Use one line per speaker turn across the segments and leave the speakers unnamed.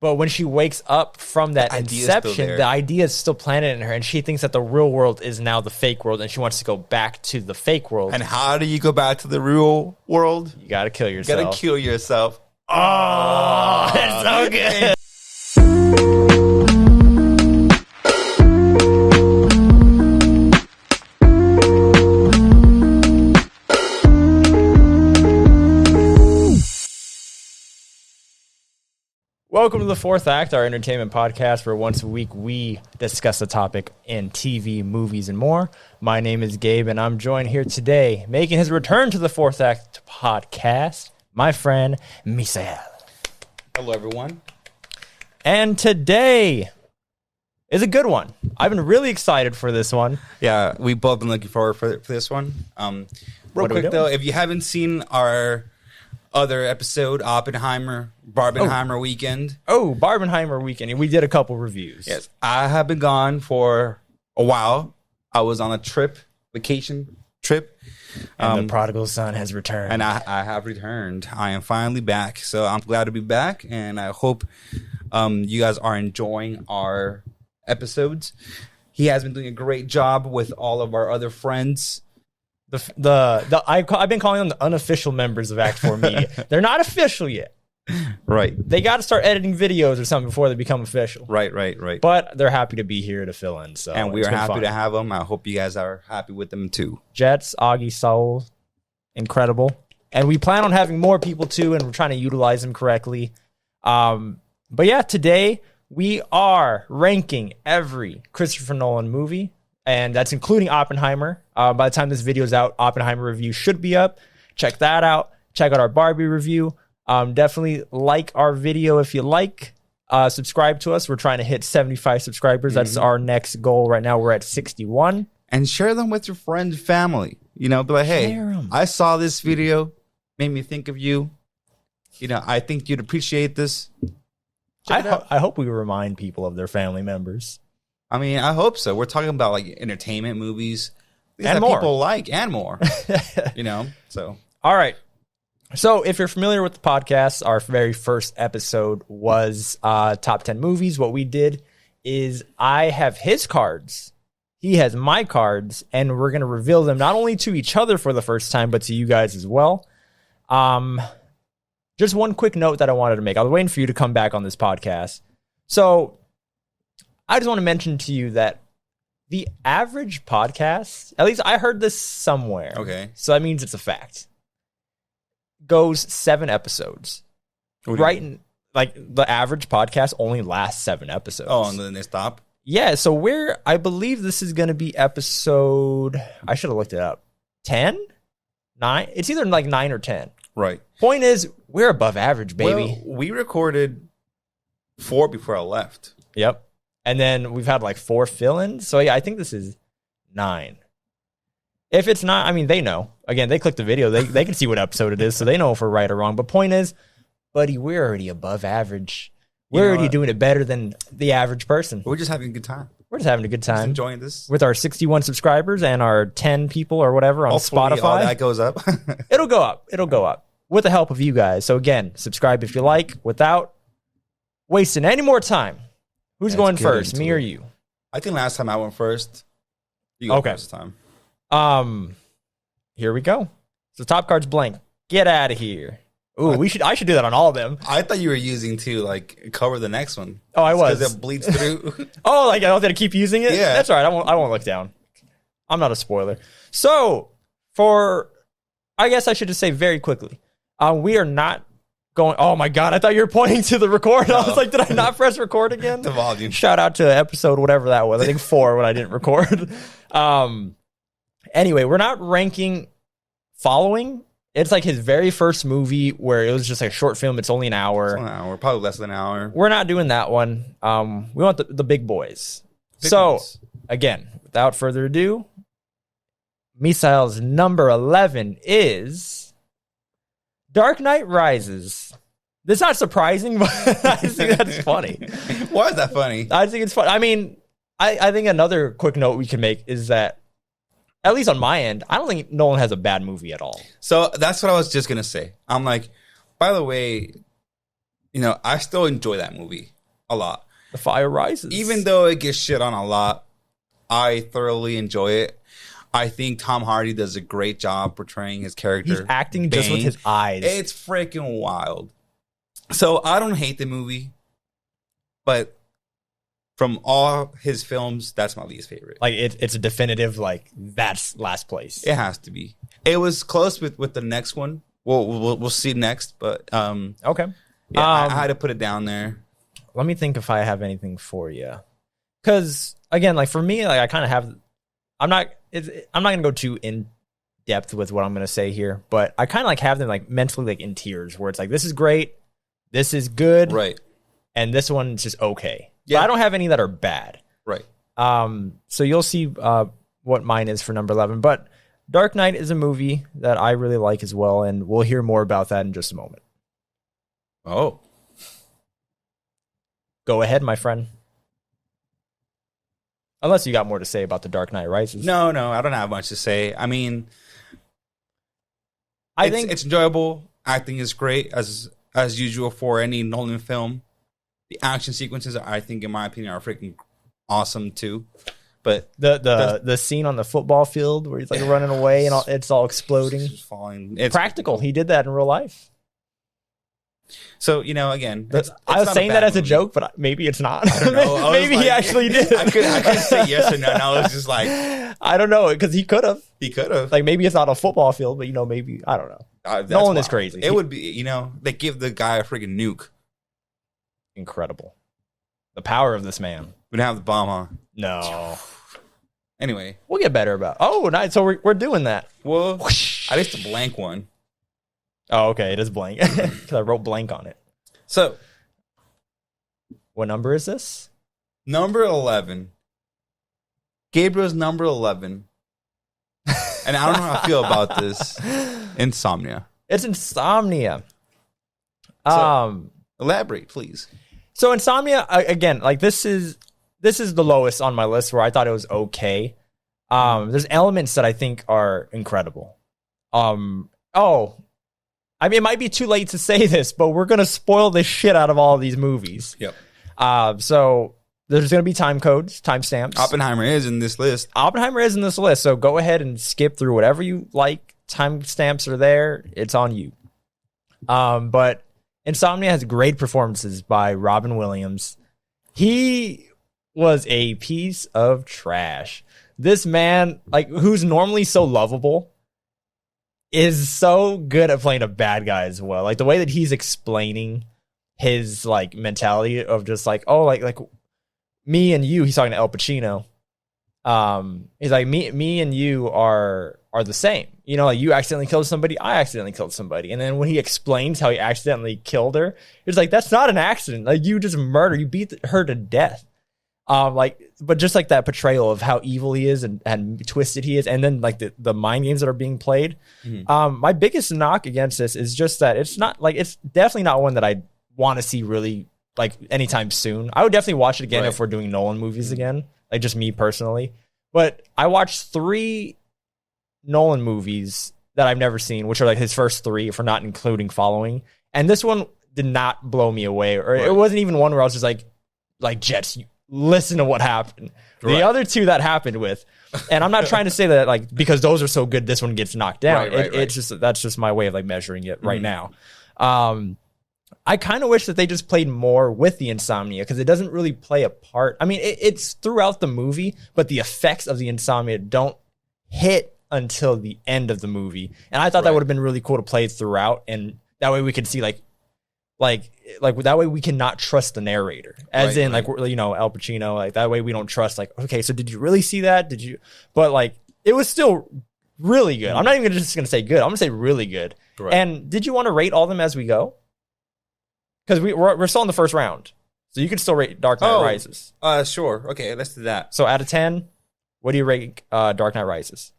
But when she wakes up from that inception, the idea is still planted in her, and she thinks that the real world is now the fake world, and she wants to go back to the fake world.
And how do you go back to the real world?
You gotta kill yourself.
You gotta kill yourself.
Oh, that's so good. Welcome to The Fourth Act, our entertainment podcast where once a week we discuss a topic in TV, movies, and more. My name is Gabe, and I'm joined here today, making his return to The Fourth Act podcast, my friend Misael.
Hello, everyone.
And today is a good one. I've been really excited for this one.
Yeah, we've both been looking forward for this one. Real quick, though, if you haven't seen our other episode, Barbenheimer weekend.
Oh, Barbenheimer weekend. We did a couple reviews.
Yes. I have been gone for a while. I was on a vacation trip.
And the prodigal son has returned.
And I have returned. I am finally back. So I'm glad to be back. And I hope you guys are enjoying our episodes. He has been doing a great job with all of our other friends.
I've been calling them the unofficial members of Act 4 Media. They're not official yet.
Right.
They got to start editing videos or something before they become official.
Right.
But they're happy to be here to fill in. So,
and we are happy to have them. I hope you guys are happy with them too.
Jets, Augie, Saul, incredible. And we plan on having more people too, and we're trying to utilize them correctly. But yeah, today we are ranking every Christopher Nolan movie. And that's including Oppenheimer. By the time this video is out, Oppenheimer review should be up. Check that out. Check out our Barbie review. Definitely like our video if you like. Subscribe to us. We're trying to hit 75 subscribers. That's our next goal. Right now, we're at 61.
And share them with your friends and family. You know, be like, hey, I saw this video. Made me think of you. You know, I think you'd appreciate this.
I hope we remind people of their family members.
I mean, I hope so. We're talking about like entertainment movies
and more.
People like and more. You know, so
all right. So if you're familiar with the podcast, our very first episode was top 10 movies. What we did is I have his cards, he has my cards, and we're going to reveal them not only to each other for the first time, but to you guys as well. Just one quick note that I wanted to make. I was waiting for you to come back on this podcast. So I just want to mention to you that the average podcast, at least I heard this somewhere.
Okay.
So that means it's a fact. Goes 7 episodes. Right? Like the average podcast only lasts 7 episodes.
Oh, and then they stop?
Yeah. So I believe this is going to be episode, I should have looked it up. 10? 9? It's either like 9 or 10.
Right.
Point is, we're above average, baby.
Well, we recorded 4 before I left.
Yep. And then we've had like 4 fill-ins. So yeah, I think this is 9. If it's not, I mean, they know. Again, they click the video. They can see what episode it is, so they know if we're right or wrong. But point is, buddy, we're already above average. We're already doing it better than the average person.
We're just having a good time.
We're just having a good time.
Just enjoying this.
With our 61 subscribers and our 10 people or whatever on Spotify.
All that goes up.
It'll go up. It'll go up. With the help of you guys. So again, subscribe if you like. Without wasting any more time. Who's going first, me or you?
I think last time I went first. You go first time.
Here we go. So top card's blank. Get out of here. Ooh, I should do that on all of them.
I thought you were using to like cover the next one.
Oh, I was.
Because it bleeds through.
Oh, like I don't have to keep using it?
Yeah.
That's all right. I won't look down. I'm not a spoiler. So I guess I should just say very quickly, we are not going, oh my God, I thought you were pointing to the record. I was like, did I not press record again?
The volume.
Shout out to episode, whatever that was. I think 4 when I didn't record. Anyway, we're not ranking following. It's like his very first movie where it was just like a short film. It's only an hour.
It's 1 hour, probably less than an hour.
We're not doing that one. We want the big boys. Boys. Again, without further ado, Misael's number 11 is Dark Knight Rises. That's not surprising, but I think that's funny.
Why is that funny?
I think it's funny. I mean, I think another quick note we can make is that, at least on my end, I don't think Nolan has a bad movie at all.
So that's what I was just going to say. I'm like, by the way, I still enjoy that movie a lot.
The Fire Rises.
Even though it gets shit on a lot, I thoroughly enjoy it. I think Tom Hardy does a great job portraying his character.
He's acting just with his eyes.
It's freaking wild. So I don't hate the movie, but from all his films, that's my least favorite.
Like it's a definitive, like, that's last place.
It has to be. It was close with the next one. We'll see next, but
Okay.
yeah, I had to put it down there.
Let me think if I have anything for you. Because again, like for me, like I kind of have. I'm not gonna go too in depth with what I'm gonna say here, but I kind of like have them like mentally like in tiers, where it's like this is great, this is good,
Right.
and this one's just okay.
Yeah.
But I don't have any that are bad.
Right.
So you'll see what mine is for number 11. But Dark Knight is a movie that I really like as well, and we'll hear more about that in just a moment.
Oh.
Go ahead, my friend. Unless you got more to say about The Dark Knight Rises.
No, I don't have much to say. I mean,
I think
it's enjoyable. Acting is great as usual for any Nolan film. The action sequences, I think, in my opinion, are freaking awesome too. But
the scene on the football field where he's like running away and it's all exploding.
It's falling. It's
practical. He did that in real life.
So, again,
I was saying that as a joke, but maybe it's not.
I don't know.
Maybe he actually did.
I couldn't say yes or no. And I was just like,
I don't know, because he could have.
He could have.
Like, maybe it's not a football field, but maybe, I don't know. Nolan is crazy.
It would be, they give the guy a freaking nuke.
Incredible. The power of this man.
We don't have the bomb, huh?
No.
Anyway,
we'll get better about. Oh, nice. So we're doing that.
Well, at least a blank one.
Oh, okay. It is blank because I wrote blank on it.
So,
what number is this?
Number 11. Gabriel's number 11. And I don't know how I feel about this. Insomnia.
It's Insomnia.
So, elaborate, please.
So Insomnia, again, like this is the lowest on my list, where I thought it was okay. There's elements that I think are incredible. I mean, it might be too late to say this, but we're gonna spoil the shit out of all of these movies.
Yep.
So there's gonna be time codes, timestamps.
Oppenheimer is in this list.
So go ahead and skip through whatever you like. Timestamps are there. It's on you. But Insomnia has great performances by Robin Williams. He was a piece of trash. This man, like, who's normally so lovable, is so good at playing a bad guy as well. Like, the way that he's explaining his, like, mentality of just like, oh, like me and you, he's talking to Al Pacino. He's like, me and you are the same. Like, you accidentally killed somebody, I accidentally killed somebody. And then when he explains how he accidentally killed her, it's like, that's not an accident. Like, you just murdered, you beat her to death. But just like that portrayal of how evil he is and twisted he is, and then like the mind games that are being played. Mm-hmm. My biggest knock against this is just that it's definitely not one that I want to see really like anytime soon. I would definitely watch it again if we're doing Nolan movies again, like just me personally. But I watched 3 Nolan movies that I've never seen, which are like his first 3, if we're not including Following. And this one did not blow me away, or it wasn't even one where I was just like Jets, listen to what happened. The other 2 that happened with, and I'm not trying to say that like because those are so good, this one gets knocked down. It's just that's just my way of like measuring it right now. I kind of wish that they just played more with the insomnia, because it doesn't really play a part. I mean, it's throughout the movie, but the effects of the insomnia don't hit until the end of the movie. And I thought that would have been really cool to play throughout, and that way we could see like that way we cannot trust the narrator, as in like, Al Pacino, like that way we don't trust, like, okay, so did you really see that? Did you? But like, it was still really good. I'm not even just gonna say good, I'm gonna say really good. And did you want to rate all of them as we go? Because we're still in the first round, so you can still rate Dark Knight Rises.
Sure. Okay, let's do that.
So out of 10, what do you rate Dark Knight Rises?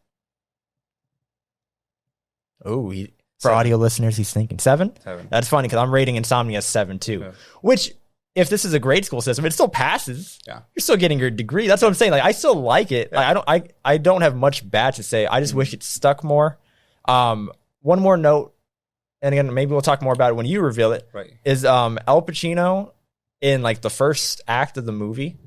Oh, for audio listeners, he's thinking 7. That's funny, because I'm rating Insomnia 7 too. Yeah. Which, if this is a grade school system, it still passes. Yeah, you're still getting your degree. That's what I'm saying. Like, I still like it. Yeah. Like, I don't have much bad to say. I just wish it stuck more. One more note. and again, maybe we'll talk more about it when you reveal it,
Right.
is Al Pacino in like the first act of the movie.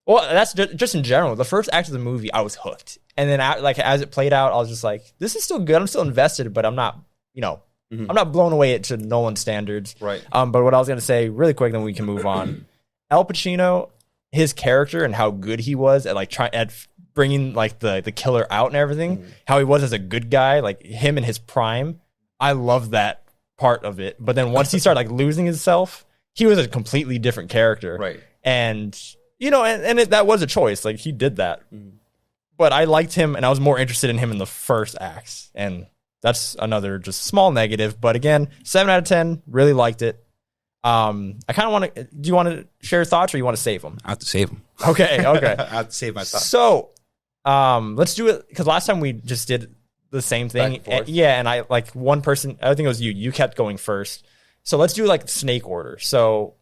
Well, that's just in general. The first act of the movie, I was hooked. And then like as it played out, I was just like, this is still good. I'm still invested, but I'm not, I'm not blown away to Nolan standards.
Right.
But what I was going to say really quick, then we can move on. Al Pacino, his character and how good he was at bringing like the killer out and everything, how he was as a good guy, like him in his prime. I love that part of it. But then once he started like losing himself, he was a completely different character.
Right.
And, that was a choice. Like he did that. But I liked him and I was more interested in him in the first acts. And that's another just small negative. But again, 7 out of 10, really liked it. I kind of want to, do you want to share thoughts or you want to save them?
I have to save them.
Okay.
I have to save my thoughts.
So, let's do it. Cause last time we just did the same thing. And I like one person, I think it was you kept going first. So let's do like snake order. So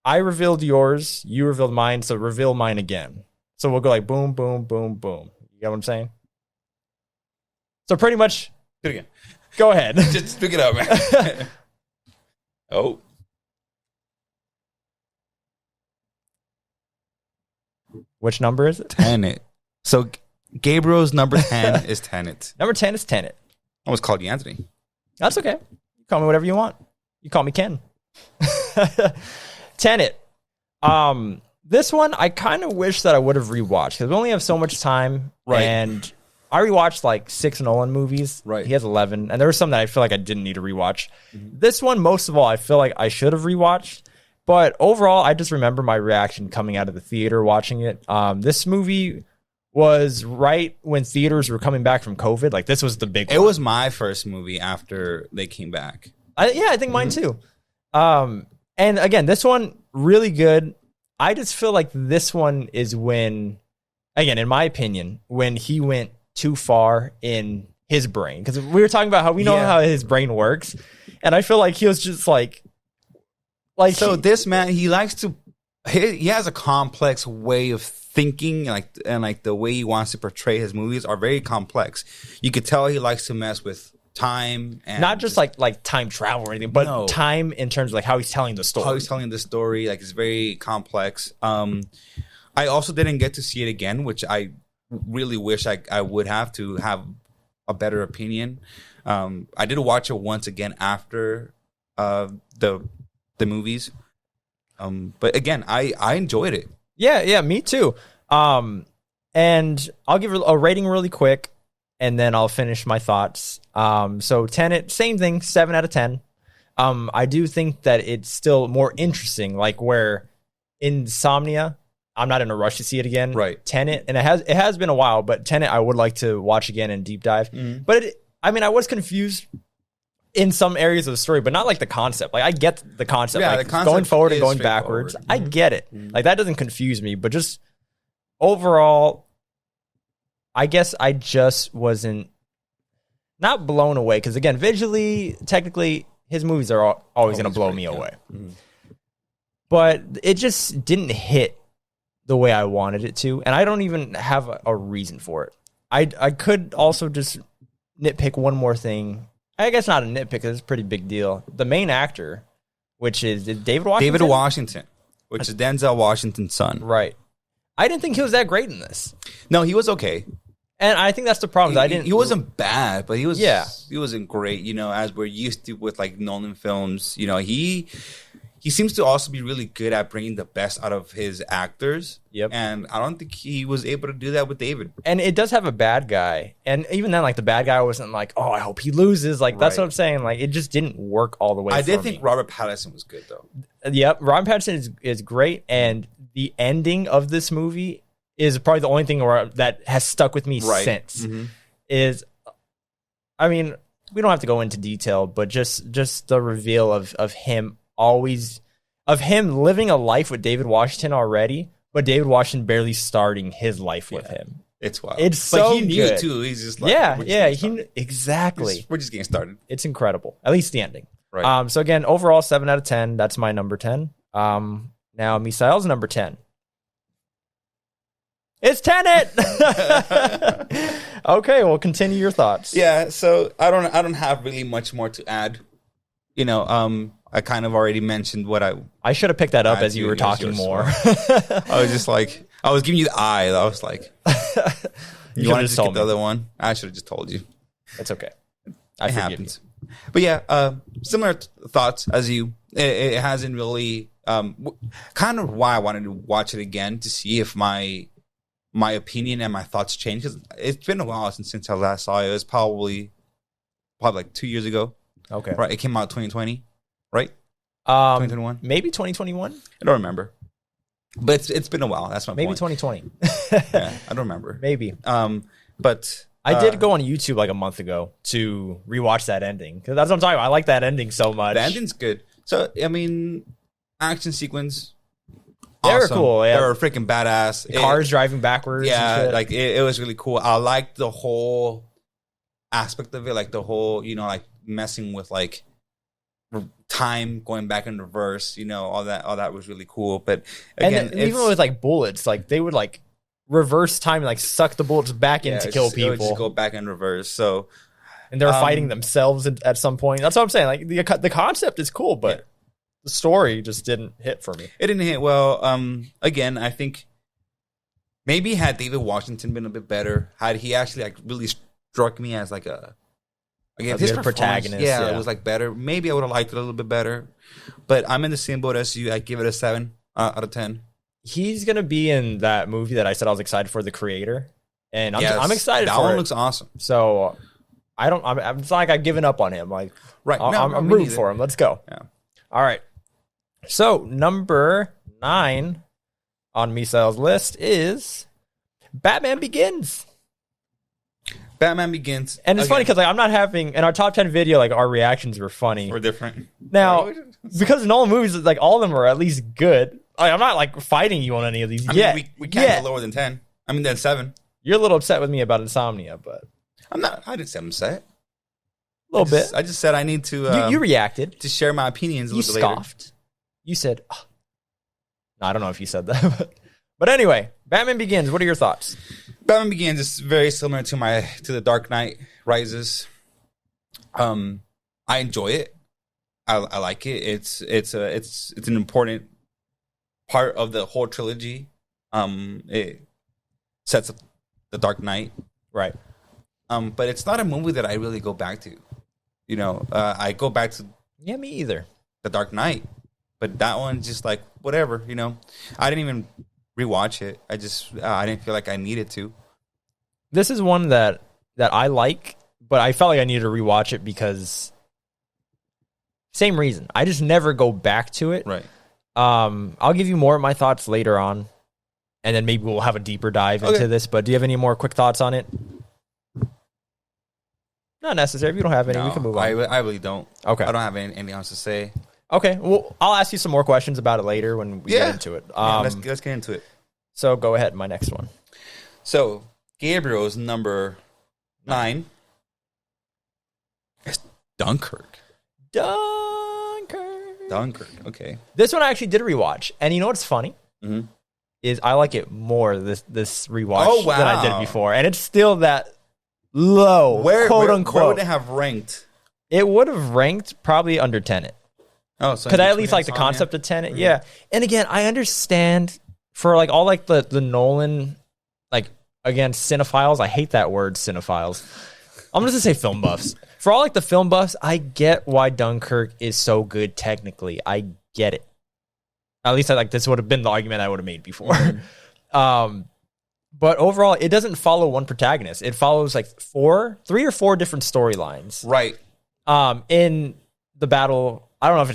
I revealed yours, you revealed mine. So reveal mine again. So we'll go like boom, boom, boom, boom. You get what I'm saying? So pretty much,
Do it again.
go ahead.
Just pick it up, man. Oh.
Which number is it?
Tenet. So Gabriel's number 10 is Tenet.
Number 10 is Tenet.
I almost called you Anthony.
That's okay. You call me whatever you want. You call me Ken. Tenet. This one, I kind of wish that I would have rewatched because we only have so much time.
Right.
And I rewatched like 6 Nolan movies.
Right.
He has 11. And there were some that I feel like I didn't need to rewatch. This one, most of all, I feel like I should have rewatched. But overall, I just remember my reaction coming out of the theater watching it. This movie was right when theaters were coming back from COVID. Like this was the big one.
It was my first movie after they came back.
I think mine too. And again, this one, really good. I just feel like this one is when, again, in my opinion, when he went too far in his brain. Because we were talking about how we know how his brain works. And I feel like he was just like so
this man, he likes to, he has a complex way of thinking, and the way he wants to portray his movies are very complex. You could tell he likes to mess with time, and
not just like time travel or anything, but time in terms of like how he's telling the story.
How he's telling the story, like it's very complex. I also didn't get to see it again, which I really wish I would have to have a better opinion. I did watch it once again after the movies. But again, I enjoyed it.
Yeah, me too. And I'll give a rating really quick, and then I'll finish my thoughts. So Tenet, same thing, 7 out of 10. I do think that it's still more interesting, like where Insomnia, I'm not in a rush to see it again.
Right.
Tenet, and it has been a while, but Tenet I would like to watch again and deep dive. But I was confused in some areas of the story, but not like the concept. Like I get the concept,
yeah,
like
the concept
going forward and going backwards. I get it. Like that doesn't confuse me, but just overall, I guess I just wasn't not blown away. Because again, visually, technically, his movies are always going to blow me away. But it just didn't hit the way I wanted it to, and I don't even have a reason for it. I could also just nitpick one more thing. I guess not a nitpick, it's a pretty big deal. The main actor, which is David Washington?
David Washington, which is Denzel Washington's son.
Right. I didn't think he was that great in this.
No, he was okay.
And I think that's the problem.
He wasn't bad, but he wasn't great, as we're used to with like Nolan films. He seems to also be really good at bringing the best out of his actors.
Yep.
And I don't think he was able to do that with David.
And it does have a bad guy. And even then, like, the bad guy wasn't like, oh, I hope he loses. Like, that's what I'm saying. Like, it just didn't work all the way
I did think Robert Pattinson was good, though.
Yep. Robert Pattinson is great. And the ending of this movie is probably the only thing that has stuck with me since. Is, we don't have to go into detail, but just the reveal of him living a life with David Washington already, but David Washington barely starting his life with him.
It's wild.
It's so
but he knew
good.
too. He's just like,
exactly.
We're just getting started.
It's incredible. At least the ending.
Right.
So again, overall 7 out of 10. That's my number 10. Now Misael's number 10. It's Tenet. Okay, well, continue your thoughts.
Yeah, so I don't have really much more to add. you know, I kind of already mentioned what
I should have picked that up
I
as you
do,
were
yours,
talking
yours,
more.
I was just like, I was giving you the eye. I was like, you want to just get the other one? I should have just told you.
It's okay.
It happens. But yeah, similar thoughts as you. It hasn't really, kind of why I wanted to watch it again to see if my opinion and my thoughts change. 'Cause it's been a while since I last saw it. It was probably like 2 years ago.
Okay.
Right. It came out 2020, right? 2021?
Maybe 2021?
I don't remember. But it's been a while. That's my
maybe
point.
2020.
Yeah, I don't remember.
Maybe.
But
I did go on YouTube like a month ago to rewatch that ending. Because that's what I'm talking about. I like that ending so much.
The ending's good. So, I mean, action sequence.
They were
awesome.
cool. Yeah.
They were freaking badass.
The cars driving backwards.
Yeah,
and shit.
like it was really cool. I liked the whole aspect of it, like the whole, you know, like messing with like time going back in reverse, you know, all that was really cool. But again,
and even with like bullets, like they would like reverse time and like suck the bullets back in to kill
It would
people.
just go back in reverse. So,
and they're fighting themselves at some point. That's what I'm saying. Like the concept is cool, but the story just didn't hit for me.
it didn't hit well. Again, I think maybe had David Washington been a bit better, had he actually like really struck me as like a his
good protagonist.
Yeah, it was like better. Maybe I would have liked it a little bit better. But I'm in the same boat as you. I give it a 7 out of 10.
He's gonna be in that movie that I said I was excited for, The Creator, and I'm excited
that
for
one
it.
looks awesome.
So it's not like I've given up on him. Like
Right.
I'm rooting for him. Let's go.
Yeah.
All right. So number 9 on Misael's list is Batman Begins.
Batman Begins.
And it's funny because like I'm not having in our top 10 video, like our reactions were funny.
We're different.
Now, because Nolan movies, like all of them are at least good. Like, I'm not like fighting you on any of these.
I mean, we can't go lower than 10. I mean, than 7.
You're a little upset with me about Insomnia, but
I'm not. I didn't say I'm upset.
a little bit.
I just said I need to.
You reacted.
To share my opinions a
You
little bit later.
scoffed. You said, oh. No, I don't know if you said that. But anyway, Batman Begins. What are your thoughts?
Batman Begins is very similar to the Dark Knight Rises. I enjoy it. I like it. It's an important part of the whole trilogy. It sets up the Dark Knight,
Right.
but it's not a movie that I really go back to. You know, I go back to
Yeah, me either.
the Dark Knight, but that one's just like whatever. You know, I didn't even rewatch it. I didn't feel like I needed to.
This is one that I like, but I felt like I needed to rewatch it because same reason. I just never go back to it.
Right.
I'll give you more of my thoughts later on, and then maybe we'll have a deeper dive into this. But do you have any more quick thoughts on it? Not necessary. If you don't have any, we can move on.
I really don't.
Okay.
I don't have anything else to say.
Okay. Well, I'll ask you some more questions about it later when we get into it.
Let's get into it.
So go ahead. My next one.
So Gabriel's number 9 is Dunkirk. Dunkirk. Okay.
This one I actually did rewatch, and you know what's funny?
Mm-hmm.
Is I like it more this rewatch
Oh, wow.
than I did before, and it's still that low, quote unquote.
Where would it have ranked?
It would have ranked probably under Tenet.
Oh, so
because I at least like the concept of Tenet. Mm-hmm. Yeah, and again, I understand for like all like the Nolan, like again cinephiles. I hate that word cinephiles. I'm just gonna say film buffs. For all like the film buffs, I get why Dunkirk is so good technically. I get it. At least I like this would have been the argument I would have made before. Mm-hmm. But overall, it doesn't follow one protagonist. It follows like 3 or 4 different storylines.
Right.
In the battle, I don't know if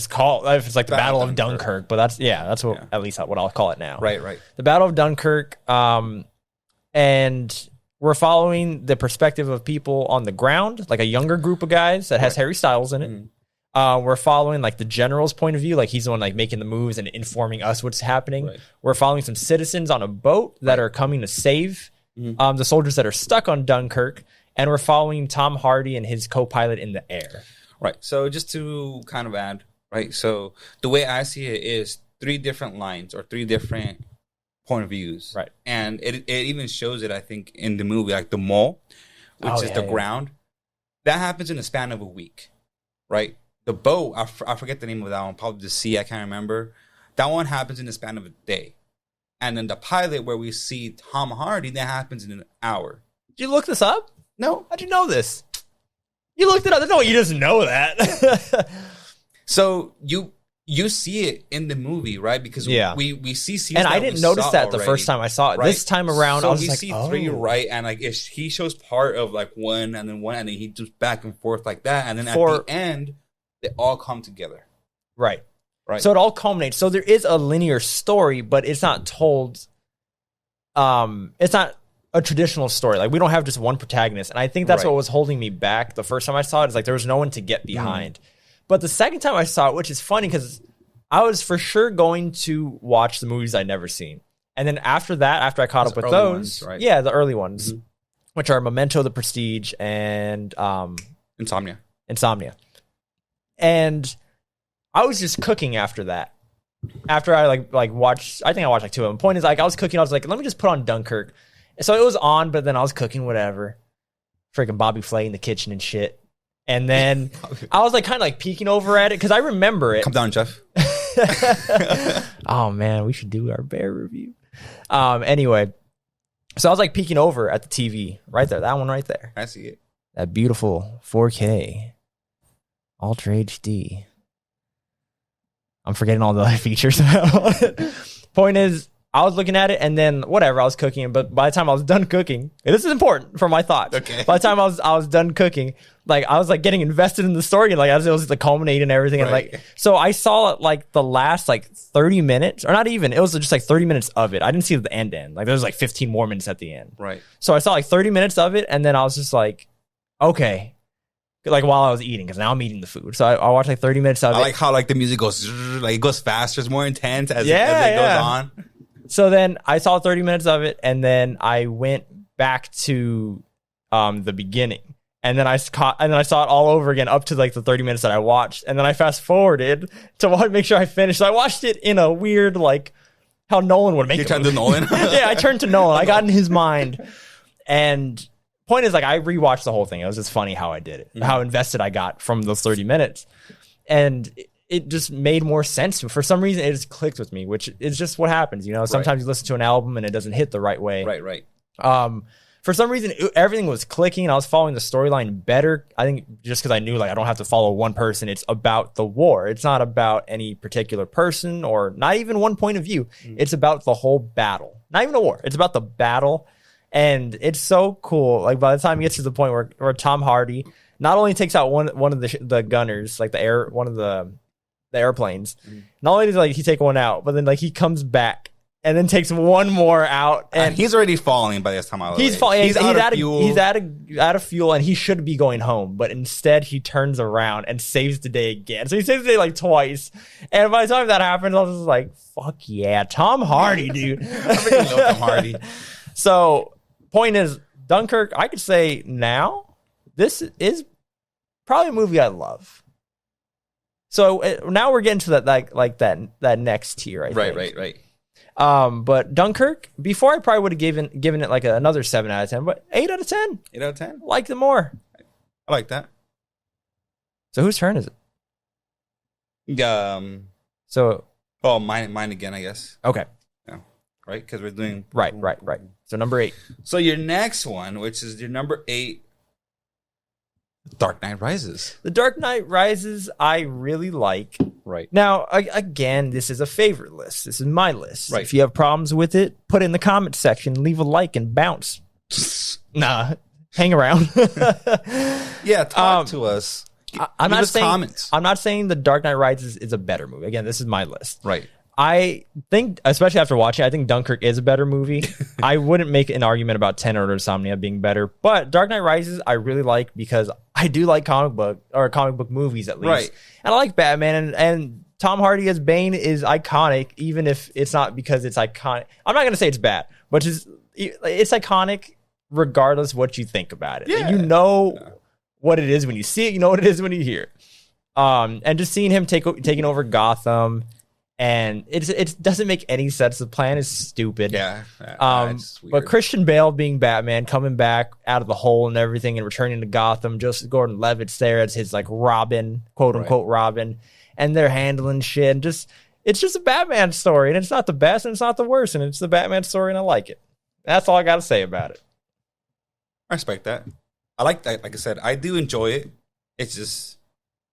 it's like the Battle of Dunkirk, but that's what at least what I'll call it now.
Right.
The Battle of Dunkirk, and we're following the perspective of people on the ground, like a younger group of guys that has Harry Styles in it. Mm-hmm. We're following like the general's point of view, like he's the one like making the moves and informing us what's happening. Right. We're following some citizens on a boat that are coming to save the soldiers that are stuck on Dunkirk, and we're following Tom Hardy and his co-pilot in the air.
Right. So just to kind of add, right. So the way I see it is 3 different lines or 3 different point of views.
Right.
And it even shows it, I think, in the movie, like the mall, which is the ground. That happens in the span of a week. Right. the boat, I forget the name of that one, probably the sea, I can't remember. That one happens in the span of a day. And then the pilot where we see Tom Hardy, that happens in an hour.
Did you look this up?
No.
How'd you know this? You looked it up. There's no way you just know that.
So you see it in the movie, right? Because we see scenes
and I didn't notice that the first time I saw it.
Right?
This time around,
so
I was
we
like,
see
oh.
3, right? And like he shows part of like one, and then he just back and forth like that, and then at the end, they all come together.
Right.
Right.
So it all culminates. So there is a linear story, but it's not told. It's not a traditional story. Like we don't have just one protagonist, and I think that's what was holding me back the first time I saw it. Is like there was no one to get behind. But the second time I saw it, which is funny because I was for sure going to watch the movies I'd never seen, and then after that, after I caught up with those,
ones, right?
Yeah, the early ones, which are Memento, The Prestige, and
Insomnia,
and I was just cooking after that. After I like watched, I think I watched like 2 of them. Point is, like I was cooking, I was like, let me just put on Dunkirk. So it was on, but then I was cooking whatever, freaking Bobby Flay in the kitchen and shit. And then I was like kind of like peeking over at it because I remember it.
Come down, Jeff.
Oh man, we should do our bear review. Anyway, so I was like peeking over at the TV right there, that one right there.
I see it.
That beautiful 4K, Ultra HD. I'm forgetting all the features. Point is, I was looking at it and then whatever, I was cooking. But by the time I was done cooking, and this is important for my thoughts.
Okay.
By the time I was done cooking, like I was like getting invested in the story and like as it was like culminating and everything. And like, so I saw like the last like 30 minutes or not even, it was just like 30 minutes of it. I didn't see the end. Like there was like 15 more minutes at the end.
Right.
So I saw like 30 minutes of it and then I was just like, okay. Like while I was eating, because now I'm eating the food. So I watched like 30 minutes of it.
I like how like the music goes, like it goes faster, it's more intense as it goes on.
So then I saw 30 minutes of it, and then I went back to the beginning, and then I saw it all over again up to like the 30 minutes that I watched, and then I fast forwarded to make sure I finished. So I watched it in a weird like how Nolan would make it.
You turned to Nolan?
Yeah, I turned to Nolan. I got in his mind, and point is like I rewatched the whole thing. It was just funny how I did it, how invested I got from those 30 minutes, and it just made more sense. For some reason, it just clicked with me, which is just what happens. You know, sometimes you listen to an album and it doesn't hit the right way.
Right.
For some reason, everything was clicking. I was following the storyline better. I think just because I knew like I don't have to follow one person. It's about the war. It's not about any particular person or not even one point of view. It's about the whole battle. Not even a war. It's about the battle. And it's so cool. Like by the time it gets to the point where Tom Hardy not only takes out one of the gunners, like one of the airplanes. Not only does like he take one out, but then like he comes back and then takes one more out, and
he's already falling by this time.
He's falling. He's out of fuel. He's out of fuel, and he should be going home, but instead he turns around and saves the day again. So he saves the day like twice, and by the time that happens, I was just like, "Fuck yeah, Tom Hardy, dude!"
I freaking love Tom Hardy.
So, point is, Dunkirk. I could say now this is probably a movie I love. So now we're getting to that next tier, I think.
Right.
But Dunkirk, before I probably would have given it like another 7 out of 10, but 8 out of 10.
8 out of 10?
Liked it more.
I like that.
So whose turn is it?
Mine again, I guess.
Okay.
Yeah. Right? Because we're doing...
Right. So number 8.
So your next one, which is your number 8, Dark Knight Rises.
The Dark Knight Rises, I really like.
Right.
Now, again, this is a favorite list. This is my list.
Right.
If you have problems with it, put it in the comment section, leave a like, and bounce. Nah, hang around.
Yeah, talk to us.
I'm not saying The Dark Knight Rises is a better movie. Again, this is my list.
Right.
I think, especially after watching, I think Dunkirk is a better movie. I wouldn't make an argument about Tenet or Insomnia being better, but Dark Knight Rises I really like because I do like comic book movies at least. Right. And I like Batman, and Tom Hardy as Bane is iconic, even if it's not because it's iconic. I'm not going to say it's bad, but it's iconic regardless what you think about it.
Yeah.
You know what it is when you see it. You know what it is when you hear it. And just seeing him taking over Gotham. and it doesn't make any sense. The plan is stupid.
Yeah.
But Christian Bale being Batman, coming back out of the hole and everything, and returning to Gotham. Joseph Gordon-Levitt's there as his like Robin, quote unquote Robin, and they're handling shit. And it's just a Batman story, and it's not the best, and it's not the worst, and it's the Batman story, and I like it. That's all I got to say about it.
I respect that. I like that. Like I said, I do enjoy it. It's just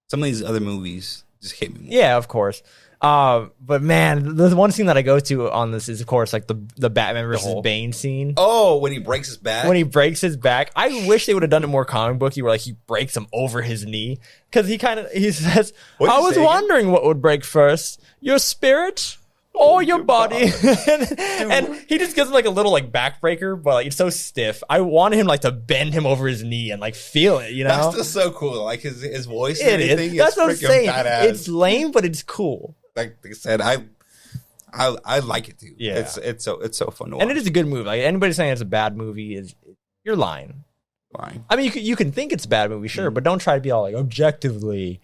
some of these other movies just hit me more.
Yeah, of course. But man, the one scene that I go to on this is, of course, like the Batman versus Bane scene.
Oh, when he breaks his back?
When he breaks his back. I wish they would have done it more comic booky, where like he breaks him over his knee. Because he says, I was wondering what would break first, your spirit or your body. and he just gives him like a little like backbreaker, but like it's so stiff. I wanted him like to bend him over his knee and like feel it, you know?
That's just so cool. Like his voice and
it
everything
is. That's what I'm saying.
Badass.
It's lame, but it's cool.
Like I said, I like it too.
Yeah.
It's so fun to watch.
And it is a good movie. Like anybody saying it's a bad movie you're lying. I mean, you can think it's a bad movie, sure, but don't try to be all like objectively,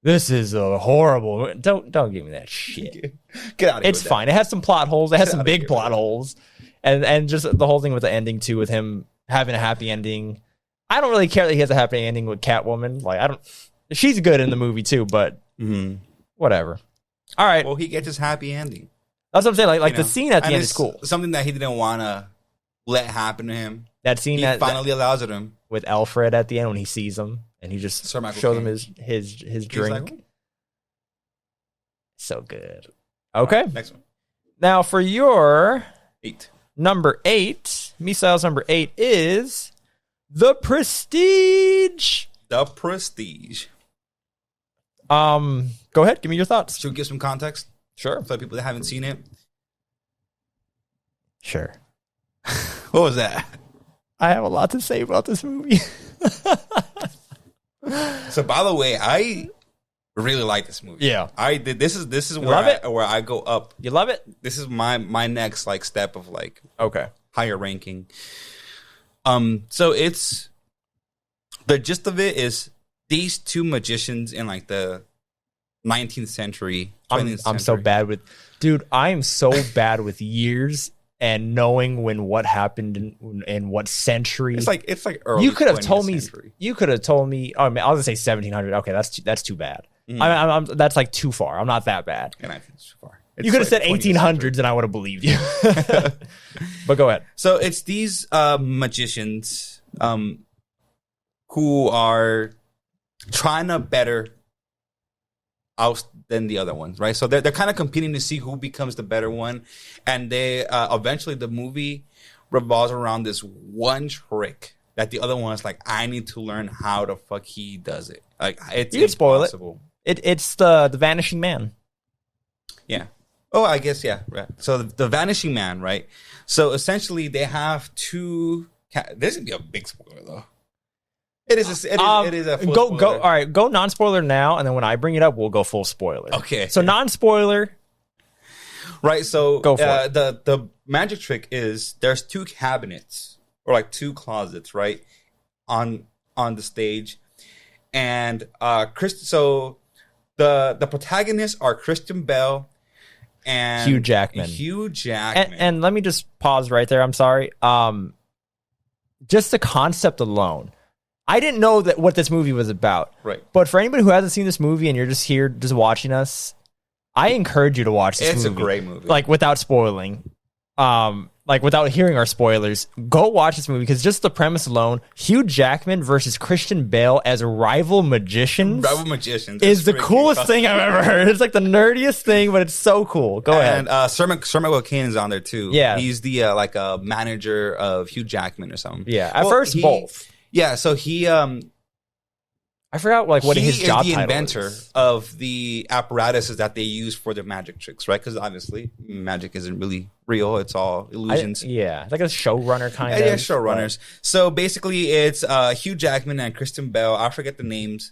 this is a horrible. Don't give me that shit.
Get out of here.
It's fine. It has some plot holes. It has some big plot holes, and just the whole thing with the ending too, with him having a happy ending. I don't really care that he has a happy ending with Catwoman. Like I don't. She's good in the movie too, but whatever. All right.
Well, he gets his happy ending.
That's what I'm saying. Like the scene at the end is cool.
Something that he didn't want to let happen to him.
That scene
he finally allows it him
with Alfred at the end when he sees him and he just shows him his drink. Like, so good. Okay.
Next one.
Now for your
8.
Number 8, Misael's number 8 is The Prestige.
The Prestige.
Go ahead. Give me your thoughts.
Should we give some context?
Sure.
For the people that haven't seen it.
Sure.
What was that?
I have a lot to say about this movie.
So, by the way, I really like this movie.
Yeah,
I did. This is where I go up.
You love it.
This is my next like step of like higher ranking. So it's the gist of it is these two magicians in like the 19th century.
I'm so bad with, dude. I am so bad with years and knowing what happened in what century.
It's like early.
You could have told me.
Century.
You could have told me. Oh, I was gonna say 1700. Okay, that's too bad. I'm that's like too far. I'm not that bad.
And I think it's too far.
You could have said 1800s and I would have believed you. But go ahead.
So it's these magicians who are trying to better out than the other ones, right? So they're kind of competing to see who becomes the better one, and they eventually the movie revolves around this one trick that the other one's like, I need to learn how the fuck he does it. Like it's impossible.
It's the Vanishing Man.
Yeah. Oh, I guess yeah. Right. So the Vanishing Man, right? So essentially, they have two. This would be a big spoiler though. It is a full
go
spoiler.
All right, go non-spoiler now, and then when I bring it up, we'll go full spoiler.
Okay.
So non-spoiler.
Right. So
go for it.
The magic trick is there's two cabinets or like two closets, right, on the stage, and so the protagonists are Christian Bale and
Hugh Jackman. And let me just pause right there. I'm sorry. Just the concept alone. I didn't know what this movie was about.
Right.
But for anybody who hasn't seen this movie and you're just here just watching us, I encourage you to watch this movie.
It's a great movie.
Like without spoiling. Like without hearing our spoilers, go watch this movie because just the premise alone, Hugh Jackman versus Christian Bale as rival magicians. Is the coolest thing I've ever heard. It's like the nerdiest thing, but it's so cool. Go ahead.
And Sir McLuhan is on there too.
Yeah.
He's the like a manager of Hugh Jackman or something.
Yeah. At first, both.
Yeah. So he
I forgot like what his job title is. He is the
inventor of the apparatuses that they use for the magic tricks, right? Because obviously magic isn't really real; it's all illusions.
It's like a showrunner kind of.
Yeah, showrunners. So basically, it's Hugh Jackman and Christian Bale. I forget the names.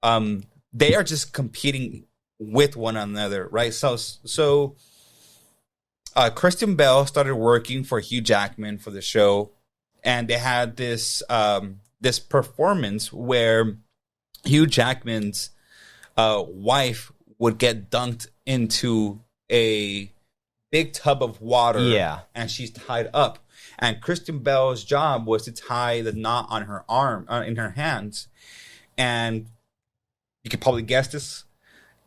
They are just competing with one another, right? So Christian Bale started working for Hugh Jackman for the show, and they had this performance where Hugh Jackman's wife would get dunked into a big tub of water.
Yeah.
And she's tied up. And Kristen Bell's job was to tie the knot on her arm, in her hands. And you could probably guess this.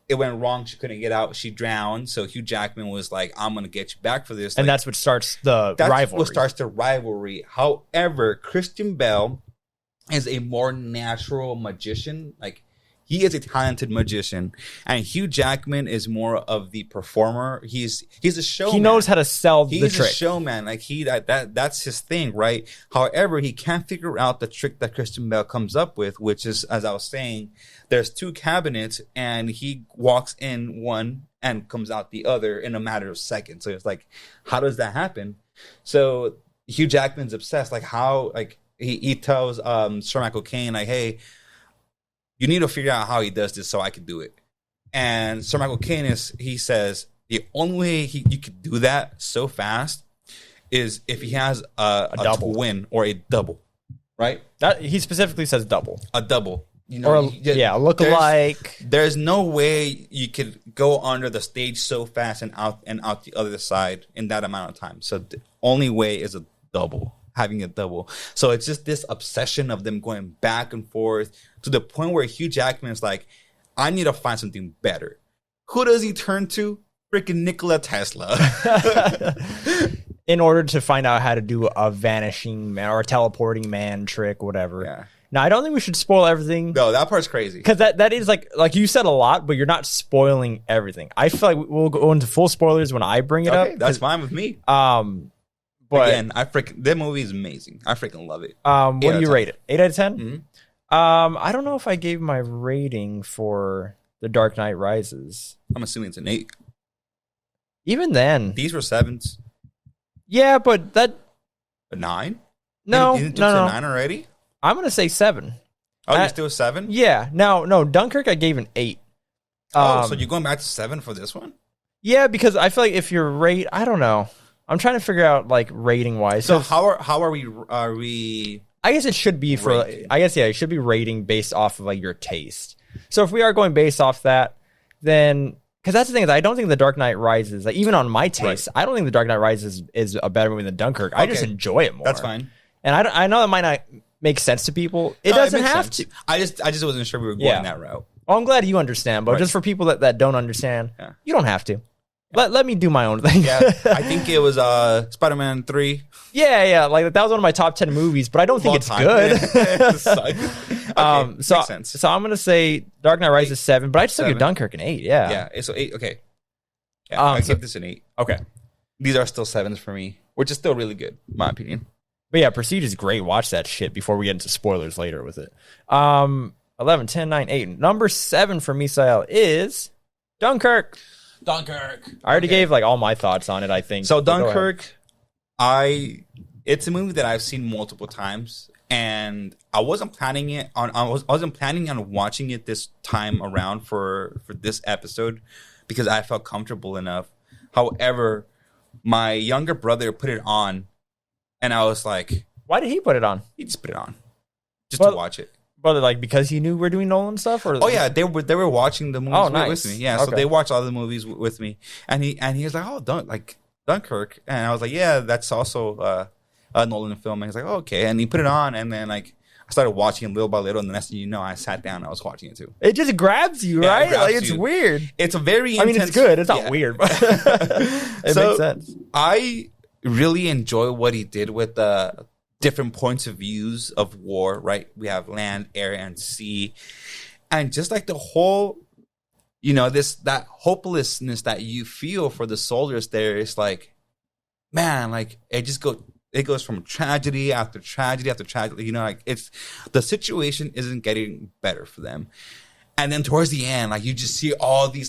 It went wrong. She couldn't get out. She drowned. So Hugh Jackman was like, I'm going to get you back for this.
And
like,
that's what starts the rivalry.
That's what starts the rivalry. However, Kristen Bell is a more natural magician. Like, he is a talented magician. And Hugh Jackman is more of the performer. He's a showman.
He knows how to sell the trick.
He's a showman. Like, that's his thing, right? However, he can't figure out the trick that Kristen Bell comes up with, which is, as I was saying, there's 2 cabinets, and he walks in one and comes out the other in a matter of seconds. So it's like, how does that happen? So Hugh Jackman's obsessed. Like, how, like, he tells Sir Michael Caine, like, hey, you need to figure out how he does this so I can do it. And Sir Michael Caine he says the only way you could do that so fast is if he has a
double
twin or a double, right?
That he specifically says double.
A double. You know,
or a look-alike.
There's no way you could go under the stage so fast and out the other side in that amount of time. So the only way is a double, having a double. So it's just this obsession of them going back and forth to the point where Hugh Jackman is like, I need to find something better. Who does he turn to? Freaking Nikola Tesla.
In order to find out how to do a vanishing man or a teleporting man trick, whatever.
Yeah.
Now, I don't think we should spoil everything.
No, that part's crazy.
Because that is like you said a lot, but you're not spoiling everything. I feel like we'll go into full spoilers when I bring it up.
That's fine with me.
But
again, that movie is amazing. I freaking love it.
What do you rate it? 8 out of 10?
Mm-hmm.
I don't know if I gave my rating for The Dark Knight Rises.
I'm assuming it's an 8.
Even then.
These were 7s.
Yeah, but that...
A 9?
No,
you didn't
no.
9 already?
I'm going to say 7.
Oh, you're still a 7?
Yeah. No, Dunkirk I gave an 8.
So you're going back to 7 for this one?
Yeah, because I feel like if you're I don't know. I'm trying to figure out like rating wise.
So how are we?
I guess it should be for.
Rating.
I guess it should be rating based off of like your taste. So if we are going based off that, then because that's the thing is I don't think The Dark Knight Rises, like even on my taste, I don't think The Dark Knight Rises is a better movie than Dunkirk. I just enjoy it more.
That's fine.
And I know that might not make sense to people. It doesn't have to.
I just wasn't sure we were going that route.
Well, I'm glad you understand, but just for people that don't understand, you don't have to. Let me do my own thing.
Yeah, I think it was Spider-Man 3.
Yeah. Like that was one of my top 10 movies, but I don't think it's good.
Makes sense.
So I'm gonna say Dark Knight Rises 7, but I just still give Dunkirk an 8. Yeah.
Yeah. So 8. Okay. Yeah, I give this an 8.
Okay.
These are still 7s for me, which is still really good, in my opinion.
But yeah, Prestige is great. Watch that shit before we get into spoilers later with it. 11, 10, 9, 8. Number 7 for Misael is Dunkirk. I already gave like all my thoughts on it, I think.
So Dunkirk, it's a movie that I've seen multiple times, and I wasn't planning on watching it this time around for this episode because I felt comfortable enough. However, my younger brother put it on, and I was like,
why did he put it on?
He just put it on just to watch it.
But like because he knew we're doing Nolan stuff, or
they were watching the movies with me. Yeah,
okay.
So they watched all the movies with me, and he was like, "Oh, Dunkirk," and I was like, "Yeah, that's also a Nolan film." And he's like, "Oh, okay," and he put it on, and then like I started watching it little by little, and the next thing you know, I sat down and I was watching it too.
It just grabs you, right? Like it's weird.
It's a very intense...
I mean, it's good. It's not weird, but it makes sense.
I really enjoy what he did with the different points of views of war, right? We have land, air, and sea. And just like the whole, that hopelessness that you feel for the soldiers there is like, man, like it goes from tragedy after tragedy after tragedy. Like it's the situation isn't getting better for them. And then towards the end, like you just see all these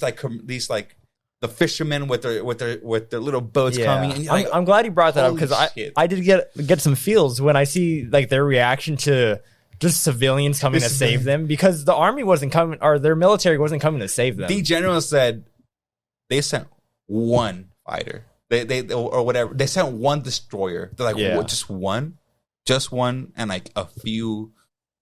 the fishermen with their little boats coming. And like,
I'm glad you brought that up because I did get some feels when I see like their reaction to just civilians coming to save them because the army wasn't coming or their military wasn't coming to save them.
The general said they sent one fighter, they or whatever. They sent one destroyer. They're like, what, just one, and like a few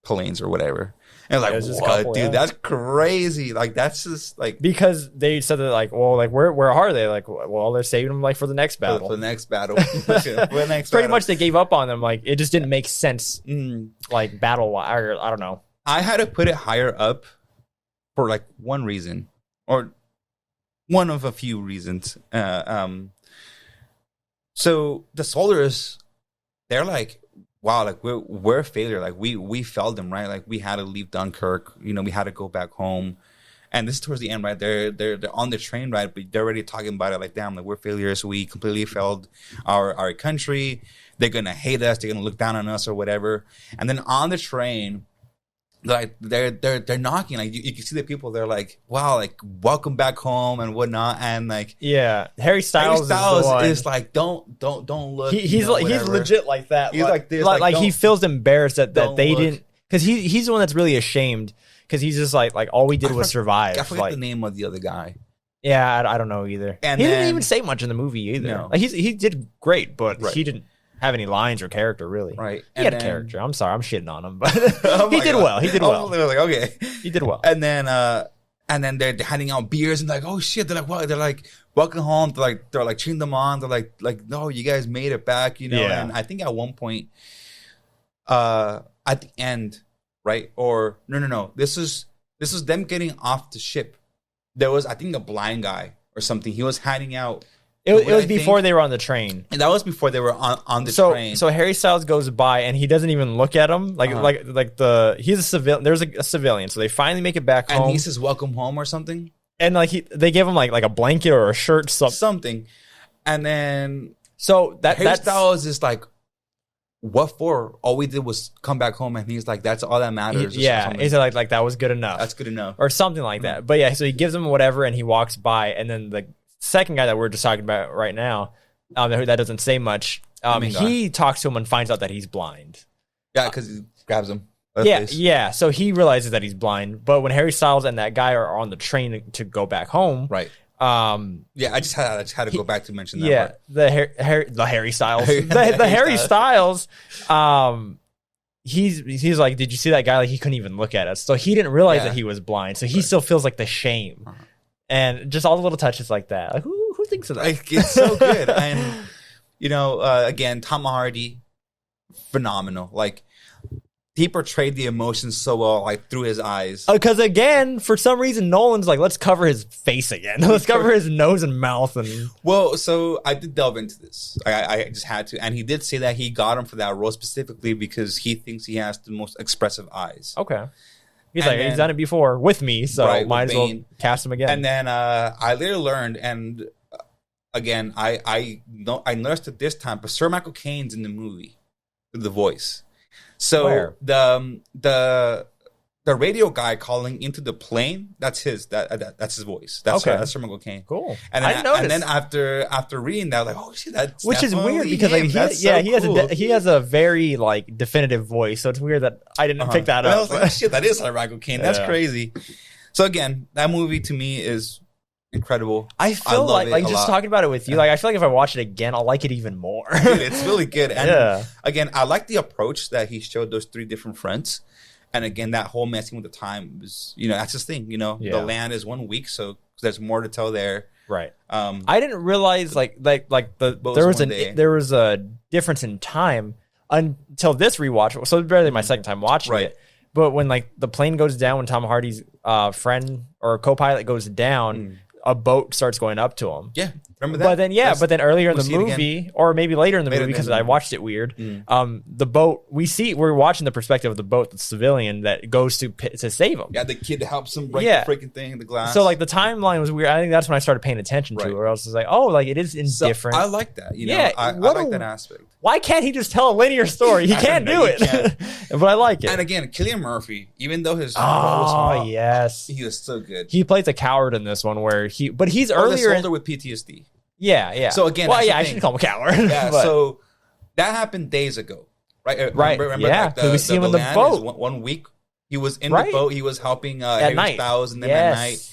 planes or whatever. And
Yeah,
like,
it was just a
what,
couple,
dude?
yeah.
That's crazy. Like, that's just like
Because they said that like, well, like where are they? Like, well, they're saving them like for the next battle.
for the next battle. For the next
Pretty
battle.
much they gave up on them. Like it just didn't make sense.
Mm.
Like battle wise, I don't know.
I had to put it higher up for like one reason, or one of a few reasons. So the soldiers, they're like, wow, like we're a failure. Like we failed them, right? Like we had to leave Dunkirk. You know, we had to go back home. And this is towards the end, right? They're on the train, right? But they're already talking about it like, damn, like we're failures. We completely failed our country. They're gonna hate us. They're gonna look down on us or whatever. And then on the train, like they're knocking. Like you can see the people. They're like, wow, like welcome back home and whatnot. And like,
Yeah, Harry Styles,
is, the one.
is
like, don't look.
he's
know,
like he's
whatever.
legit like that.
He's like this,
Like
like,
he
don't-
feels embarrassed that
don't
they
look.
didn't, because he's the one that's really ashamed because he's just like all we did
I
was
forget-
survive.
I forget
Like,
the name of the other guy.
yeah, I don't know either.
And
he didn't
then-
even say much in the movie either.
No.
Like he did great, but
Right.
he didn't have any lines or character really.
Right.
He had
And
a
then-
character. I'm sorry, I'm shitting on him, but
Oh
he
my
did
God.
well. He did
I
well.
was like, okay.
He did well.
And then they're handing out beers and like, oh shit, they're like, what? They're like, welcome home. They're like cheering them on. They're like, no, you guys made it back, you know.
Yeah.
And I think at one point, at the end, right? Or no. This is them getting off the ship. There was, I think, a blind guy or something. He was handing out.
It
what
was
I
before
think-
they were on the train.
And that was before they were on the
So
train.
so Harry Styles goes by and he doesn't even look at him. Like he's a civilian. There's a civilian. So they finally make it back
and
home.
he says, welcome home or something.
And like they give him like a blanket or a shirt, something.
Something. And then
So
Harry
that's
Styles is like, what for? All we did was come back home, and he's like, that's all that matters. or
yeah.
something.
Is it like that was good enough?
That's good enough.
Or something like that. But yeah, so he gives him whatever and he walks by, and then the second guy that we're just talking about right now, that doesn't say much.
main guy.
He talks to him and finds out that he's blind.
Yeah, because he grabs him.
Yeah. So he realizes that he's blind. But when Harry Styles and that guy are on the train to go back home,
Right.
Yeah,
I just had to go back to mention that.
yeah,
part.
the Harry Styles, the Harry Styles. He's like, did you see that guy? Like he couldn't even look at us, so he didn't realize that he was blind. So he still feels like the shame, and just all the little touches like that. Like who thinks of that?
Like, it's so good. And again, Tom Hardy, phenomenal. Like he portrayed the emotions so well, like through his eyes.
Because again, for some reason, Nolan's like, let's cover his face again. Let's cover his nose and mouth. And
Well, so I did delve into this. I just had to. And he did say that he got him for that role specifically because he thinks he has the most expressive eyes.
okay, he's
And
like, he's
then-
done it before with me, so
Right,
might
with
as well
Bane.
cast him again.
And then I later learned, and again, I noticed it this time, but Sir Michael Caine's in the movie with the voice. So
Where?
the radio guy calling into the plane, that's his voice. That's
Okay.
that's Sir Michael Caine.
Cool.
And
I
then,
didn't
and then
notice.
after reading that, I was like, oh shit, that's
Which is
definitely
weird because like
him. That's so
he has
cool.
he has a very like definitive voice, so it's weird that I didn't pick that
And I
up.
was like, oh, shit, that is Sir Michael Caine. That's
Yeah.
crazy. So again, that movie to me is incredible.
I feel
love it
like
a
just
lot.
talking about it with you, like I feel like if I watch it again, I'll like it even more.
Dude, it's really good. And
Yeah.
again, I like the approach that he showed those three different fronts. And again, that whole messing with the time was, that's his thing.
Yeah.
The land is 1 week, so there's more to tell there.
Right.
I
I didn't realize there was a difference in time until this rewatch. So it's barely my second time watching
Right.
it. But when like the plane goes down, when Tom Hardy's friend or co-pilot goes down, a boat starts going up to him.
Yeah, remember that?
But then earlier in
we'll
the
see it
movie, or maybe later in the
Later
movie,
in
because
the
I
movie.
watched it weird. The boat we're watching the perspective of the boat, the civilian that goes to save him.
Yeah, the kid helps him break
Yeah.
the freaking thing, the glass.
So like the timeline was weird. I think that's when I started paying attention to
Right.
it. Or else it's like, oh, like it is
So
indifferent.
I like that.
Yeah,
I
what
like
a-
that aspect.
Why can't he just tell a linear story? He
I
can't
don't know,
do
he
it. But I like it.
And again, Cillian Murphy, even though his role was
Oh
small,
yes,
he was so good.
he plays a coward in this one where he's
Or the
earlier.
soldier with PTSD.
Yeah.
So again,
well,
that's the
yeah, I
thing.
should call him a coward.
Yeah,
but-
so that happened days ago, right?
Right, yeah,
like,
'cause we see him in the
land
boat.
is 1 week. He was in
Right.
the boat. He was helping
at
Harry
night.
Styles, and then
Yes.
at night.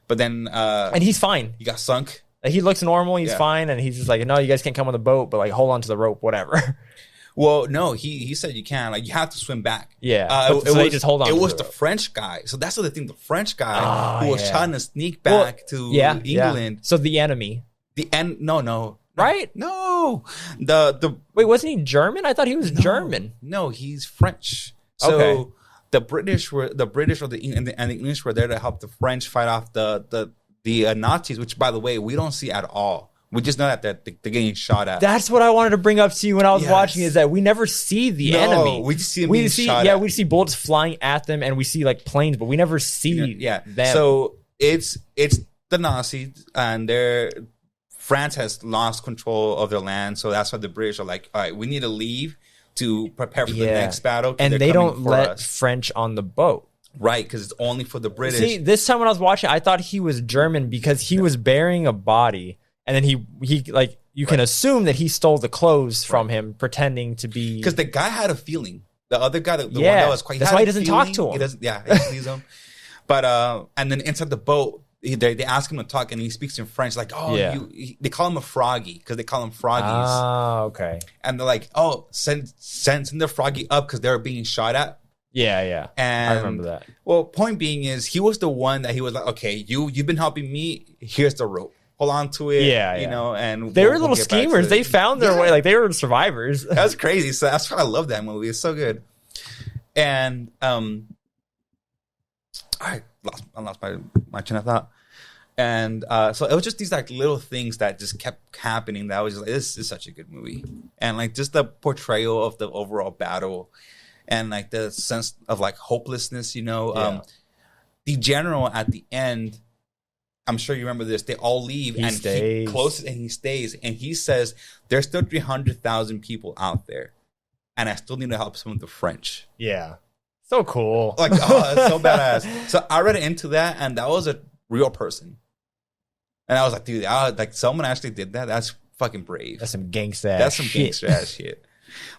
But then
and he's fine.
he got sunk.
Like, he looks normal. He's
Yeah.
fine, and he's just like, no, you guys can't come on the boat, but like hold on to the rope, whatever.
Well, no, he said you can't. Like, you have to swim back.
Yeah. So they just hold on.
It
to
was
the
the
rope.
French guy. So that's the other thing. The French guy who was trying to sneak back to England.
Yeah. So the enemy.
No.
Right?
No.
Wait, wasn't he German? I thought he was German.
No, he's French. So the British or the English were there to help the French fight off the Nazis, which, by the way, we don't see at all. We just know that they're getting shot at.
That's what I wanted to bring up to you when I was watching, is that we never see the enemy.
We just see them being shot at.
We see bullets flying at them, and we see like planes, but we never see them.
So it's the Nazis, and France has lost control of their land, so that's why the British are like, all right, we need to leave to prepare for the next battle.
And they don't let French on the boat.
Right, because it's only for the British.
See, this time when I was watching, I thought he was German because he was burying a body. And then he like, you can assume that he stole the clothes from him, pretending to be.
Because the guy had a feeling. The other guy, the one that was quite.
That's why he doesn't talk to him.
He doesn't. Yeah, he sees him. But and then inside the boat, they ask him to talk, and he speaks in French. Like, they call him a froggy because they call him froggies.
Ah, okay.
And they're like, send the froggy up because they were being shot at.
Yeah.
And
I remember that.
Well, point being is, he was the one that he was like, okay, you've been helping me. Here's the rope. Hold on to it, you know, and
they were little schemers. They found their way, like they were survivors.
That's crazy. So that's why I love that movie. It's so good. And I lost my train of thought. And so it was just these like little things that just kept happening. That was just like, this is such a good movie, and like just the portrayal of the overall battle, and like the sense of like hopelessness. You know, the general at the end. I'm sure you remember this. They all leave, and he closes and he stays. And he says, there's still 300,000 people out there, and I still need to help some of the French.
Yeah. So cool.
Like, oh, that's so badass. So I read into that, and that was a real person. And I was like, dude, like someone actually did that. That's fucking brave.
That's some gangsta ass.
That's some gangsta ass shit.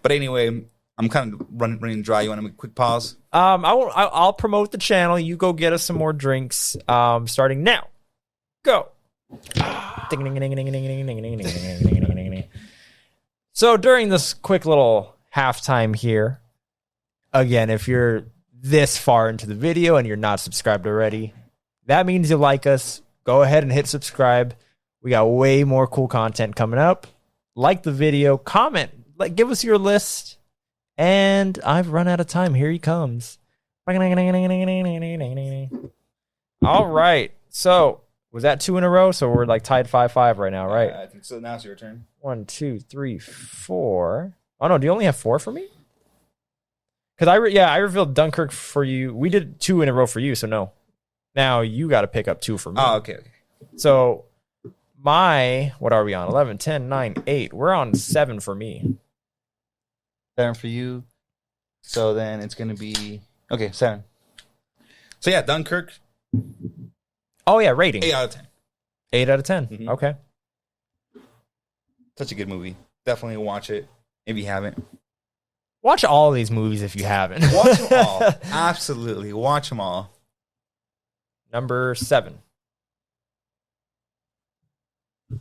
But anyway, I'm kind of running dry. You want to make a quick pause?
I'll promote the channel. You go get us some more drinks. Starting now. Go. So during this quick little halftime here, again, if you're this far into the video and you're not subscribed already, that means you like us. Go ahead and hit subscribe. We got way more cool content coming up. Like the video, comment, give us your list. And I've run out of time. Here he comes. All right. So was that 2 in a row? So we're like tied 5-5 right now, right?
I think so. Now it's your turn.
1, 2, 3, 4. Oh no, do you only have 4 for me? Because I revealed Dunkirk for you. We did 2 in a row for you, so no. Now you got to pick up 2 for me.
Oh, okay.
So what are we on? 11, 10, 9, 8. We're on 7 for me.
7 for you. So then it's going to be, 7. So yeah, Dunkirk.
Oh yeah, rating.
8 out of 10.
8 out of 10.
Mm-hmm.
Okay.
Such a good movie. Definitely watch it if you haven't.
Watch all of these movies if you haven't.
Watch them all. Absolutely. Watch them all.
Number 7.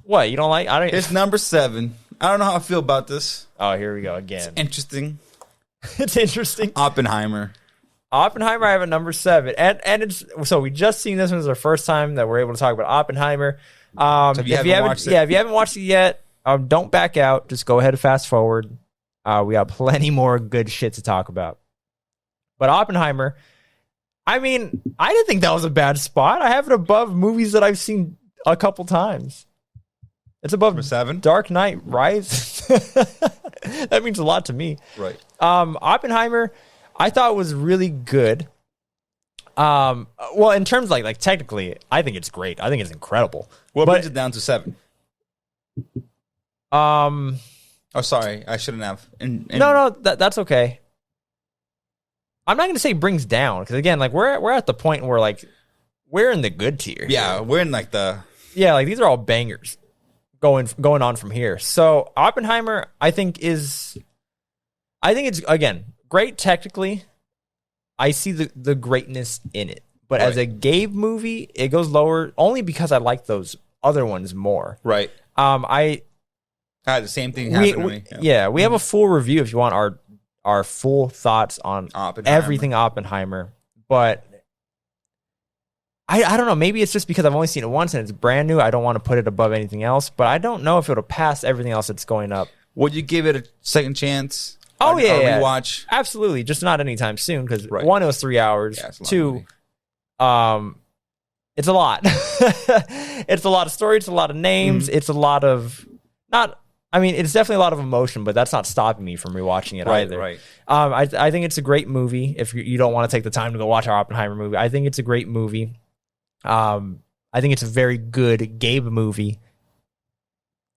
What? You don't like?
It's number 7. I don't know how I feel about this.
Oh, here we go again.
It's interesting.
It's interesting.
Oppenheimer,
I have a number 7, and it's so we just seen this one. Is our first time that we're able to talk about Oppenheimer.
So if you haven't
watched it yet, don't back out. Just go ahead and fast forward. We got plenty more good shit to talk about. But Oppenheimer, I mean, I didn't think that was a bad spot. I have it above movies that I've seen a couple times. It's above
number 7.
Dark Knight Rises. That means a lot to me.
Right.
Oppenheimer, I thought was really good. Well, in terms of like technically, I think it's great. I think it's incredible.
What brings it down to 7? Oh, sorry, I shouldn't have.
No, that's okay. I'm not going to say brings down because again, like we're at the point where like we're in the good tier.
Yeah, we're in like the
like these are all bangers going on from here. So Oppenheimer, I think it's again great technically. I see the greatness in it, but as a Gabe movie, it goes lower only because I like those other ones more.
Right. The same thing happened to me.
Yeah, we have a full review if you want our full thoughts on everything Oppenheimer. But I don't know. Maybe it's just because I've only seen it once and it's brand new. I don't want to put it above anything else. But I don't know if it'll pass everything else that's going up.
Would you give it a second chance?
Oh, yeah.
Rewatch?
Absolutely. Just not anytime soon because one, it was 3 hours.
Yeah,
two, it's a lot. It's a lot of story. It's a lot of names. It's a lot of it's definitely a lot of emotion, but that's not stopping me from rewatching it either.
Right.
I think it's a great movie. If you don't want to take the time to go watch our Oppenheimer movie, I think it's a great movie. I think it's a very good Gabe movie,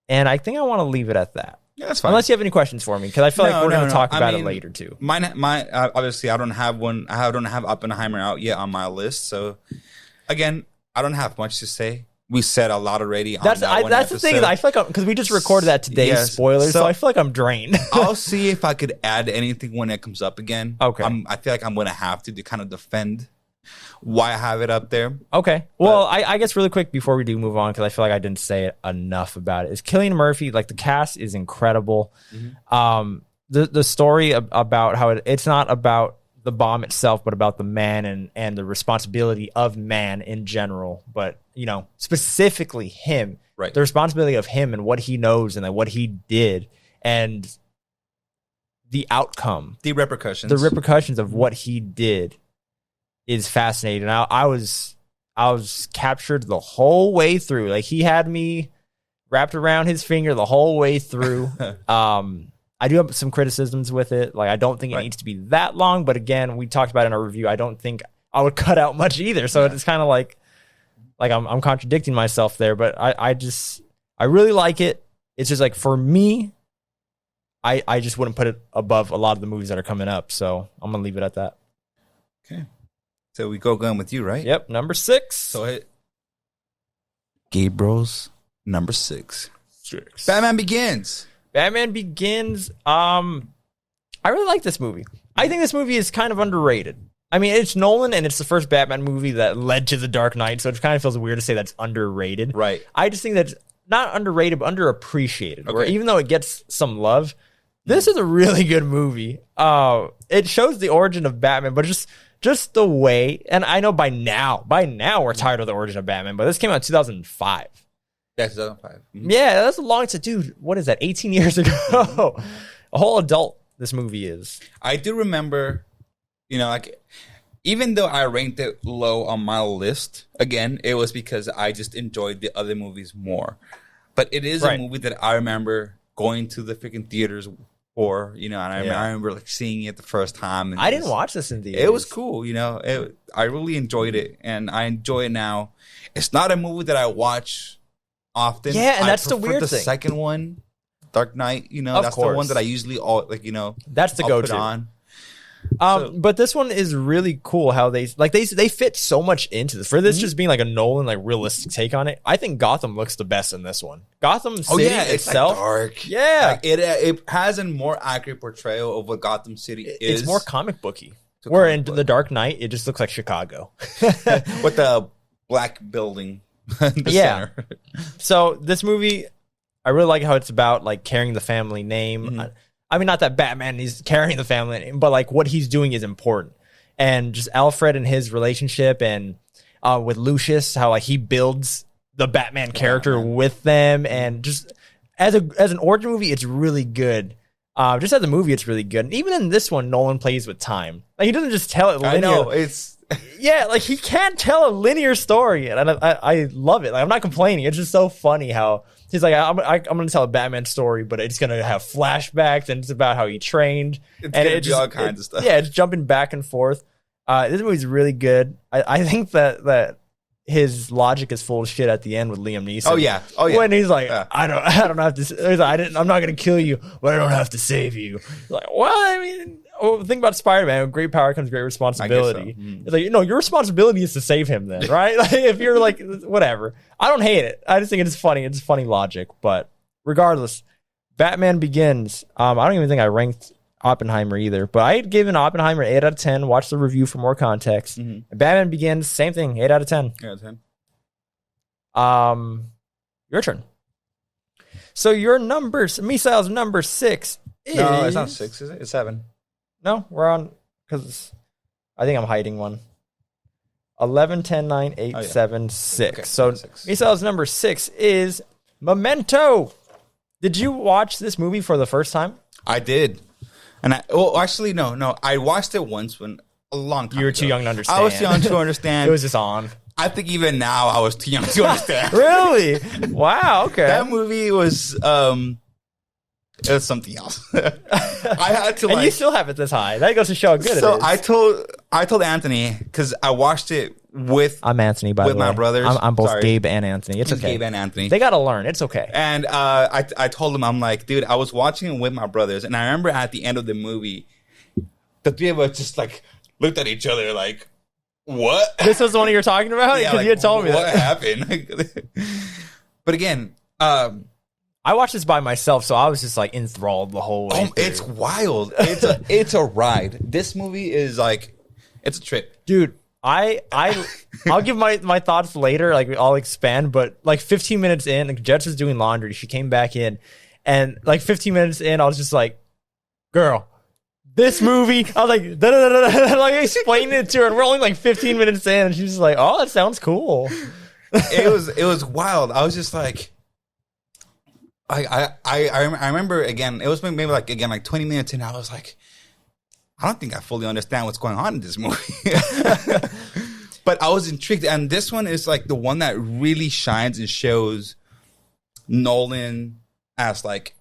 and I think I want to leave it at that.
Yeah, that's fine.
Unless you have any questions for me, because I feel like we're going to talk about it later too.
My obviously, I don't have one. I don't have Oppenheimer out yet on my list. So again, I don't have much to say. We said a lot already. That's
the thing. I feel like because we just recorded that today, spoilers. So I feel like I'm drained.
I'll see if I could add anything when it comes up again.
Okay.
I feel like I'm going to have to kind of defend why I have it up there.
Okay. Well, I guess really quick before we do move on, because I feel like I didn't say it enough about it, is Cillian Murphy. Like the cast is incredible. The story about how it's not about the bomb itself, but about the man and the responsibility of man in general. But specifically him, right? The responsibility of him and what he knows and what he did and the outcome, the repercussions of what he did is fascinating. I was captured the whole way through. Like he had me wrapped around his finger the whole way through. I do have some criticisms with it. Like I don't think it needs to be that long, but again, we talked about it in our review. I don't think I would cut out much either. So it's kind of like I'm contradicting myself there, but I really like it. It's just like for me, I just wouldn't put it above a lot of the movies that are coming up. So I'm gonna leave it at that.
Okay. So we go gun with you, right?
Yep, number 6.
So hit Gabriel's number 6. Batman Begins.
Batman Begins. I really like this movie. I think this movie is kind of underrated. I mean, it's Nolan, and it's the first Batman movie that led to The Dark Knight, so it kind of feels weird to say that's underrated.
Right.
I just think that's not underrated, but underappreciated. Okay. Where even though it gets some love, this is a really good movie. It shows the origin of Batman, but just the way, and I know by now we're tired of the origin of Batman, but this came out in 2005.
Yeah, 2005. Mm-hmm.
Yeah, that's a long time. Dude, what is that, 18 years ago? A whole adult this movie is.
I do remember, even though I ranked it low on my list, again, it was because I just enjoyed the other movies more. But it is a movie that I remember going to the freaking theaters for, and I remember like seeing it the first time. And
I didn't watch this in theaters.
It was cool, I really enjoyed it, and I enjoy it now. It's not a movie that I watch often.
Yeah, and that's the weird
thing.
The
second one, Dark Knight, that's the one that I usually
that's the go-to
on.
But this one is really cool how they fit so much into this. For this just being like a Nolan realistic take on it, I think Gotham looks the best in this one. Gotham City itself,
dark.
Yeah,
it has a more accurate portrayal of what Gotham City is.
It's more comic booky. Where in The Dark Knight, it just looks like Chicago
with the black building. Center.
So this movie, I really like how it's about carrying the family name. I mean, not that Batman is carrying the family name, but what he's doing is important. And just Alfred and his relationship, and with Lucius, how he builds the Batman character with them, and just as an origin movie, it's really good. Just as a movie, it's really good. And even in this one, Nolan plays with time. He doesn't just tell it linear.
I know it's.
Yeah, he can't tell a linear story, and I love it. I'm not complaining. It's just so funny how he's like, I'm going to tell a Batman story, but it's going to have flashbacks, and it's about how he trained.
It's going to be all kinds of stuff.
Yeah, it's jumping back and forth. This movie's really good. I think that his logic is full of shit at the end with Liam Neeson.
Oh yeah.
When he's like, I don't have to. I'm not going to kill you, but I don't have to save you. Like, well, I mean. Oh, think about Spider-Man. With great power comes great responsibility. So. It's your responsibility is to save him then, right? If you're whatever. I don't hate it. I just think it's funny. It's funny logic. But regardless, Batman Begins. I don't even think I ranked Oppenheimer either. But I had given Oppenheimer 8 out of 10. Watch the review for more context. Batman Begins, same thing, 8 out of 10.
8 out of 10.
Your turn. So your numbers, Misael's number 6 is...
No, it's not 6, is it? It's 7.
No, we're on, because I think I'm hiding one. 11, 10, 9, 8, 7, 6.
Okay,
so
6.
Misael's number 6 is Memento. Did you watch this movie for the first time?
I did. And actually, no. I watched it once when a long time
You were
ago.
too young to understand.
I was too young to understand.
It was just on.
I think even now I was too young to understand.
Really? Wow, okay.
That movie was it was something else. I had to
and you still have it this high. That goes to show how good it is.
So I told Anthony, because I watched it with
I'm Anthony, by the way.
with my brothers.
I'm both
Sorry.
Gabe and Anthony. It's okay.
Gabe and Anthony.
They got to learn. It's okay.
And I told him, I'm like, dude, I was watching it with my brothers, and I remember at the end of the movie, the three of us just like looked at each other like, what?
This was the one you were talking about?
Yeah,
Because
like,
you had told me
what
that.
happened? But again,
I watched this by myself, so I was just like enthralled the whole way.
it's wild. It's a ride. This movie is like, it's a trip.
Dude, I'll give my thoughts later, like I'll expand, but like 15 minutes in, like Jets was doing laundry, she came back in, and like 15 minutes in, I was just like, girl, this movie, I was like, like explaining it to her, and we're only like 15 minutes in, and she's just like, oh, that sounds cool.
It was wild. I was just like, I remember again, it was maybe like 20 minutes in, I was like, I don't think I fully understand what's going on in this movie. But I was intrigued. And this one is like the one that really shines and shows Nolan as like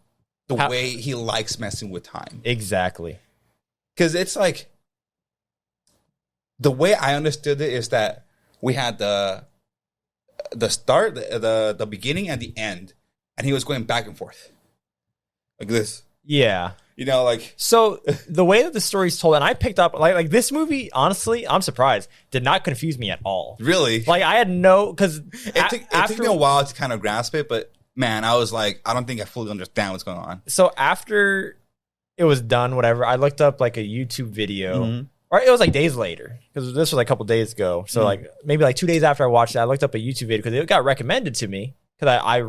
the way he likes messing with time.
Exactly.
Because it's like, the way I understood it is that we had the start, the beginning and the end. And he was going back and forth. Like this.
Yeah.
You know, like...
So, the way that the story's told, and I picked up, like this movie, honestly, I'm surprised, did not confuse me at all.
Really?
Like, I had no... Because
it took me a while to kind of grasp it, but man, I was like, I don't think I fully understand what's going on.
So, after it was done, whatever, I looked up, like, a YouTube video. Or it was, like, days later. Because this was, like, a couple days ago. So, like, maybe, like, 2 days after I watched it, I looked up a YouTube video because it got recommended to me. Because I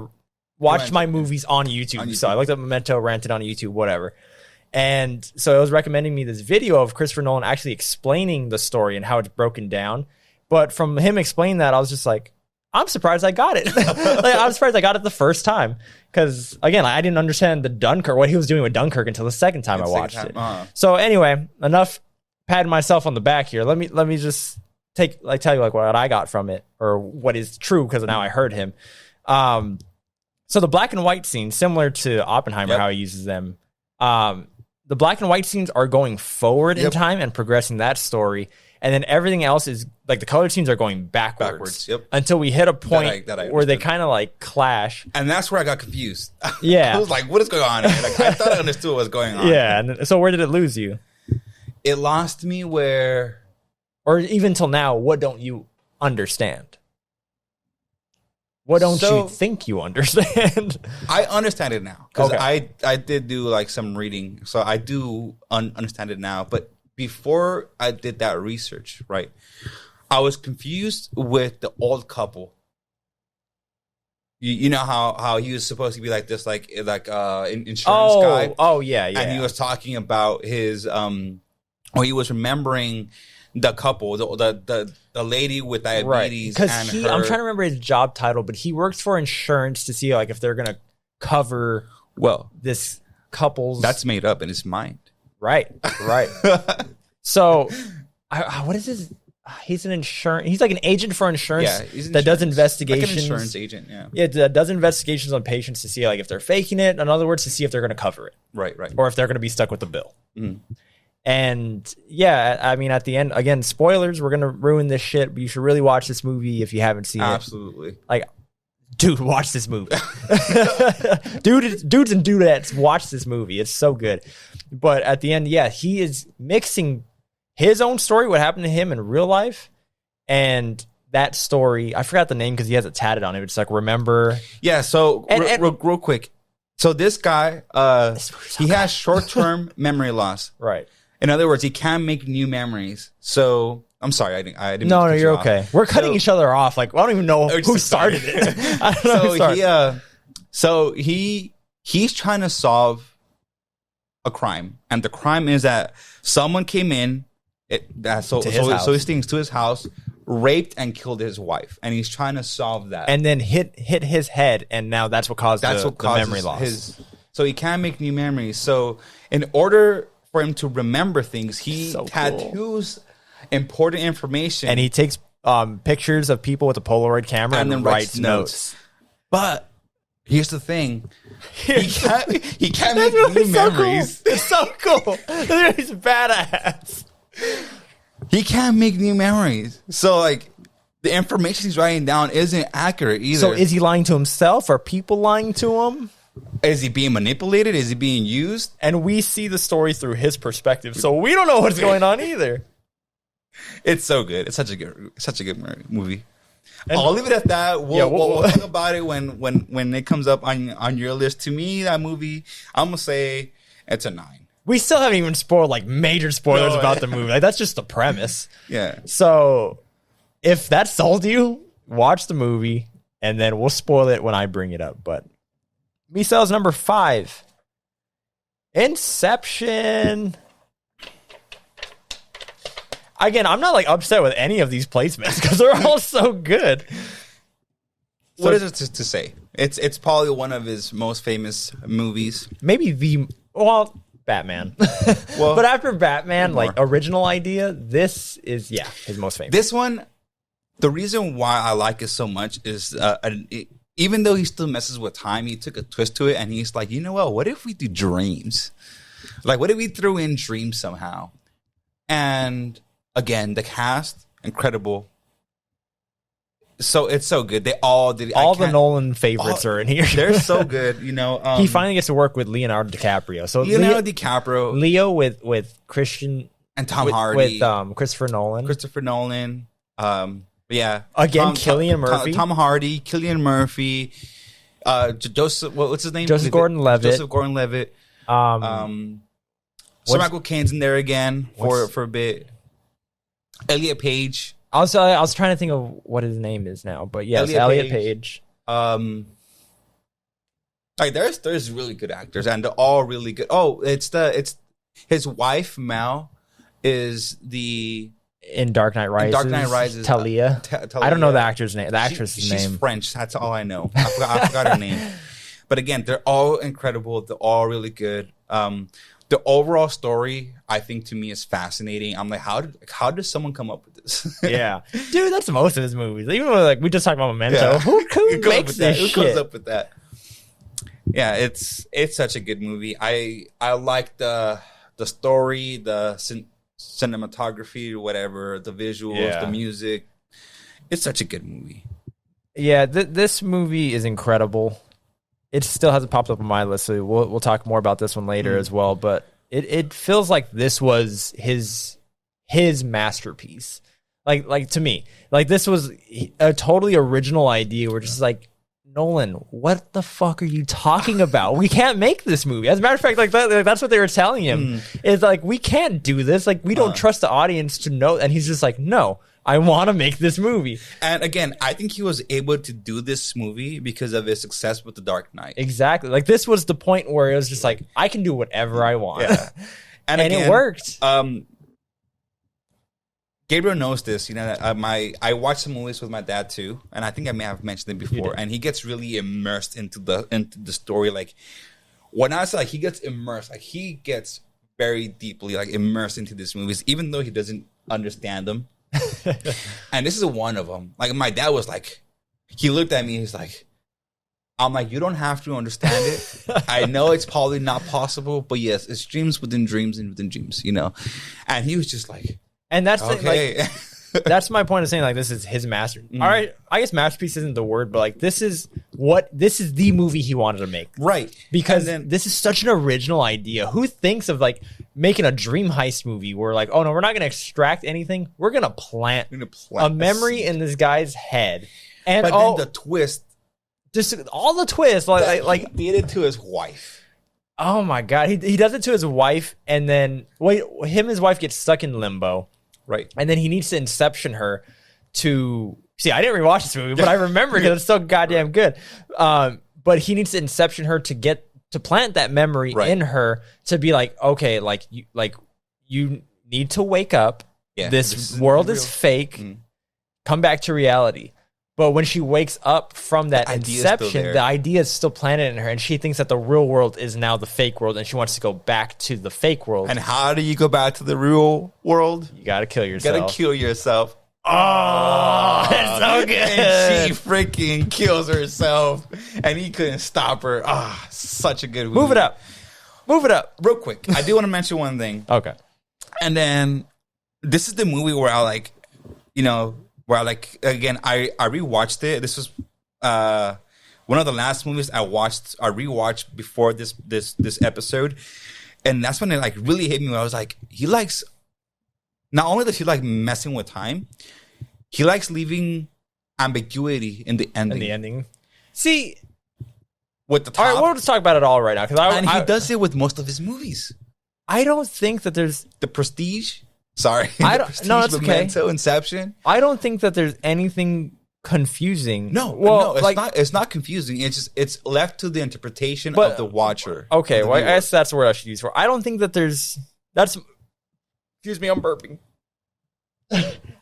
watched my movies on YouTube. So, I looked up Memento, rented on YouTube, whatever. And so it was recommending me this video of Christopher Nolan actually explaining the story and how it's broken down. But from him explaining that, I was just like, I'm surprised I got it. Like, I'm surprised I got it the first time. Because, again, I didn't understand what he was doing with Dunkirk until the second time I watched it. So anyway, enough patting myself on the back here. Let me just tell you like what I got from it, or what is true, because now I heard him. So the black and white scenes, similar to Oppenheimer, how he uses them. The black and white scenes are going forward in time and progressing that story. And then everything else is, like, the color scenes are going backwards. Until we hit a point where they kind of, like, clash.
And that's where I got confused.
Yeah.
I was like, what is going on here? Like, I thought I understood what was going on.
Yeah. And so where did it lose you?
It lost me where...
Or even till now, what don't you understand? What don't you think you understand?
I understand it now. Because I did do like some reading. So I do understand it now. But before I did that research, right, I was confused with the old couple. You know how he was supposed to be like this, like insurance guy?
Oh, yeah.
And he was talking about his, he was remembering the couple, the lady with diabetes,
right?
And
Because I'm trying to remember his job title, but he works for insurance to see like if they're gonna cover this couple's.
That's made up in his mind,
right? So, what is his? He's an insurance. He's like an agent for insurance that does investigations.
Like an insurance agent,
that does investigations on patients to see like if they're faking it. In other words, to see if they're going to cover it,
right,
or if they're going to be stuck with the bill. And I mean, at the end, again, spoilers, we're going to ruin this shit, but you should really watch this movie if you haven't seen it.
Absolutely.
Like, dude, watch this movie. Dudes and dudettes, watch this movie. It's so good. But at the end, he is mixing his own story, what happened to him in real life, and that story. I forgot the name because he has it tatted on it. It's like, remember.
Yeah, so real quick. So this guy, he has short-term memory loss.
Right.
In other words, he can't make new memories. So I'm sorry, I didn't.
No, you're okay. We're cutting each other off. Like, I don't even know who started it. I don't know who started.
So he's trying to solve a crime, and the crime is that someone came in. So he stinks to his house, raped and killed his wife, and he's trying to solve that.
And then hit his head, and now that's what caused the memory loss.
So he can't make new memories. So in order for him to remember things, he tattoos important information,
and he takes pictures of people with a Polaroid camera and then writes notes.
But here's the thing: he can't make new memories.
Cool. It's so cool. He's badass.
He can't make new memories. So like the information he's writing down isn't accurate either.
So is he lying to himself? Are people lying to him?
Is he being manipulated? Is he being used?
And we see the story through his perspective, so we don't know what's going on either.
It's so good. It's such a good movie. And I'll leave it at that. We'll talk about it when it comes up on your list. To me, that movie, I'm gonna say it's a 9.
We still haven't even spoiled like major spoilers about the movie. Like that's just the premise.
Yeah.
So if that sold you, watch the movie, and then we'll spoil it when I bring it up. But Misael's number 5, Inception. Again, I'm not like upset with any of these placements because they're all so good.
What is it to say? It's probably one of his most famous movies.
Maybe Batman. Well, but after Batman, like original idea, this is his most famous.
This one, the reason why I like it so much is even though he still messes with time, he took a twist to it, and he's like, you know what if we do dreams? Like, what if we throw in dreams somehow? And again, the cast, incredible. So it's so good. They all did.
All the Nolan favorites are in here.
They're so good. You know,
he finally gets to work with Leonardo DiCaprio. So
Leo
with Christian
and Tom Hardy
with Christopher Nolan.
Yeah.
Again, Cillian Murphy.
Tom Hardy, Cillian Murphy, Joseph. What's his name?
Joseph Gordon-Levitt.
Sir Michael Caine's in there again for a bit. Elliot Page.
I was trying to think of what his name is now, but yes, Elliot Page.
Like there's really good actors, and they're all really good. Oh, it's his wife Mal is
in Dark Knight Rises. Talia. I don't know the actor's name. The actress's name.
She's French. That's all I know. I forgot her name. But again, they're all incredible. They're all really good. The overall story, I think, to me is fascinating. I'm like, how did someone come up with this?
Yeah, dude, that's most of his movies. Even like we just talked about Memento. Yeah. Who makes this shit?
Who comes up with that? Yeah, it's such a good movie. I like the story, the cinematography, whatever, the visuals, the music. It's such a good movie.
Yeah, this movie is incredible. It still hasn't popped up on my list, so we'll talk more about this one later as well. But it feels like this was his masterpiece. Like to me, like this was a totally original idea. We're just like, Nolan, what the fuck are you talking about? We can't make this movie. As a matter of fact, that's what they were telling him. It's like, we can't do this. Like, we don't trust the audience to know. And he's just like, no, I want to make this movie.
And again, I think he was able to do this movie because of his success with The Dark Knight.
Exactly. Like, this was the point where it was just like, I can do whatever I want. Yeah. And again, it worked.
Gabriel knows this. You know, I watch some movies with my dad too, and I think I may have mentioned it before. And he gets really immersed into the story. Like when I say like he gets immersed, like he gets very deeply like immersed into these movies, even though he doesn't understand them. And this is one of them. Like my dad was like, he looked at me. He's like, I'm like, you don't have to understand it. I know it's probably not possible, but yes, it's dreams within dreams and within dreams. You know, and he was just like.
And that's
okay.
Like, that's my point of saying like this is his master. All right, I guess masterpiece isn't the word, but like this is the movie he wanted to make,
right?
Because this is such an original idea. Who thinks of like making a dream heist movie where like, oh no, we're not going to extract anything. We're going to plant a memory in this guy's head, and
then the twist,
just all the twists, like
he did it to his wife.
Oh my god, he does it to his wife, and then him and his wife get stuck in limbo.
Right. And
then he needs to inception her to... See, I didn't rewatch this movie, but I remember because it's so goddamn good. But but he needs to inception her to plant that memory in her to be like, okay, like you need to wake up. Yeah, this world is fake. Come back to reality. But when she wakes up from that inception, the idea is still planted in her, and she thinks that the real world is now the fake world, and she wants to go back to the fake world.
And how do you go back to the real world?
You gotta kill yourself.
You gotta kill yourself.
Oh, it's so good.
And she freaking kills herself, and he couldn't stop her. Ah, such a good movie.
Move it up.
Real quick, I do want to mention one thing.
Okay.
And then this is the movie where I like, again, I rewatched it. This was one of the last movies I rewatched before this episode. And that's when it like really hit me when I was like, he likes, not only does he like messing with time, he likes leaving ambiguity in the ending.
See,
with the top.
All right, we'll just talk about it all right now.
And he does it with most of his movies.
I don't think that there's...
The Prestige? Sorry.
Prestige, no, it's
Memento,
okay.
Inception?
I don't think that there's anything confusing.
No, it's not confusing. It's left to the interpretation of the watcher.
Okay, well, I guess that's the word I should use for. I don't think that there's... Excuse me, I'm burping.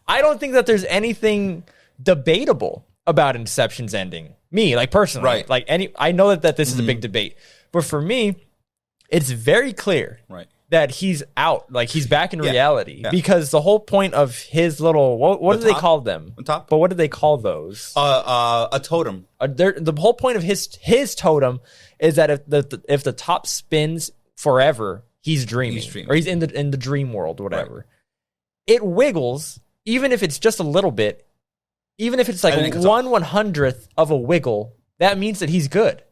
I don't think that there's anything debatable about Inception's ending. Me, like personally.
Right.
Like I know that this is a big debate. But for me, it's very clear.
Right.
That he's out, like he's back in reality, because the whole point of his little what do they call them?
Top?
But what do they call those?
A totem.
The whole point of his totem is that if the top spins forever, he's dreaming. Or he's in the dream world, whatever. Right. It wiggles, even if it's just a little bit, even if it's like 1/100th of a wiggle, that means that he's good.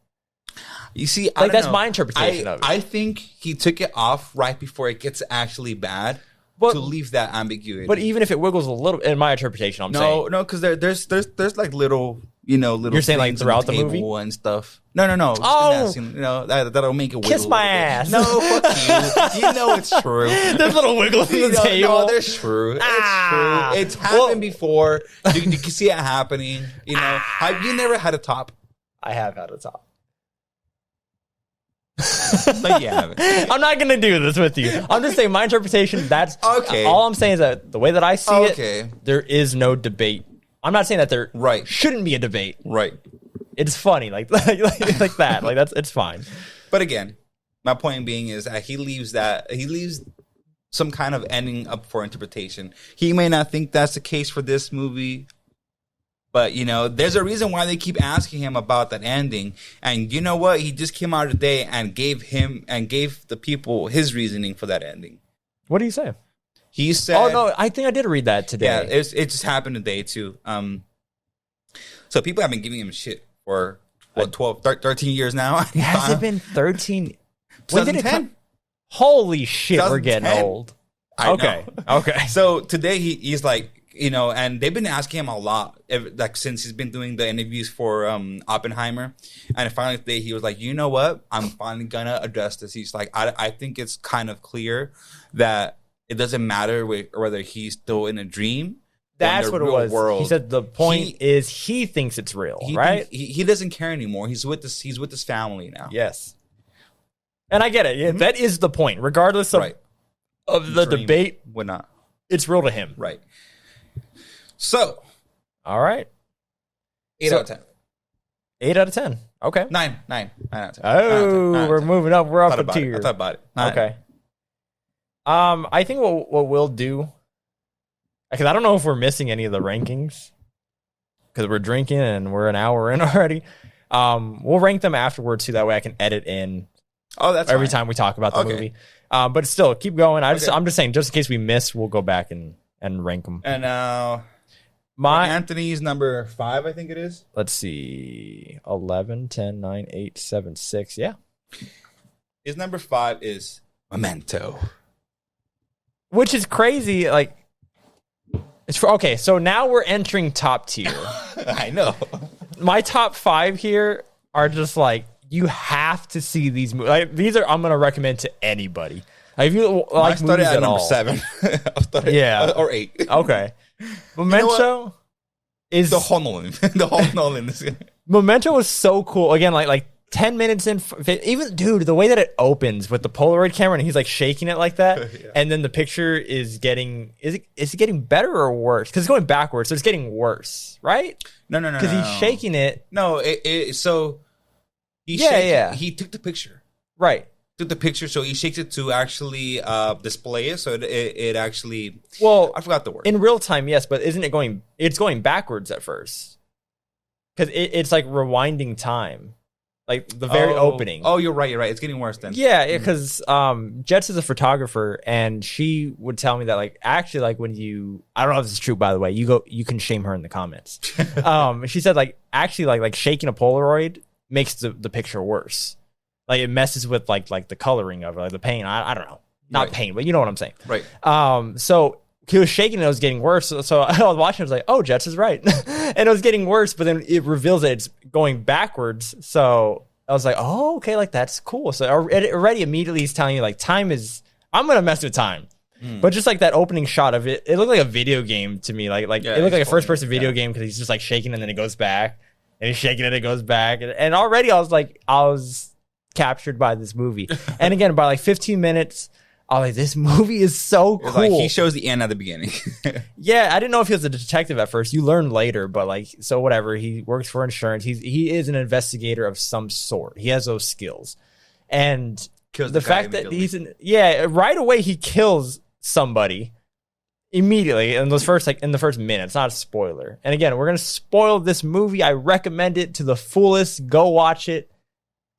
You see,
that's my interpretation of it.
I think he took it off right before it gets actually bad to leave that ambiguity.
But even if it wiggles a little, in my interpretation, I'm saying
because there's like little little.
You're saying like throughout the movie
and stuff. No.
Oh,
that'll make it wiggle.
Kiss my ass.
No, fuck you. You know it's true.
There's little wiggles in the table.
No, there's true. It's true. It's happened before. You can see it happening. Have you never had a top?
I have had a top.
But you haven't.
I'm not gonna do this with you. I'm just saying my interpretation. That's
okay.
All I'm saying is that the way that I see it, there is no debate. I'm not saying that there shouldn't be a debate.
Right.
It's funny, like that. Like it's fine.
But again, my point being is that he leaves some kind of ending up for interpretation. He may not think that's the case for this movie. But, there's a reason why they keep asking him about that ending. And you know what? He just came out today and gave the people his reasoning for that ending.
What do you say?
He said...
Oh, no, I think I did read that today.
Yeah, it just happened today, too. So people have been giving him shit for, 13 years now?
Has it been 13?
When did it come?
Holy shit, we're getting old.
Okay. So today he's like... and they've been asking him a lot, since he's been doing the interviews for Oppenheimer. And finally today he was like, you know what? I'm finally gonna address this. He's like, I think it's kind of clear that it doesn't matter whether he's still in a dream.
That's what it was. World. He said the point is he thinks it's real, right?
He doesn't care anymore. He's with his family now.
Yes. And I get it. Yeah, that is the point. Regardless of the debate,
we're not.
It's real to him.
Right. So,
all right.
8 out of 10.
8 out of 10. Okay.
9 out of 10.
Oh, we're moving up. We're up a tier.
I thought about it.
9. Okay. I think what we'll do, because I don't know if we're missing any of the rankings, because we're drinking and we're an hour in already. We'll rank them afterwards too. That way I can edit in.
Oh, that's
every time we talk about the movie. But still, keep going. I'm just saying, just in case we miss, we'll go back and rank them.
And Anthony's number 5, I think it is.
Let's see. 11, 10, 9, 8, 7, 6. Yeah.
His number 5 is Memento.
Which is crazy. Like, okay, so now we're entering top tier.
I know.
My top 5 here are just like, you have to see these movies. Like, these are I'm going to recommend to anybody. Like, if you like
I started
movies
at number
all.
7. Or 8.
Okay. Memento is
the whole Nolan. The whole Nolan.
Memento was so cool. Again, like 10 minutes in, even dude, the way that it opens with the Polaroid camera and he's like shaking it like that, yeah. And then the picture is getting is it getting better or worse? Because it's going backwards, so it's getting worse, right?
No.
Because he's shaking it.
No, so he he took the picture,
right?
Took the picture, so he shakes it to actually display it. So it actually, I forgot the word.
In real time, yes, but isn't it going? It's going backwards at first because it's like rewinding time. Like the very opening.
Oh, you're right. It's getting worse then.
Yeah, because Jets is a photographer, and she would tell me that like actually like when you, I don't know if this is true by the way. You can shame her in the comments. She said like actually like shaking a Polaroid makes the picture worse. Like it messes with like the coloring of it, like the paint. I don't know, not paint, but you know what I'm saying.
Right.
So he was shaking and it was getting worse. So I was watching, I was like, oh, Jets is right. And it was getting worse, but then it reveals that it's going backwards. So I was like, oh, okay, like that's cool. So it already immediately is telling you like I'm going to mess with time. But just like that opening shot of it, it looked like a video game to me. Like it looked like a first person video game because he's just like shaking and then it goes back. And he's shaking and it goes back. And already I was captured by this movie. And again, by like 15 minutes, I was like, this movie is so cool.
Like he shows the end at the beginning.
Yeah, I didn't know if he was a detective at first. You learn later, but like, so whatever. He works for insurance. He is an investigator of some sort. He has those skills. And the fact that right away he kills somebody immediately in the first minute. It's not a spoiler. And again, we're gonna spoil this movie. I recommend it to the fullest. Go watch it.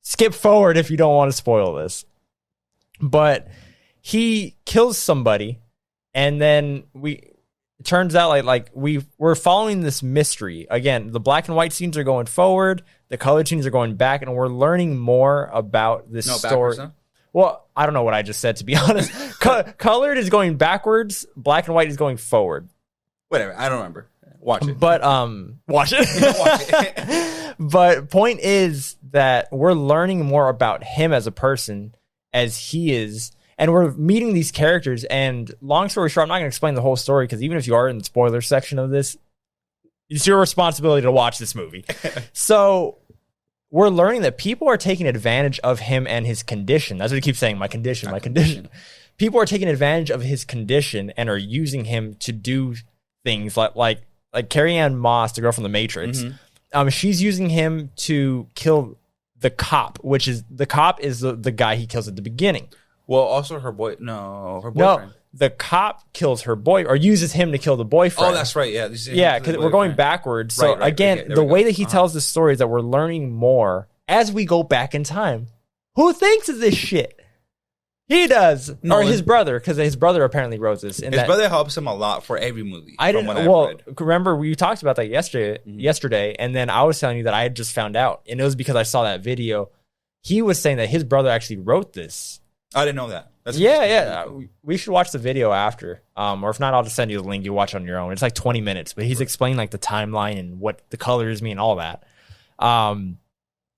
Skip forward if you don't want to spoil this. But he kills somebody, and then it turns out like we're following this mystery. Again, the black and white scenes are going forward, the color scenes are going back, and we're learning more about this story. Huh? Well, I don't know what I just said, to be honest. Colored is going backwards, black and white is going forward.
Whatever, I don't remember. Watch it.
But watch it. Watch it. But point is that we're learning more about him as a person as he is. And we're meeting these characters, and long story short, I'm not going to explain the whole story because even if you are in the spoiler section of this, it's your responsibility to watch this movie. So we're learning that people are taking advantage of him and his condition. That's what he keeps saying, my condition. People are taking advantage of his condition and are using him to do things like Carrie-Anne Moss, the girl from The Matrix. Mm-hmm. She's using him to kill the cop, which is the guy he kills at the beginning.
Well, also her boyfriend.
No, the cop kills her or uses him to kill the boyfriend.
Oh, that's right. Yeah.
Yeah, because we're going backwards. So again, the way that he tells the story is that we're learning more as we go back in time. Who thinks of this shit? He does. Nolan. Or his brother, because his brother apparently wrote this.
His brother helps him a lot for every movie.
Remember, we talked about that yesterday, and then I was telling you that I had just found out, and it was because I saw that video. He was saying that his brother actually wrote this.
I didn't know that.
Yeah. We should watch the video after. Or if not, I'll just send you the link. You watch on your own. It's like 20 minutes, but he's explaining like the timeline and what the colors mean, all that.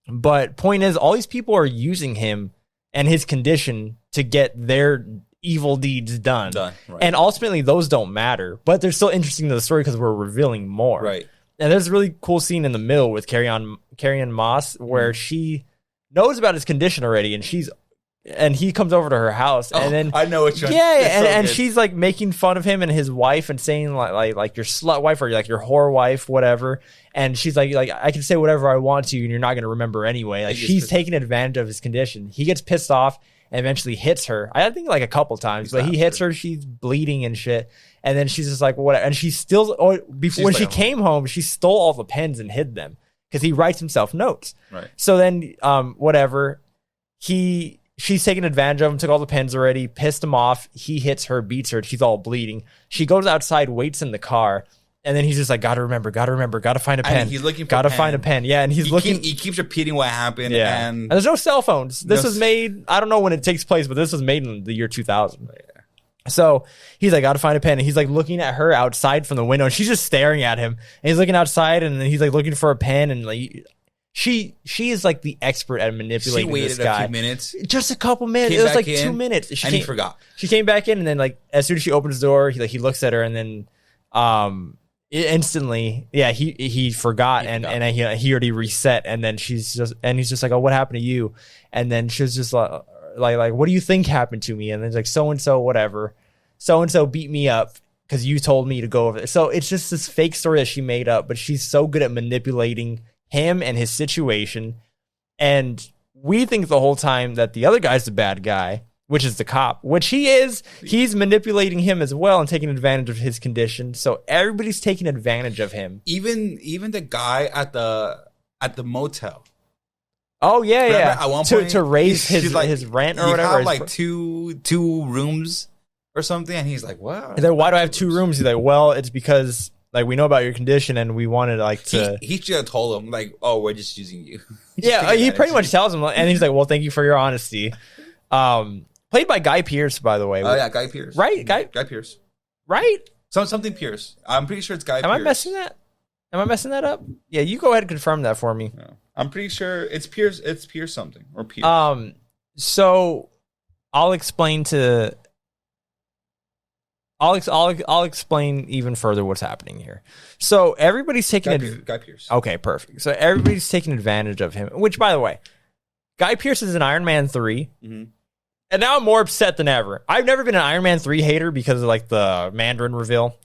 But point is, all these people are using him and his condition to get their evil deeds done. Right. And ultimately, those don't matter. But they're still interesting to the story because we're revealing more.
Right.
And there's a really cool scene in the mill with Carrie-Anne Moss where she knows about his condition already, and he comes over to her house, and then
I know what you're.
Yeah, and she's like making fun of him and his wife, and saying like your slut wife or like your whore wife, whatever. And she's like I can say whatever I want to you, and you're not going to remember anyway. Like she's taking advantage of his condition. He gets pissed off and eventually hits her. I think like a couple times, but he hits her. She's bleeding and shit. And then she's just like what? And she still when she came home, she stole all the pens and hid them because he writes himself notes.
Right.
So then whatever She's taken advantage of him, took all the pens already, pissed him off. He hits her, beats her. She's all bleeding. She goes outside, waits in the car, and then he's just like, gotta remember, gotta find a pen.
And he's looking for
gotta find a pen. Yeah, and he's looking.
He keeps repeating what happened.
Yeah. And there's no cell phones. This was made, I don't know when it takes place, but this was made in the year 2000.
Yeah. So
he's like, gotta find a pen. And he's like looking at her outside from the window, and she's just staring at him. And he's looking outside, and then he's like looking for a pen, and like, She is like the expert at manipulating this guy.
She waited a few minutes.
Just a couple minutes. It was like 2 minutes.
He forgot.
She came back in, and then like as soon as she opens the door, he looks at her, and then instantly, yeah, he forgot and he already reset, and then he's just like, oh, what happened to you? And then she's just like what do you think happened to me? And then it's like, so and so beat me up because you told me to go over there. So it's just this fake story that she made up, but she's so good at manipulating him and his situation. And we think the whole time that the other guy's the bad guy, which is the cop, which he is. He's manipulating him as well and taking advantage of his condition. So everybody's taking advantage of him.
Even the guy at the motel.
Oh yeah,
Remember,
yeah.
At one point,
to raise his rent or whatever.
You have like two rooms or something, and he's like, "Wow."
Then why do I have 2 rooms? He's like, "Well, it's because like we know about your condition, and we wanted like to."
He should have told him like, "Oh, we're just using you."
Yeah, he pretty much tells him, and he's like, "Well, thank you for your honesty." Played by Guy Pearce, by the way.
Oh yeah, Guy Pearce.
Right, Guy
Pearce.
Right?
Something Pearce. I'm pretty sure it's Guy Pearce.
Am I messing that up? Yeah, you go ahead and confirm that for me.
No. I'm pretty sure it's Pearce. It's Pearce something or Pearce.
So I'll explain I'll explain even further what's happening here. So everybody's taking
Guy Pearce.
Okay, perfect. So everybody's taking advantage of him. Which, by the way, Guy Pearce is in Iron Man 3.
Mm-hmm.
And now I'm more upset than ever. I've never been an Iron Man 3 hater because of like the Mandarin reveal.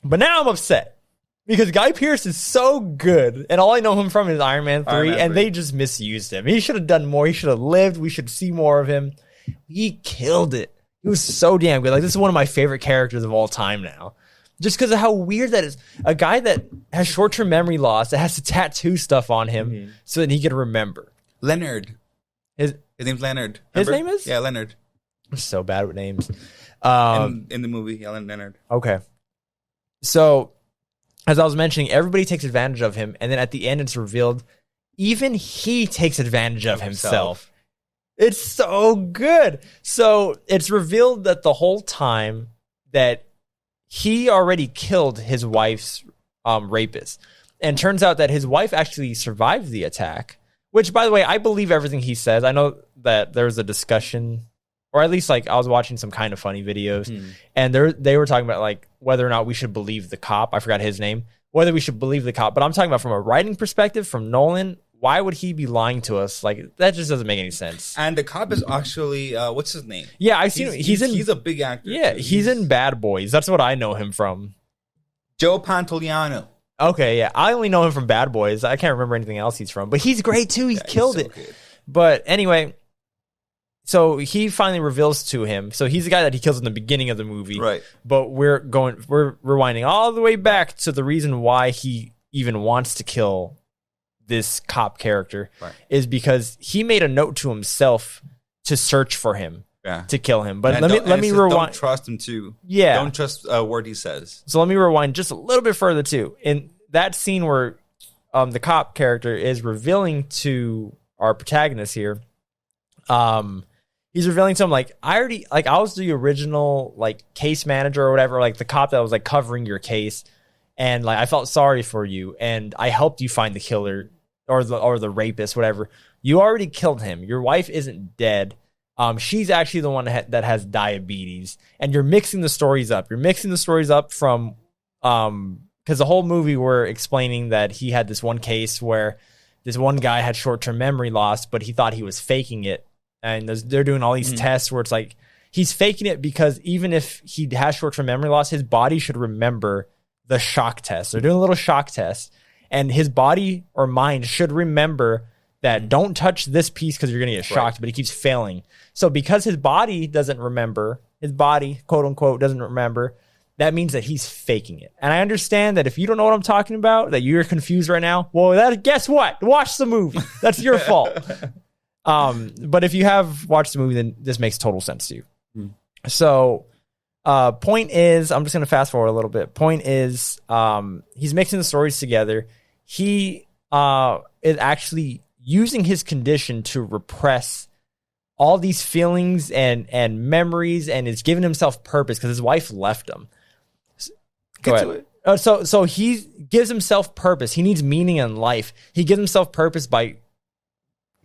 But now I'm upset because Guy Pearce is so good. And all I know him from is Iron Man 3. And they just misused him. He should have done more. He should have lived. We should see more of him. He killed it. He was so damn good. Like, this is one of my favorite characters of all time now. Just because of how weird that is. A guy that has short-term memory loss, that has to tattoo stuff on him so that he can remember.
Leonard. His name's Leonard.
Remember? His name is?
Yeah, Leonard.
I'm so bad with names.
In the movie, yeah, Leonard.
Okay. So, as I was mentioning, everybody takes advantage of him, and then at the end it's revealed even he takes advantage of himself. It's so good. So, it's revealed that the whole time that he already killed his wife's rapist. And turns out that his wife actually survived the attack. Which, by the way, I believe everything he says. I know that there was a discussion, or at least like I was watching some kind of funny videos, and they were talking about like whether or not we should believe the cop. I forgot his name. Whether we should believe the cop, but I'm talking about from a writing perspective, from Nolan. Why would he be lying to us? Like, that just doesn't make any sense.
And the cop is actually what's his name?
Yeah, I see him.
He's a big actor.
Yeah, he's in Bad Boys. That's what I know him from.
Joe Pantoliano.
Okay, yeah. I only know him from Bad Boys. I can't remember anything else he's from. But he's great, too. He's killed it. Good. But anyway, so he finally reveals to him. So he's the guy that he kills in the beginning of the movie.
Right.
But we're rewinding all the way back to the reason why he even wants to kill this cop character is because he made a note to himself to search for him. Yeah. To kill him. But let me rewind.
Don't trust him too.
Yeah.
Don't trust a word he says.
So let me rewind just a little bit further too. In that scene where the cop character is revealing to our protagonist here, he's revealing to him like, I was the original like case manager or whatever, like the cop that was like covering your case, and like I felt sorry for you and I helped you find the killer or the rapist, whatever. You already killed him. Your wife isn't dead. She's actually the one that has diabetes, and you're mixing the stories up. You're mixing the stories up from, because the whole movie we're explaining that he had this one case where this one guy had short-term memory loss, but he thought he was faking it. And they're doing all these tests where it's like, he's faking it because even if he has short-term memory loss, his body should remember the shock test. They're doing a little shock test, and his body or mind should remember that don't touch this piece because you're going to get shocked, but he keeps failing. So because his body doesn't remember, his body, quote unquote, doesn't remember, that means that he's faking it. And I understand that if you don't know what I'm talking about, that you're confused right now, well, guess what? Watch the movie. That's your fault. But if you have watched the movie, then this makes total sense to you. So point is, I'm just going to fast forward a little bit. Point is, he's mixing the stories together. He is actually using his condition to repress all these feelings and memories, and is giving himself purpose because his wife left him. Go ahead. So he gives himself purpose. He needs meaning in life. He gives himself purpose by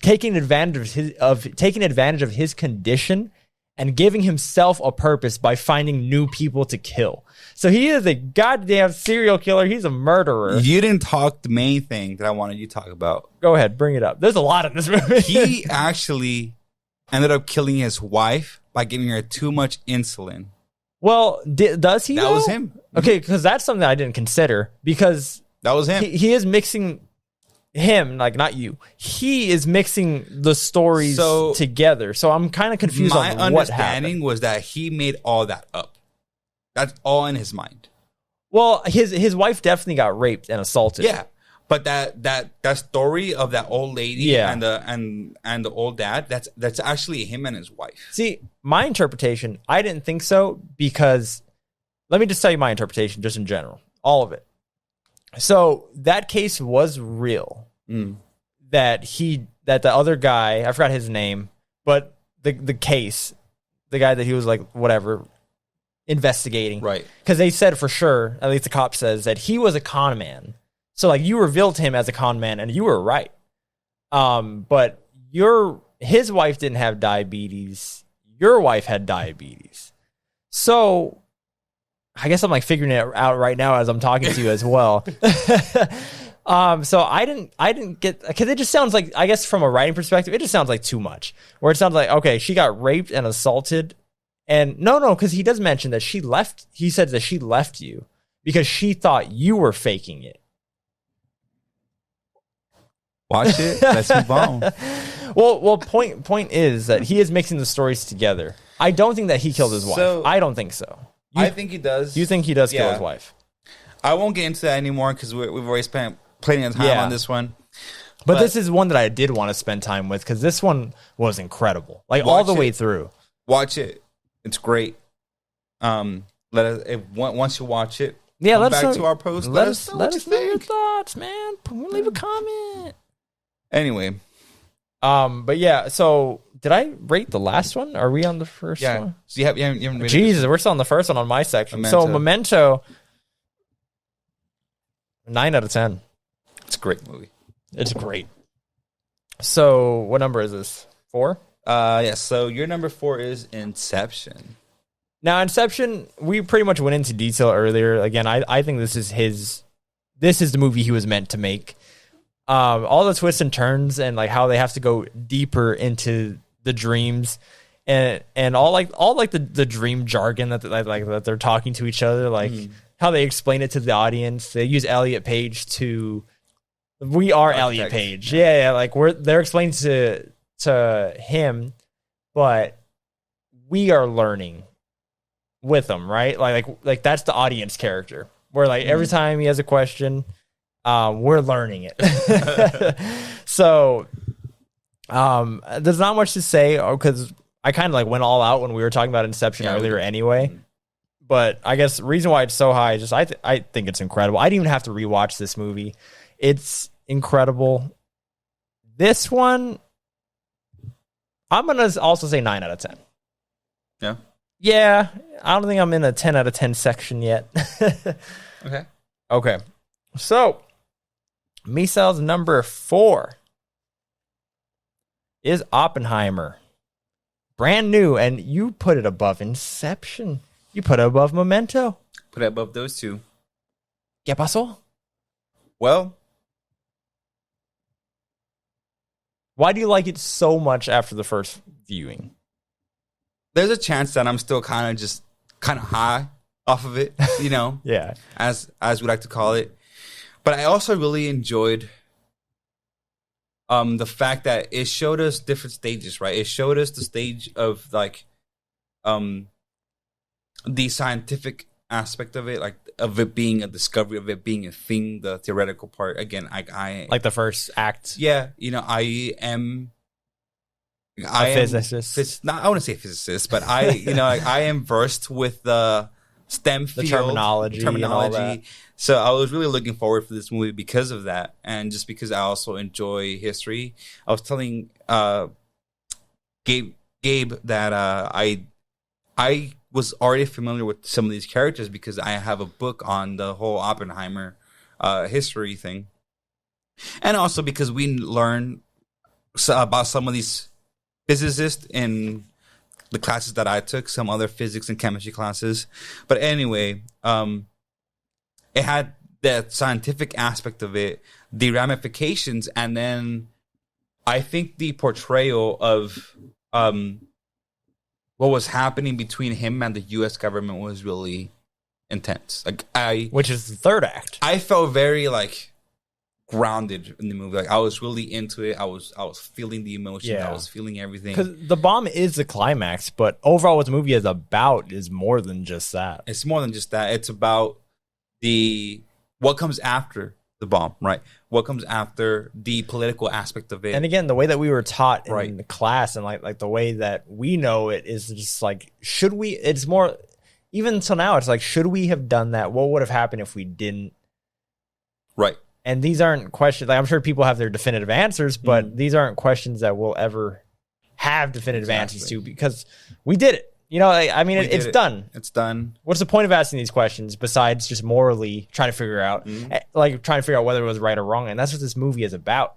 taking advantage of his condition and giving himself a purpose by finding new people to kill. So he is a goddamn serial killer. He's a murderer.
You didn't talk the main thing that I wanted you to talk about.
Go ahead, bring it up. There's a lot in this movie.
He actually ended up killing his wife by giving her too much insulin.
Well, does he?
That was him.
Okay, because that's something I didn't consider. Because
that was him.
He is mixing him, like not you. He is mixing the stories together. So I'm kind of confused on what happened. My understanding
was that he made all that up. That's all in his mind.
Well, his wife definitely got raped and assaulted.
Yeah. But that story of that old lady and the old dad, that's actually him and his wife.
See, my interpretation, I didn't think so because let me just tell you my interpretation just in general. All of it. So that case was real. That the other guy, I forgot his name, but the case, the guy that he was like whatever investigating.
Right.
Because they said for sure, at least the cop says that he was a con man. So, like, you revealed him as a con man, and you were right. But his wife didn't have diabetes. Your wife had diabetes. So, I guess I'm, like, figuring it out right now as I'm talking to you as well. So, I didn't get... Because it just sounds like, I guess from a writing perspective, it just sounds like too much. Where it sounds like, okay, she got raped and assaulted. And, no, because he does mention that she left... He said that she left you because she thought you were faking it.
Watch it. Let's move on.
Well, point is that he is mixing the stories together. I don't think that he killed his wife. I don't think so.
I think he does.
You think he does kill his wife?
I won't get into that anymore because we've already spent plenty of time on this one.
But this is one that I did want to spend time with because this one was incredible, like all the way through.
Watch it. It's great. Once you watch it,
come
back to our post. Let us
know your thoughts, man. Leave a comment.
Anyway,
but yeah. So, did I rate the last one? Are we on the first one?
So you haven't rated
Jesus, we're still on the first one on my section. Memento. So, Memento, 9 out of 10.
It's a great movie.
It's great. So, what number is this? 4?
Yes. So your number 4 is Inception.
Now, Inception, we pretty much went into detail earlier. Again, I think this is the movie he was meant to make. All the twists and turns and like how they have to go deeper into the dreams and all the dream jargon that they're talking to each other, like how they explain it to the audience. They use Elliot Page we are Elliot Page. Yeah, like they're explaining to him, but we are learning with him, right? Like that's the audience character. Where like every time he has a question, we're learning it. So, there's not much to say because I kind of like went all out when we were talking about Inception earlier anyway. But I guess the reason why it's so high is just I think it's incredible. I didn't even have to rewatch this movie. It's incredible. This one, I'm going to also say 9 out of 10.
Yeah?
Yeah. I don't think I'm in a 10 out of 10 section yet. Okay. So, Misael's number 4 is Oppenheimer. Brand new, and you put it above Inception. You put it above Memento.
Put it above those two.
¿Qué pasó?
Well,
why do you like it so much after the first viewing?
There's a chance that I'm still kind of high off of it, you know?
Yeah.
As we like to call it. But I also really enjoyed the fact that it showed us different stages, right? It showed us the stage of like the scientific aspect of it, like of it being a discovery, of it being a thing, the theoretical part. Again, I
like the first act.
Yeah, you know, I am
a physicist.
Not, I want to say physicist, but I am versed with the STEM field,
the terminology. And all that.
So I was really looking forward for this movie because of that, and just because I also enjoy history. I was telling Gabe that I was already familiar with some of these characters because I have a book on the whole Oppenheimer history thing, and also because we learn about some of these physicists in the classes that I took, some other physics and chemistry classes. But anyway, it had that scientific aspect of it, the ramifications, and then I think the portrayal of what was happening between him and the U.S. government was really intense.
Which is the third act.
I felt very grounded in the movie. I was really into it. I was feeling the emotion.
Yeah.
I was feeling everything.
Because the bomb is the climax, but overall, what the movie is about is more than just that.
It's more than just that. It's about what comes after the bomb, right? What comes after the political aspect of it.
And again, the way that we were taught in the class and like the way that we know it is just should we, it's more, even until now, it's should we have done that? What would have happened if we didn't?
Right.
And these aren't questions, I'm sure people have their definitive answers, but these aren't questions that we'll ever have definitive answers to because we did it. It's done.
It's done.
What's the point of asking these questions besides just morally trying to figure out, whether it was right or wrong? And that's what this movie is about.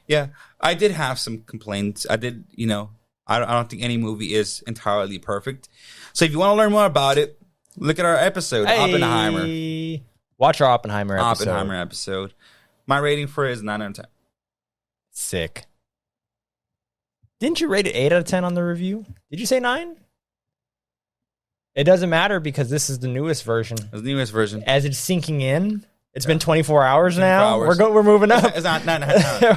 Yeah, I did have some complaints. I did, I don't think any movie is entirely perfect. So if you want to learn more about it, look at our episode, Oppenheimer.
Watch our Oppenheimer
episode. My rating for it is 9 out of 10.
Sick. Didn't you rate it 8 out of 10 on the review? Did you say 9? It doesn't matter because this is the newest version.
It's the newest version.
As it's sinking in, it's been 24 hours now. We're moving up.
It's not 9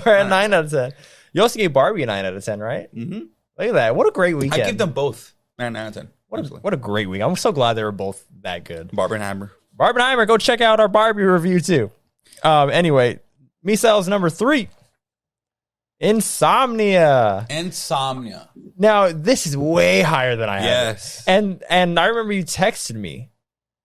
We're at 9 out of 10. You also gave Barbie a 9 out of 10, right?
Mm-hmm.
Look at that. What a great weekend.
I give them both 9 out of 10.
What a great week. I'm so glad they were both that good.
Barbenheimer.
Go check out our Barbie review too. Anyway, Misael's number 3. Insomnia. Now, this is way higher than I had.
Yes.
And I remember you texted me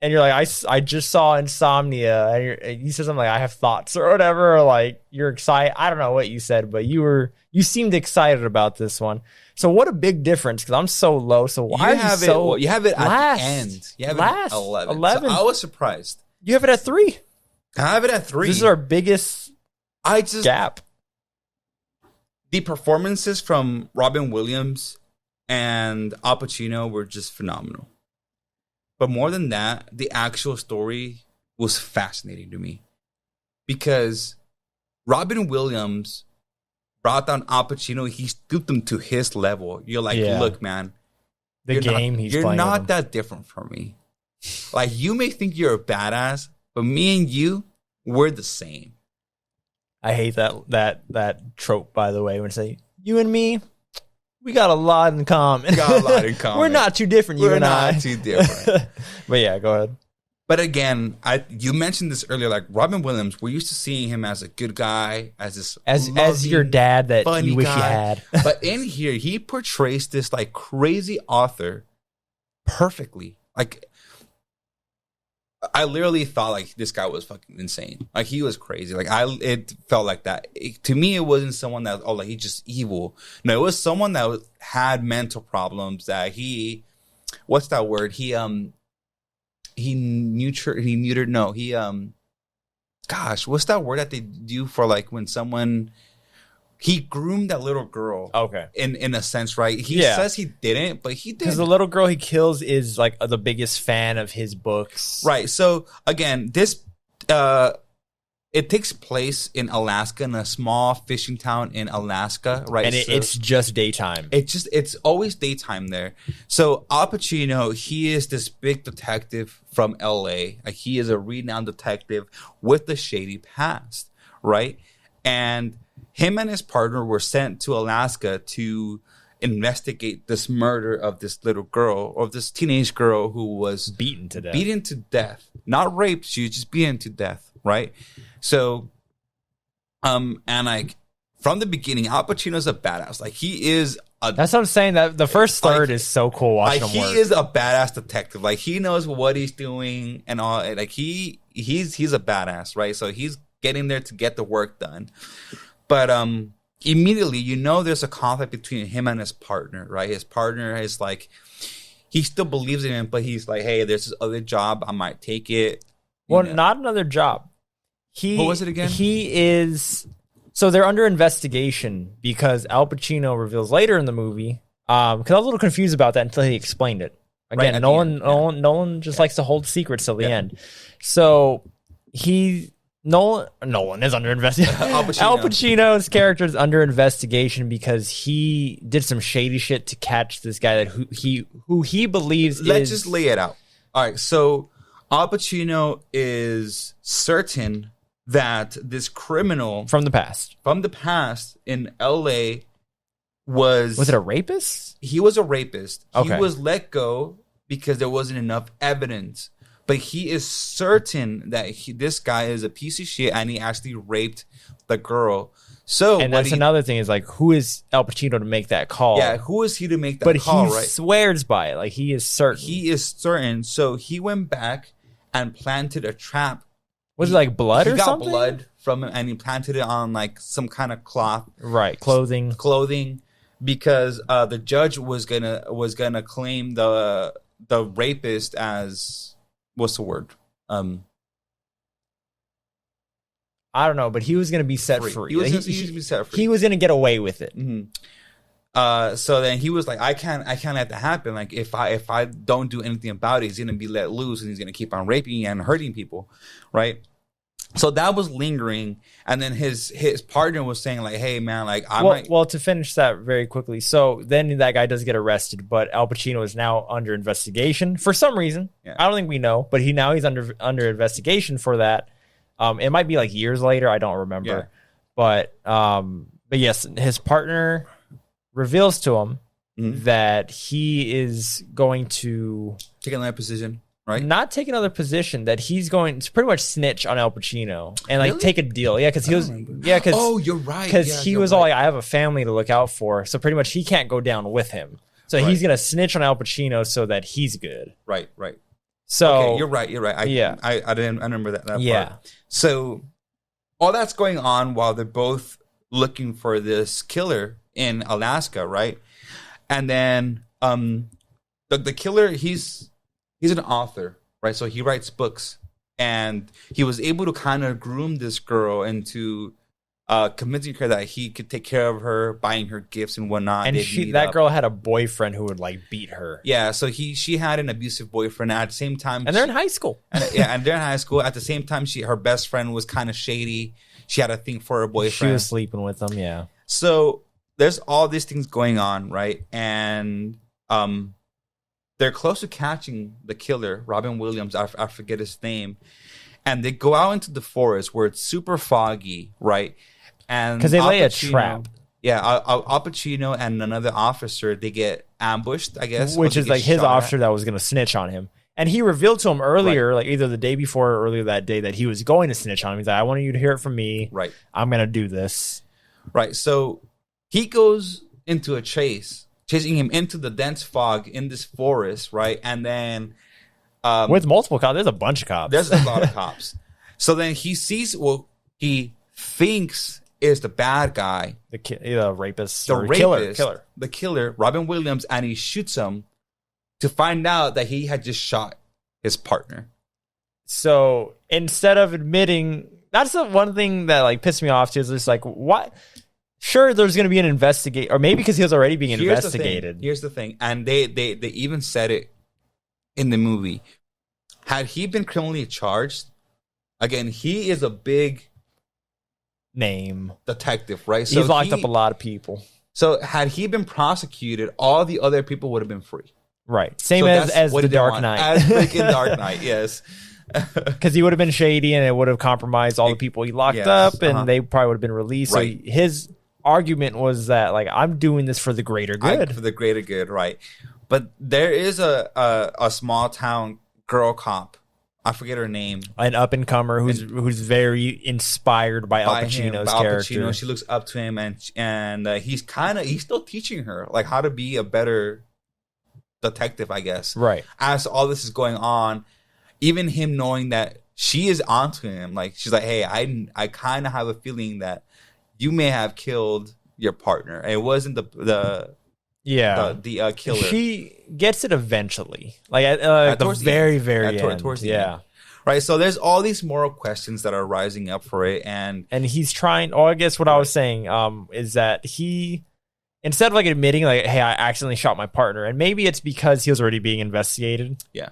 and you're like, I just saw Insomnia. And you said something like, I have thoughts or whatever, or you're excited. I don't know what you said, but you seemed excited about this one. So what a big difference because I'm so low. So why
you have it? You have it at the end. You have it at 11. So I was surprised.
You have it at 3.
I have it at 3.
This is our biggest gap.
The performances from Robin Williams and Al Pacino were just phenomenal. But more than that, the actual story was fascinating to me. Because Robin Williams brought down Al Pacino. He stooped him to his level. You're look, man. You're not that different from me. You may think you're a badass, but me and you, we're the same.
I hate that trope, by the way, when say you and me, we got a lot in common. We're not too different, you and I.
We're not too different.
But yeah, go ahead.
But again, you mentioned this earlier, Robin Williams, we're used to seeing him as a good guy, as
your dad that you wish you had.
But in here, he portrays this crazy author perfectly. I literally thought this guy was fucking insane. He was crazy. It felt like that. To me, it wasn't someone that he's just evil. No, it was someone that had mental problems. That what's that word? Gosh, what's that word that they do for when someone. He groomed that little girl.
Okay.
In a sense, right? He says he didn't, but he did.
Because the little girl he kills is the biggest fan of his books.
Right. So again, this it takes place in Alaska, in a small fishing town in Alaska, right?
And it's just daytime.
It's always daytime there. So Al Pacino, he is this big detective from LA. He is a renowned detective with a shady past, right? And him and his partner were sent to Alaska to investigate this murder of this little girl, or this teenage girl who was
beaten to
death. Not raped, she was just beaten to death, right? So, from the beginning, Al Pacino's a badass. He is
that's what I'm saying. That the first third is so cool watching him work.
He is a badass detective. He knows what he's doing and all. He's a badass, right? So he's getting there to get the work done. But immediately, there's a conflict between him and his partner, right? His partner is he still believes in him, but he's hey, there's this other job. I might take it.
Well, not another job.
What was it again?
So they're under investigation because Al Pacino reveals later in the movie because I was a little confused about that until he explained it. Again,
Right,
Nolan just likes to hold secrets till the end. So Nolan is under investigation. Al Pacino's character is under investigation because he did some shady shit to catch this guy who he believes
Let's just lay it out. All right, so Al Pacino is certain that this criminal
from the past
in L.A. was
it a rapist?
He was a rapist.
Okay.
He was let go because there wasn't enough evidence. But he is certain that this guy is a piece of shit and he actually raped the girl. So,
and that's another thing is like, who is Al Pacino to make that call?
Yeah, who is he to make that call?
But he swears by it. Like, he is certain.
He is certain. So he went back and planted a trap.
Was it like blood or something?
He got blood from him and he planted it on like some kind of cloth.
Right, clothing.
Because the judge was gonna claim the rapist as, what's the word?
I don't know, but he was going to be set free.
He was going to be set free.
He was going to get away with it.
Mm-hmm. So then he was like, I can't let that happen. Like, if I don't do anything about it, he's going to be let loose and he's going to keep on raping and hurting people, right? So that was lingering, and then his partner was saying like, "Hey man, like
well, to finish that very quickly. So then that guy does get arrested, but Al Pacino is now under investigation for some reason. Yeah. I don't think we know, but he's under investigation for that. It might be like years later. I don't remember, but yes, his partner reveals to him that he is going to
take another position. Right?
Not take another position, that he's going to pretty much snitch on Al Pacino and like take a deal. Yeah, because he was. Yeah, because
you're right.
Because he was all like, I have a family to look out for, so pretty much he can't go down with him. So he's gonna snitch on Al Pacino so that he's good.
Right.
So
okay, you're right. I remember that part. So all that's going on while they're both looking for this killer in Alaska, right? And then the killer, he's an author, right? So he writes books, and he was able to kind of groom this girl into convincing her that he could take care of her, buying her gifts and whatnot.
And that girl had a boyfriend who would like beat her.
Yeah, so she had an abusive boyfriend. At the same time,
and they're in high school.
And they're in high school. At the same time, her best friend was kind of shady. She had a thing for her boyfriend.
She was sleeping with him. Yeah.
So there's all these things going on, right? And they're close to catching the killer, Robin Williams. I forget his name. And they go out into the forest where it's super foggy, right? And
because they lay a trap.
Yeah, Al Pacino and another officer, they get ambushed, I guess.
Which is like his officer that was going to snitch on him. And he revealed to him earlier, like either the day before or earlier that day, that he was going to snitch on him. He's like, I want you to hear it from me.
Right.
I'm going to do this.
Right. So he goes into a chasing him into the dense fog in this forest, right? And then
with multiple cops, there's a bunch of cops.
There's a lot of cops. So then he sees what he thinks is the bad guy,
the rapist,
the killer, Robin Williams, and he shoots him to find out that he had just shot his partner.
So instead of admitting, that's the one thing that like pissed me off too. Is just like, what? Sure, there's going to be an investigate, or maybe because he was already being investigated.
Here's the thing, and they even said it in the movie. Had he been criminally charged, again, he is a big
name
detective, right? So
he's locked up a lot of people.
So had he been prosecuted, all the other people would have been free.
Right. Same as the Dark Knight.
As freaking Dark Knight, yes.
Because he would have been shady and it would have compromised all the people he locked up, and they probably would have been released. Right. So his argument was that, like, I'm doing this for the greater good.
For the greater good, right. But there is a small town girl cop. I forget her name.
An up-and-comer who's very inspired by Al Pacino's character.
She looks up to him, and he's still teaching her like how to be a better detective, I guess.
Right.
As all this is going on, even him knowing that she is onto him, like she's like, hey, I kind of have a feeling that you may have killed your partner. It wasn't the killer.
She gets it eventually, like at the very end.
Towards the end. Right. So there's all these moral questions that are rising up for it, and
he's trying. Oh, I guess what I was saying is that he instead of like admitting like, hey, I accidentally shot my partner, and maybe it's because he was already being investigated.
Yeah.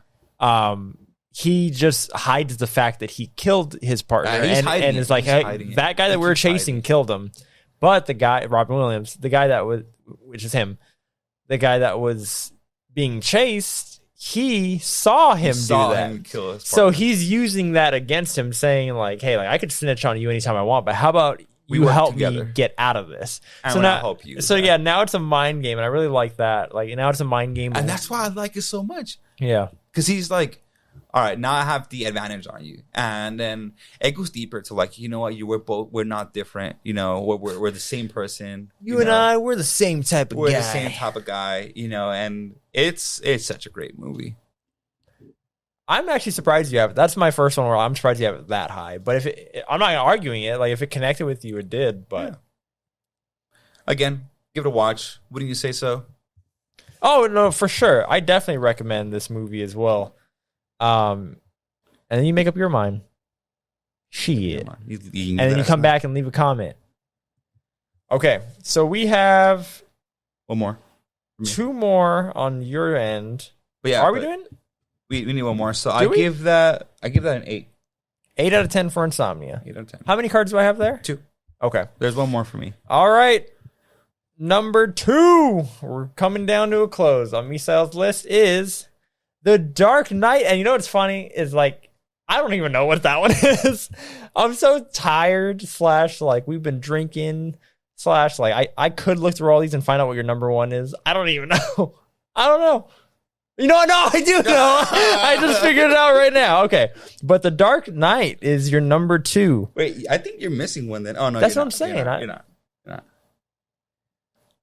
He just hides the fact that he killed his partner, and is like, hey, that guy that we were chasing killed him. But the guy, Robin Williams, the guy that was, which is him, the guy that was being chased, he saw him do that.
Kill his
so he's using that against him, saying like, hey, like I could snitch on you anytime I want, but how about you help me get out of this?
So now, help you.
So yeah, now it's a mind game, and I really like that. Like now it's a mind game,
and that's why I like it so much.
Yeah,
because he's like, all right, now I have the advantage on you, and then it goes deeper to like, you know what, we're not different. You know, we're the same person.
You and I, we're the same type of guy.
We're the same type of guy. You know, and it's such a great movie.
I'm actually surprised you have it. That's my first one where I'm surprised you have it that high. But I'm not arguing it. Like if it connected with you, it did. But
again, give it a watch. Wouldn't you say so?
Oh no, for sure. I definitely recommend this movie as well. And then you make up your mind. Shit. And then you come back and leave a comment. Okay, so we have
one more.
2 more on your end.
But yeah,
are we doing?
We need one more. So I give that an 8.
8 out of 10 for Insomnia.
8 out of 10.
How many cards do I have there?
2.
Okay.
There's one more for me.
All right. Number 2. We're coming down to a close on Misael's list is The Dark Knight. And you know what's funny is like, I don't even know what that one is. I'm so tired / like we've been drinking / like I could look through all these and find out what your number 1 is. I don't even know. I don't know. You know, no, I do know. I just figured it out right now. Okay. But The Dark Knight is your number 2.
Wait, I think you're missing one then. Oh, no,
that's what I'm saying.
You're not.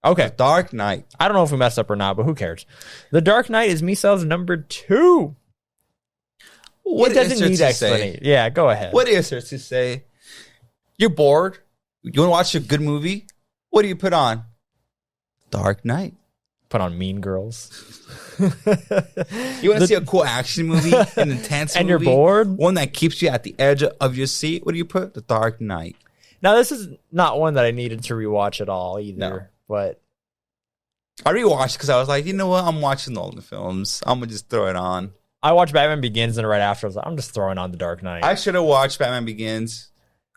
Okay.
The Dark Knight.
I don't know if we messed up or not, but who cares? The Dark Knight is Misael's number 2.
What
it doesn't need explanation. Yeah, go ahead.
What is there to say? You're bored. You want to watch a good movie? What do you put on? Dark Knight.
Put on Mean Girls.
You want to see a cool action movie, an intense
and
movie,
you're bored?
One that keeps you at the edge of your seat? What do you put? The Dark Knight.
Now, this is not one that I needed to rewatch at all either, but
I rewatched because I was like, you know what? I'm watching all the films. I'm going to just throw it on.
I watched Batman Begins, and right after I was like, I'm just throwing on The Dark Knight.
I should have watched Batman Begins.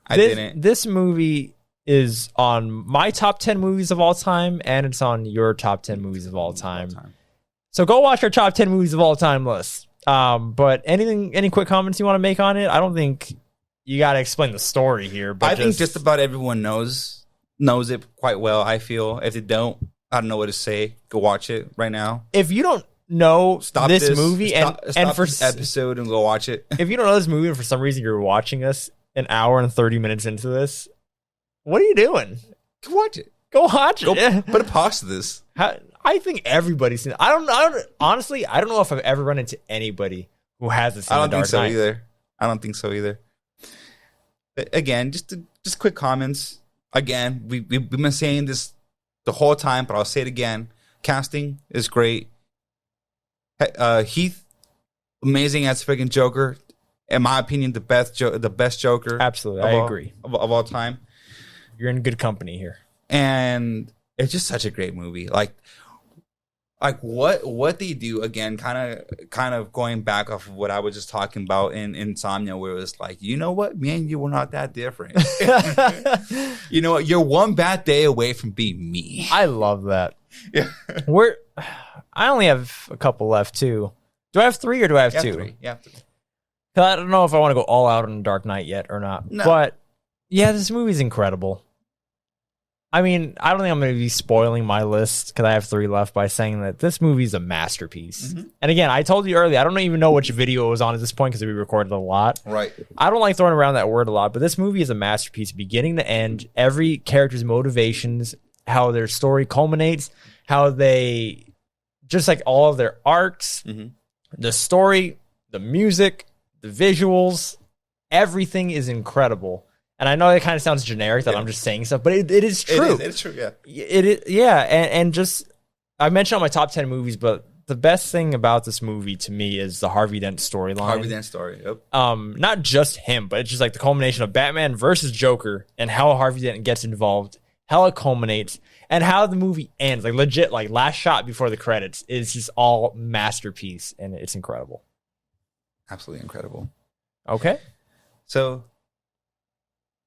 I didn't.
This movie is on my top 10 movies of all time, and it's on your top 10 movies of all time. So go watch our top 10 movies of all time list. But any quick comments you want to make on it? I don't think you got to explain the story here. But
I think just about everyone knows it quite well, I feel. If they don't, I don't know what to say. Go watch it right now.
If you don't know this movie
stop
for
this episode and go watch it.
If you don't know this movie and for some reason you're watching us an hour and 30 minutes into this, what are you doing?
Go watch it.
Go watch it.
Put a pause to this.
I think everybody's seen it. Honestly, I don't know if I've ever run into anybody who hasn't seen The Dark Knight.
I don't think so either. But again, just quick comments. Again, we've been saying this the whole time, but I'll say it again. Casting is great. Heath, amazing as freaking Joker. In my opinion, the best Joker.
Absolutely, I agree.
Of all time.
You're in good company here.
And it's just such a great movie. Like what they do again, kind of going back off of what I was just talking about in Insomnia, where it was like, you know what, me and you were not that different. You know what, you're one bad day away from being me.
I love that.
Yeah.
I only have a couple left too. Do I have 3 or do I have 2?
3. Yeah.
I don't know if I want to go all out on Dark Knight yet or not. No. But yeah, this movie's incredible. I mean, I don't think I'm going to be spoiling my list because I have 3 left by saying that this movie's a masterpiece. Mm-hmm. And again, I told you earlier, I don't even know which video it was on at this point because we recorded a lot.
Right.
I don't like throwing around that word a lot, but this movie is a masterpiece, beginning to end. Every character's motivations, how their story culminates, how they, just like all of their arcs, the story, the music, the visuals, everything is incredible. And I know it kind of sounds generic that I'm just saying stuff, but it is true.
It is true, yeah.
It is, yeah. And just, I mentioned on my top 10 movies, but the best thing about this movie to me is the Harvey Dent storyline.
Harvey Dent story, yep.
Not just him, but it's just like the culmination of Batman versus Joker and how Harvey Dent gets involved, how it culminates, And how the movie ends, like legit, like last shot before the credits is just all masterpiece, and it's incredible.
Absolutely incredible.
Okay.
So,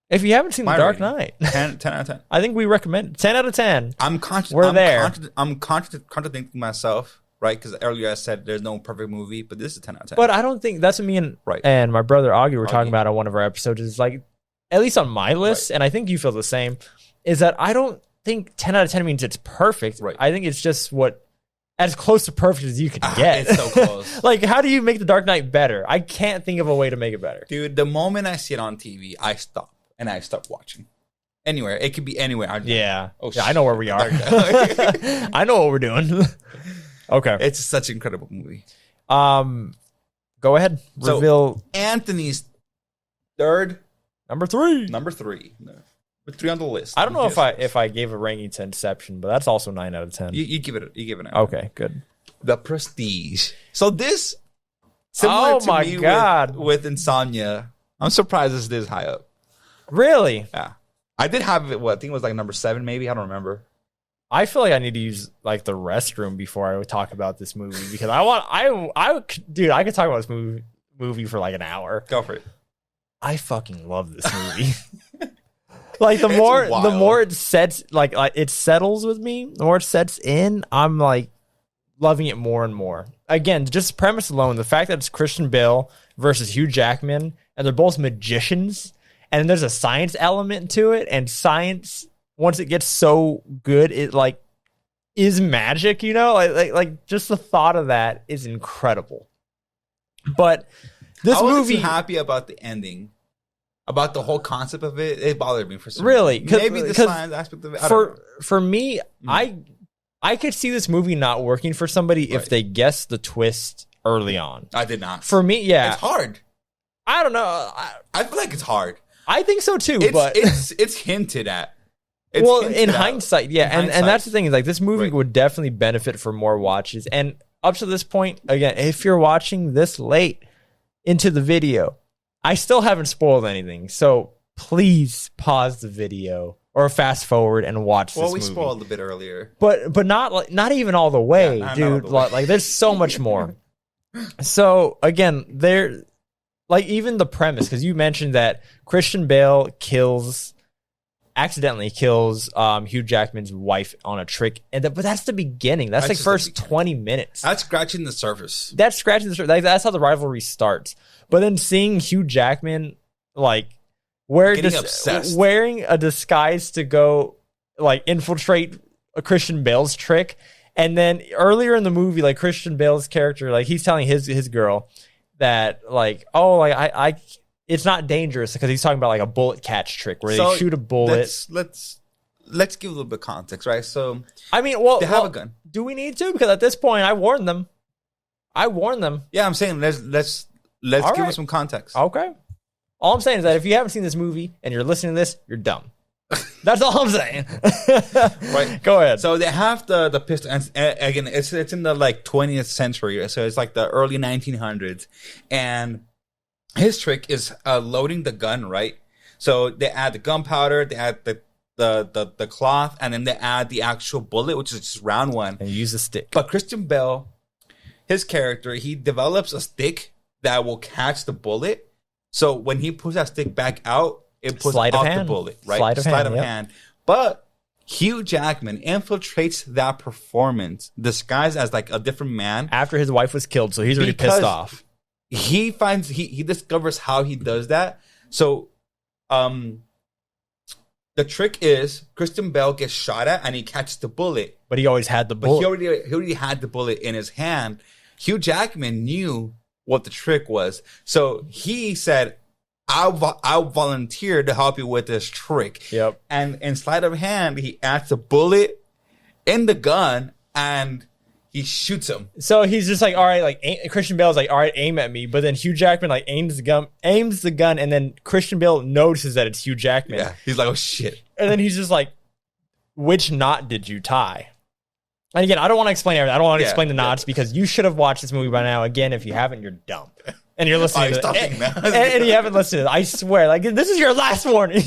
if you haven't seen The Dark
rating,
Knight,
10 out of 10.
I think we recommend 10 out of 10.
I'm contradicting myself, right? Because earlier I said there's no perfect movie, but this is a 10 out of 10.
But I don't think that's what me and,
Right.
and my brother Augie were talking about on one of our episodes. Is like, at least on my list,
Right.
and I think you feel the same, is that I don't think 10 out of 10 means it's perfect.
Right.
I think it's just as close to perfect as you can get.
It's so close.
Like, how do you make The Dark Knight better? I can't think of a way to make it better.
Dude, the moment I see it on TV, I stop and I start watching. Anywhere. It could be anywhere.
Yeah.
Oh,
I know where we are. I know what we're doing. Okay.
It's such an incredible movie.
Go ahead.
So,
Reveal
Anthony's third,
number 3.
number 3. No. With 3 on the list.
I don't know if I gave a ranking to Inception, but that's also 9 out of 10.
You give it an
Okay, good.
The Prestige. So this, similar to
my
me
God.
With Insomnia, I'm surprised it's this high up.
Really?
Yeah. I did have it, I think it was like number 7 maybe. I don't remember.
I feel like I need to use like the restroom before I would talk about this movie because dude, I could talk about this movie for like an hour.
Go for it.
I fucking love this movie. Like
It's wild.
the more it sets like it settles with me, the more it sets in, I'm like loving it more and more. Again, just the premise alone, the fact that it's Christian Bale versus Hugh Jackman, and they're both magicians, and there's a science element to it, and science, once it gets so good, it like is magic, you know? Like just the thought of that is incredible. But this
I wasn't
movie,
too happy about the ending. About the whole concept of it, it bothered me for some
really,
reason. Maybe the science aspect of it. I don't know.
For me, I could see this movie not working for somebody if
Right.
they guessed the twist early on.
I did not.
For me, yeah,
It's hard.
I don't know.
I feel like it's hard.
I think so too.
It's
but
it's hinted at. It's
well,
hinted
in
at.
hindsight, yeah,
In
and
hindsight.
that's the thing is like this movie
Right.
would definitely benefit from more watches. And up to this point, again, if you're watching this late into the video, I still haven't spoiled anything, so please pause the video or fast forward and watch this
Well, we
movie.
spoiled a bit earlier.
But not even all the way,
Yeah, not
dude.
all the way.
Like there's so much more. So again, there, like even the premise, because you mentioned that Christian Bale accidentally kills Hugh Jackman's wife on a trick, but that's the beginning. That's like
just the
first
beginning.
20 minutes.
That's scratching the surface.
That's scratching the surface. Like, that's how the rivalry starts. But then seeing Hugh Jackman like
Getting obsessed.
wearing a disguise to go like infiltrate a Christian Bale's trick, and then earlier in the movie, like Christian Bale's character, like he's telling his girl that like, oh, like I it's not dangerous because he's talking about like a bullet catch trick where they shoot a bullet.
Let's give a little bit of context, right? So
I mean, well,
they have a gun.
Do we need to? Because at this point, I warned them.
Yeah, I'm saying let's give
right.
them some context.
Okay. All I'm saying is that if you haven't seen this movie and you're listening to this, you're dumb. That's all I'm saying.
Right.
Go ahead.
So they have the pistol. And again, it's in the like 20th century, so it's like the early 1900s, and his trick is loading the gun, right? So they add the gunpowder, they add the cloth, and then they add the actual bullet, which is just round one.
And use a stick.
But Christian Bale, his character, he develops a stick that will catch the bullet. So when he pulls that stick back out, it pulls
Sleight of
off
hand.
the bullet, right?
Sleight of
Sleight
hand.
But Hugh Jackman infiltrates that performance, disguised as like a different man.
After his wife was killed, so he's already
Because
pissed off.
He discovers how he does that. So, the trick is Christian Bale gets shot at and he catches the bullet.
But he always had the
But
bullet.
he already had the bullet in his hand. Hugh Jackman knew what the trick was, so he said, I'll volunteer to help you with this trick.
Yep.
And in sleight of hand, he adds the bullet in the gun and he shoots him.
So he's just like, all right, like Christian Bale's like, all right, aim at me. But then Hugh Jackman like aims the gun, and then Christian Bale notices that it's Hugh Jackman.
Yeah. He's like, oh shit.
And then he's just like, which knot did you tie? And again, I don't want to explain everything. I don't want to explain the knots because you should have watched this movie by now. Again, if you haven't, you're dumb. And you're listening to
stop
it.
saying that.
And you haven't listened to it. I swear, like this is your last warning.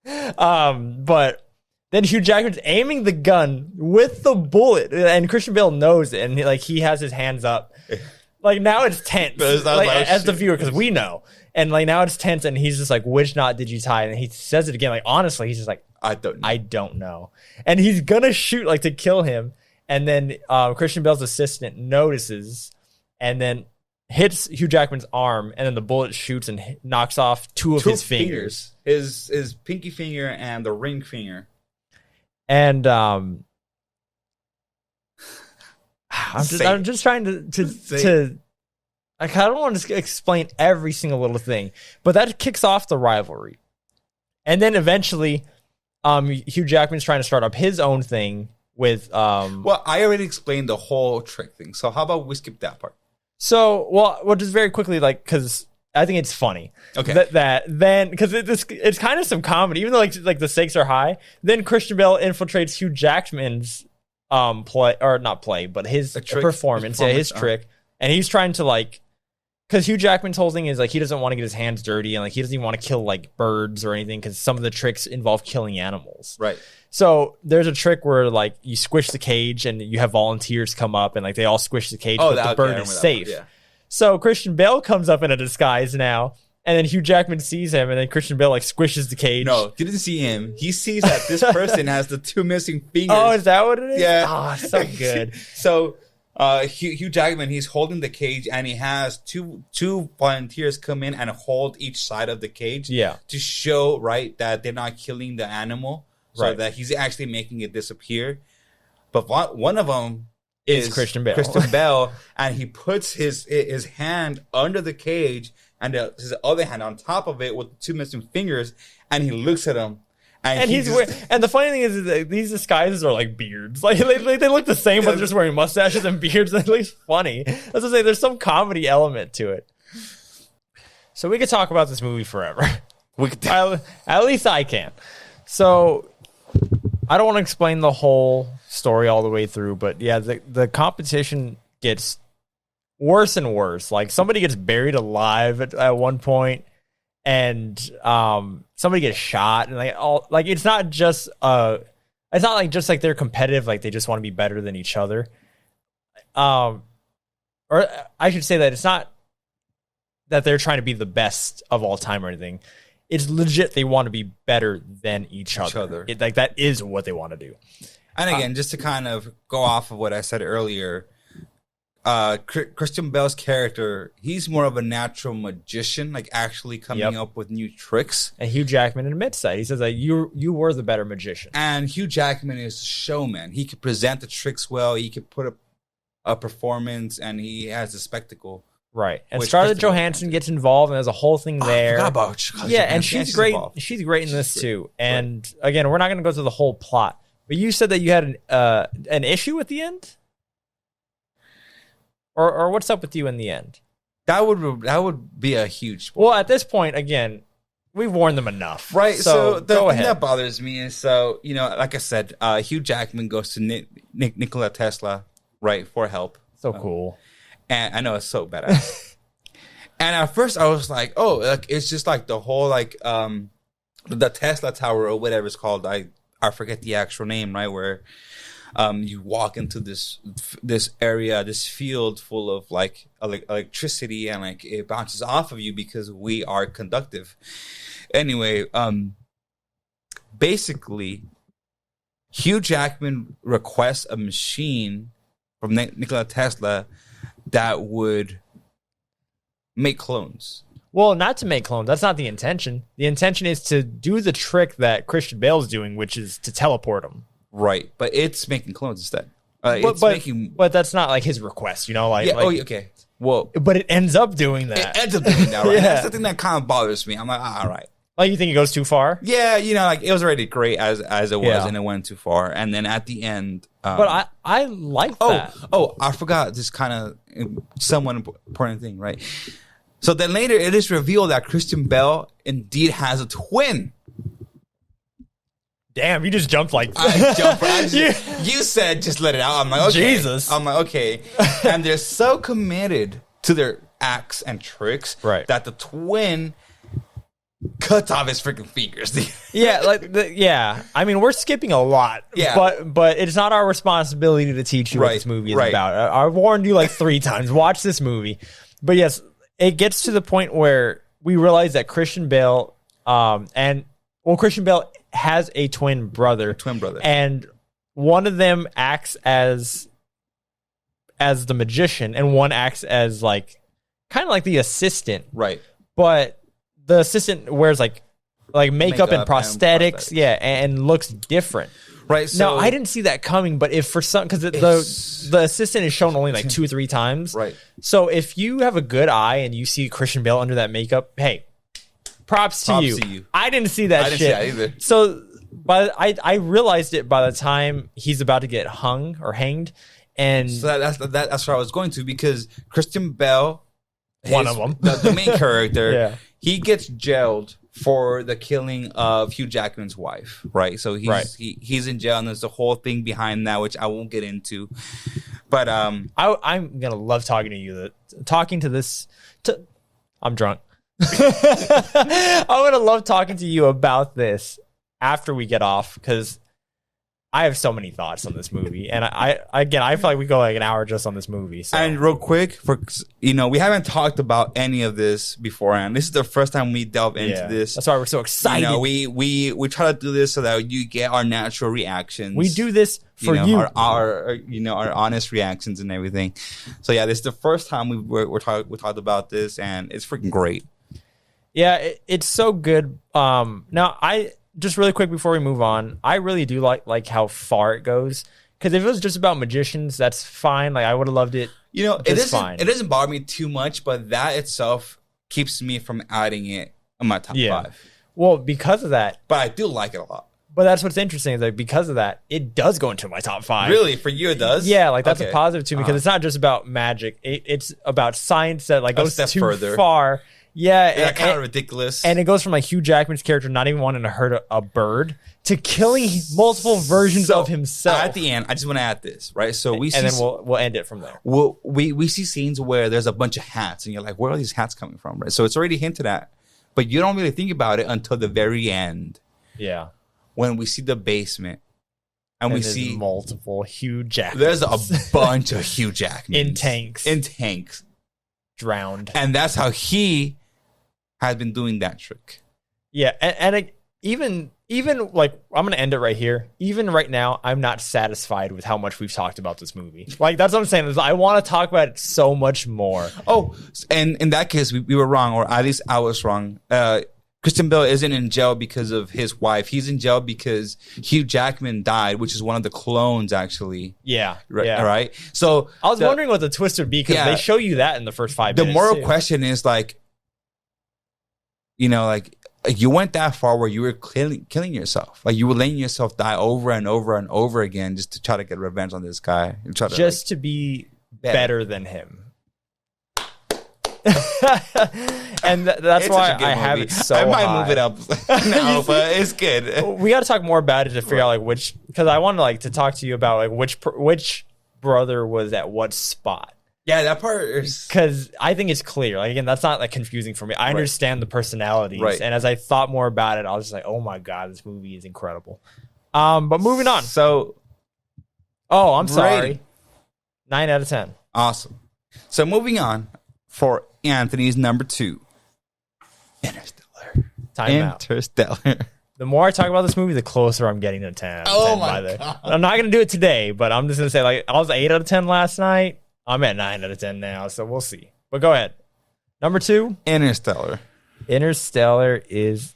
But Then Hugh Jackman's aiming the gun with the bullet, and Christian Bale knows it, and he has his hands up. Like, now it's tense, as the viewer, because we know. And like, now it's tense, and he's just like, which knot did you tie? And he says it again. Like, honestly, he's just like, I don't know. And he's gonna shoot, like, to kill him. And then Christian Bale's assistant notices, and then hits Hugh Jackman's arm, and then the bullet shoots and knocks off two of his fingers.
His pinky finger and the ring finger.
And I'm just trying to I don't want to explain every single little thing, but that kicks off the rivalry. And then eventually Hugh Jackman's trying to start up his own thing with
well, I already explained the whole trick thing, so how about we skip that part?
So, well, just very quickly, like, because I think it's funny.
Okay.
Then, because it's kind of some comedy, even though like the stakes are high. Then Christian Bale infiltrates Hugh Jackman's his performance, his trick, and he's trying to, like, because Hugh Jackman's whole thing is like he doesn't want to get his hands dirty, and like he doesn't even want to kill like birds or anything, because some of the tricks involve killing animals.
Right.
So there's a trick where like you squish the cage and you have volunteers come up and like they all squish the cage, but the bird is safe. Yeah. So Christian Bale comes up in a disguise now, and then Hugh Jackman sees him, and then Christian Bale like squishes the cage.
No, he didn't see him. He sees that this person has the two missing fingers.
Oh, is that what it is?
Yeah.
Oh, so good.
So Hugh Jackman, he's holding the cage, and he has two volunteers come in and hold each side of the cage.
Yeah.
To show, right, that they're not killing the animal. So
right.
that he's actually making it disappear. But one of them is
Christian Bale.
And he puts his hand under the cage and his other hand on top of it with two missing fingers, and he looks at him. And
and the funny thing is that these disguises are like beards. Like they look the same, but they're just wearing mustaches and beards. And it looks funny. As I say, there's some comedy element to it. So we could talk about this movie forever. At least I can. So I don't want to explain the whole story all the way through, but yeah, the competition gets worse and worse. Like, somebody gets buried alive at one point, and somebody gets shot, and it's not just like they're competitive, like they just want to be better than each other. Or I should say that it's not that they're trying to be the best of all time or anything. It's legit, they want to be better than each other. Like, that is what they want to do.
And again, just to kind of go off of what I said earlier, Christian Bale's character, he's more of a natural magician, like actually coming up with new tricks.
And Hugh Jackman admits that. He says that you were the better magician.
And Hugh Jackman is a showman. He could present the tricks well. He could put up a performance, and he has a spectacle.
Right. And Scarlett Johansson gets involved, and there's a whole thing there.
I forgot about Scarlett
Johansson. And she's great. Involved. She's great in this too. And again, we're not going to go through the whole plot, but you said that you had an issue at the end? Or what's up with you in the end?
That would be a huge spoiler.
Well, at this point, again, we've warned them enough.
Right. So the thing that bothers me is, like I said, Hugh Jackman goes to Nikola Tesla, right, for help.
So cool.
And I know it's so badass. And at first I was like, oh, like it's just like the whole the Tesla Tower or whatever it's called. I forget the actual name, right? Where you walk into this area, this field full of like electricity, and like it bounces off of you because we are conductive. Anyway, basically, Hugh Jackman requests a machine from Nikola Tesla that would make clones.
Well, not to make clones. That's not the intention. The intention is to do the trick that Christian Bale's doing, which is to teleport him.
Right, but it's making clones instead.
But that's not like his request,
okay. Well,
but it ends up doing that.
It ends up doing that, right? Yeah. That's the thing that kind of bothers me. I'm like, all right.
Like, you think it goes too far?
Yeah, like it was already great as it was, and it went too far. And then at the end,
but I like that.
Oh, I forgot this kind of somewhat important thing, right? So then later, it is revealed that Christian Bale indeed has a twin.
Damn, you just jumped like
I jumped. You said just let it out. I'm like, okay.
Jesus.
I'm like, okay. And they're so committed to their acts and tricks,
right,
that the twin cuts off his freaking fingers.
Yeah, I mean, we're skipping a lot.
Yeah.
but it's not our responsibility to teach you what this movie is about. I warned you like 3 times. Watch this movie. But yes, it gets to the point where we realize that Christian Bale, Christian Bale has a twin brother. And one of them acts as the magician, and one acts as like kind of like the assistant.
Right.
But the assistant wears like makeup and prosthetics. Yeah, and looks different.
Right. So
now, I didn't see that coming, but if for some, because the assistant is shown only like 2 or 3 times.
Right.
So if you have a good eye and you see Christian Bale under that makeup, hey, props to you. I didn't see that shit.
I didn't see that either.
So I realized it by the time he's about to get hung or hanged. And
so that's where I was going to, because Christian Bale,
one of them,
the main character,
yeah.
He gets jailed for the killing of Hugh Jackman's wife, right? So he's in jail, and there's the whole thing behind that, which I won't get into. But I'm
gonna love talking to you. I'm drunk. I'm gonna love talking to you about this after we get off, because I have so many thoughts on this movie, and I feel like we go like an hour just on this movie. So.
And real quick, we haven't talked about any of this beforehand. This is the first time we delve into this.
That's why we're so excited.
We try to do this so that you get our natural reactions.
We do this for you.
Our honest reactions and everything. So yeah, this is the first time we talked about this, and it's freaking great.
Yeah, it's so good. Now just really quick before we move on, I really do like how far it goes. Because if it was just about magicians, that's fine. Like, I would have loved it.
It doesn't bother me too much, but that itself keeps me from adding it in my top 5.
Well, because of that.
But I do like it a lot.
But that's what's interesting is that because of that, it does go into my top 5.
Really? For you, it does?
Yeah, like that's a positive to me, because it's not just about magic. It's about science that like goes too far. Yeah,
kind of ridiculous.
And it goes from like Hugh Jackman's character not even wanting to hurt a bird to killing multiple versions of himself.
At the end, I just want to add this, right? So
we'll end it from there.
We see scenes where there's a bunch of hats, and you're like, where are these hats coming from, right? So it's already hinted at, but you don't really think about it until the very end.
Yeah,
when we see the basement, and we see
multiple Hugh Jackmans.
There's a bunch of Hugh Jackmans
in tanks,
drowned, and that's how he has been doing that trick.
Yeah, and even like, I'm gonna end it right here. Even right now, I'm not satisfied with how much we've talked about this movie. Like, that's what I'm saying, is I want to talk about it so much more.
Oh, and in that case, we were wrong, or at least I was wrong. Christian Bale isn't in jail because of his wife. He's in jail because Hugh Jackman died, which is one of the clones, actually.
Yeah.
Right? So
I was wondering what the twist would be, because they show you that in the first 5 minutes.
The moral question is like, you went that far where you were killing yourself. Like, you were letting yourself die over and over and over again just to try to get revenge on this guy.
To be better than him. And that's why I have it so high.
I might move it up now, but it's good.
We got to talk more about it to figure out like which, because I wanted to talk to you about like which brother was at what spot.
Yeah, that part is,
because I think it's clear. Like, again, that's not like confusing for me. I understand the personalities, and as I thought more about it, I was just like, oh my god, this movie is incredible. But moving on.
So,
I'm sorry. 9 out of 10.
Awesome. So moving on for Anthony's number 2, Interstellar.
Interstellar. The more I talk about this movie, the closer I'm getting to 10 out of 10.
Oh my god!
I'm not gonna do it today, but I'm just gonna say, like, I was 8 out of 10 last night. I'm at 9 out of 10 now, so we'll see. But go ahead. Number 2,
Interstellar.
Interstellar is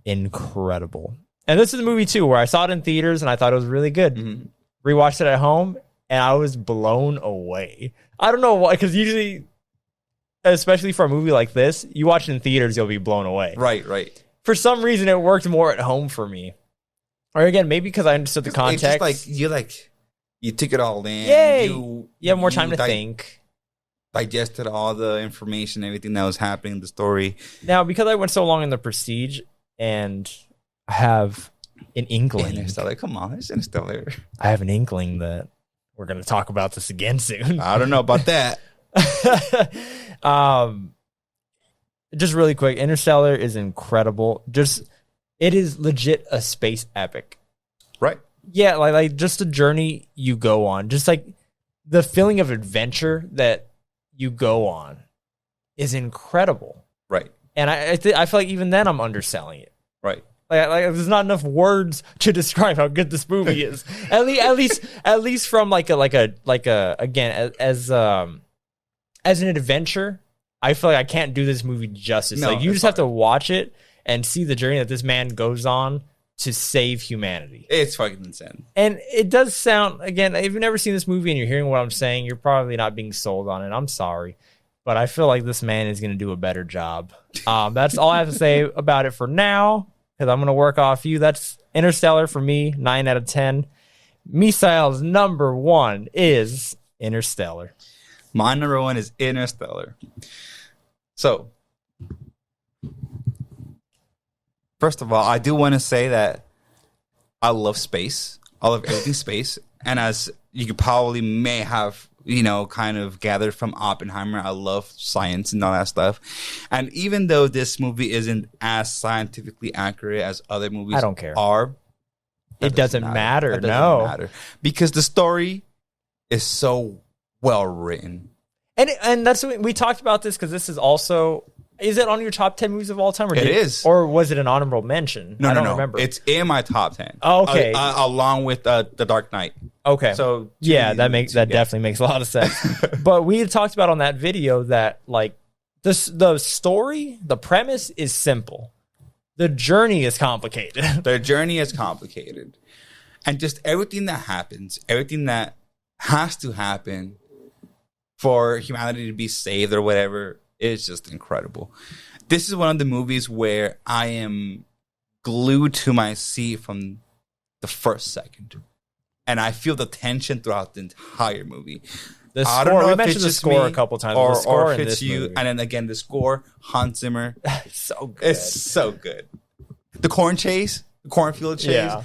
incredible. And this is a movie, too, where I saw it in theaters, and I thought it was really good. Mm-hmm. Rewatched it at home, and I was blown away. I don't know why, because usually, especially for a movie like this, you watch it in theaters, you'll be blown away.
Right.
For some reason, it worked more at home for me. Or again, maybe because I understood the context.
It's just you took it all in.
Yay! You have more time to think.
Digested all the information, everything that was happening in the story.
Now, because I went so long in the Prestige, and I have an inkling.
Interstellar, come on, it's Interstellar.
I have an inkling that we're going to talk about this again soon.
I don't know about that.
just really quick, Interstellar is incredible. It is legit a space epic.
Right.
Yeah, like just the journey you go on, just like the feeling of adventure that you go on is incredible.
Right.
And I feel like even then I'm underselling it.
Right.
Like there's not enough words to describe how good this movie is. at least from like a again as an adventure. I feel like I can't do this movie justice.
No,
like you just have to watch it and see the journey that this man goes on to save humanity.
It's fucking insane.
And it does sound, again, if you've never seen this movie and you're hearing what I'm saying, you're probably not being sold on it. I'm sorry. But I feel like this man is going to do a better job. That's all I have to say about it for now, because I'm going to work off you. That's Interstellar for me, 9 out of 10. Misael's number 1 is Interstellar.
My number 1 is Interstellar. So, first of all, I do want to say that I love space. I love everything space. And as you could probably may have, kind of gathered from Oppenheimer, I love science and all that stuff. And even though this movie isn't as scientifically accurate as other movies
I don't care.
are,
it doesn't matter.
It doesn't matter. Because the story is so well written.
And that's what we talked about this, because this is also... Is it on your top 10 movies of all time? Or
it is.
Or was it an honorable mention? I don't remember.
It's in my top 10.
Oh, okay.
Along with The Dark Knight.
Okay.
So
yeah, that definitely makes a lot of sense. But we had talked about on that video that like the story, the premise is simple. The journey is complicated.
The journey is complicated. And just everything that happens, everything that has to happen for humanity to be saved or whatever, it's just incredible. This is one of the movies where I am glued to my seat from the first second. And I feel the tension throughout the entire movie.
The score, we mentioned the score a couple times.
Or,
the score
if it's you.
Movie.
And then again, the score, Hans Zimmer.
So good.
It's so good. The cornfield chase.
Yeah.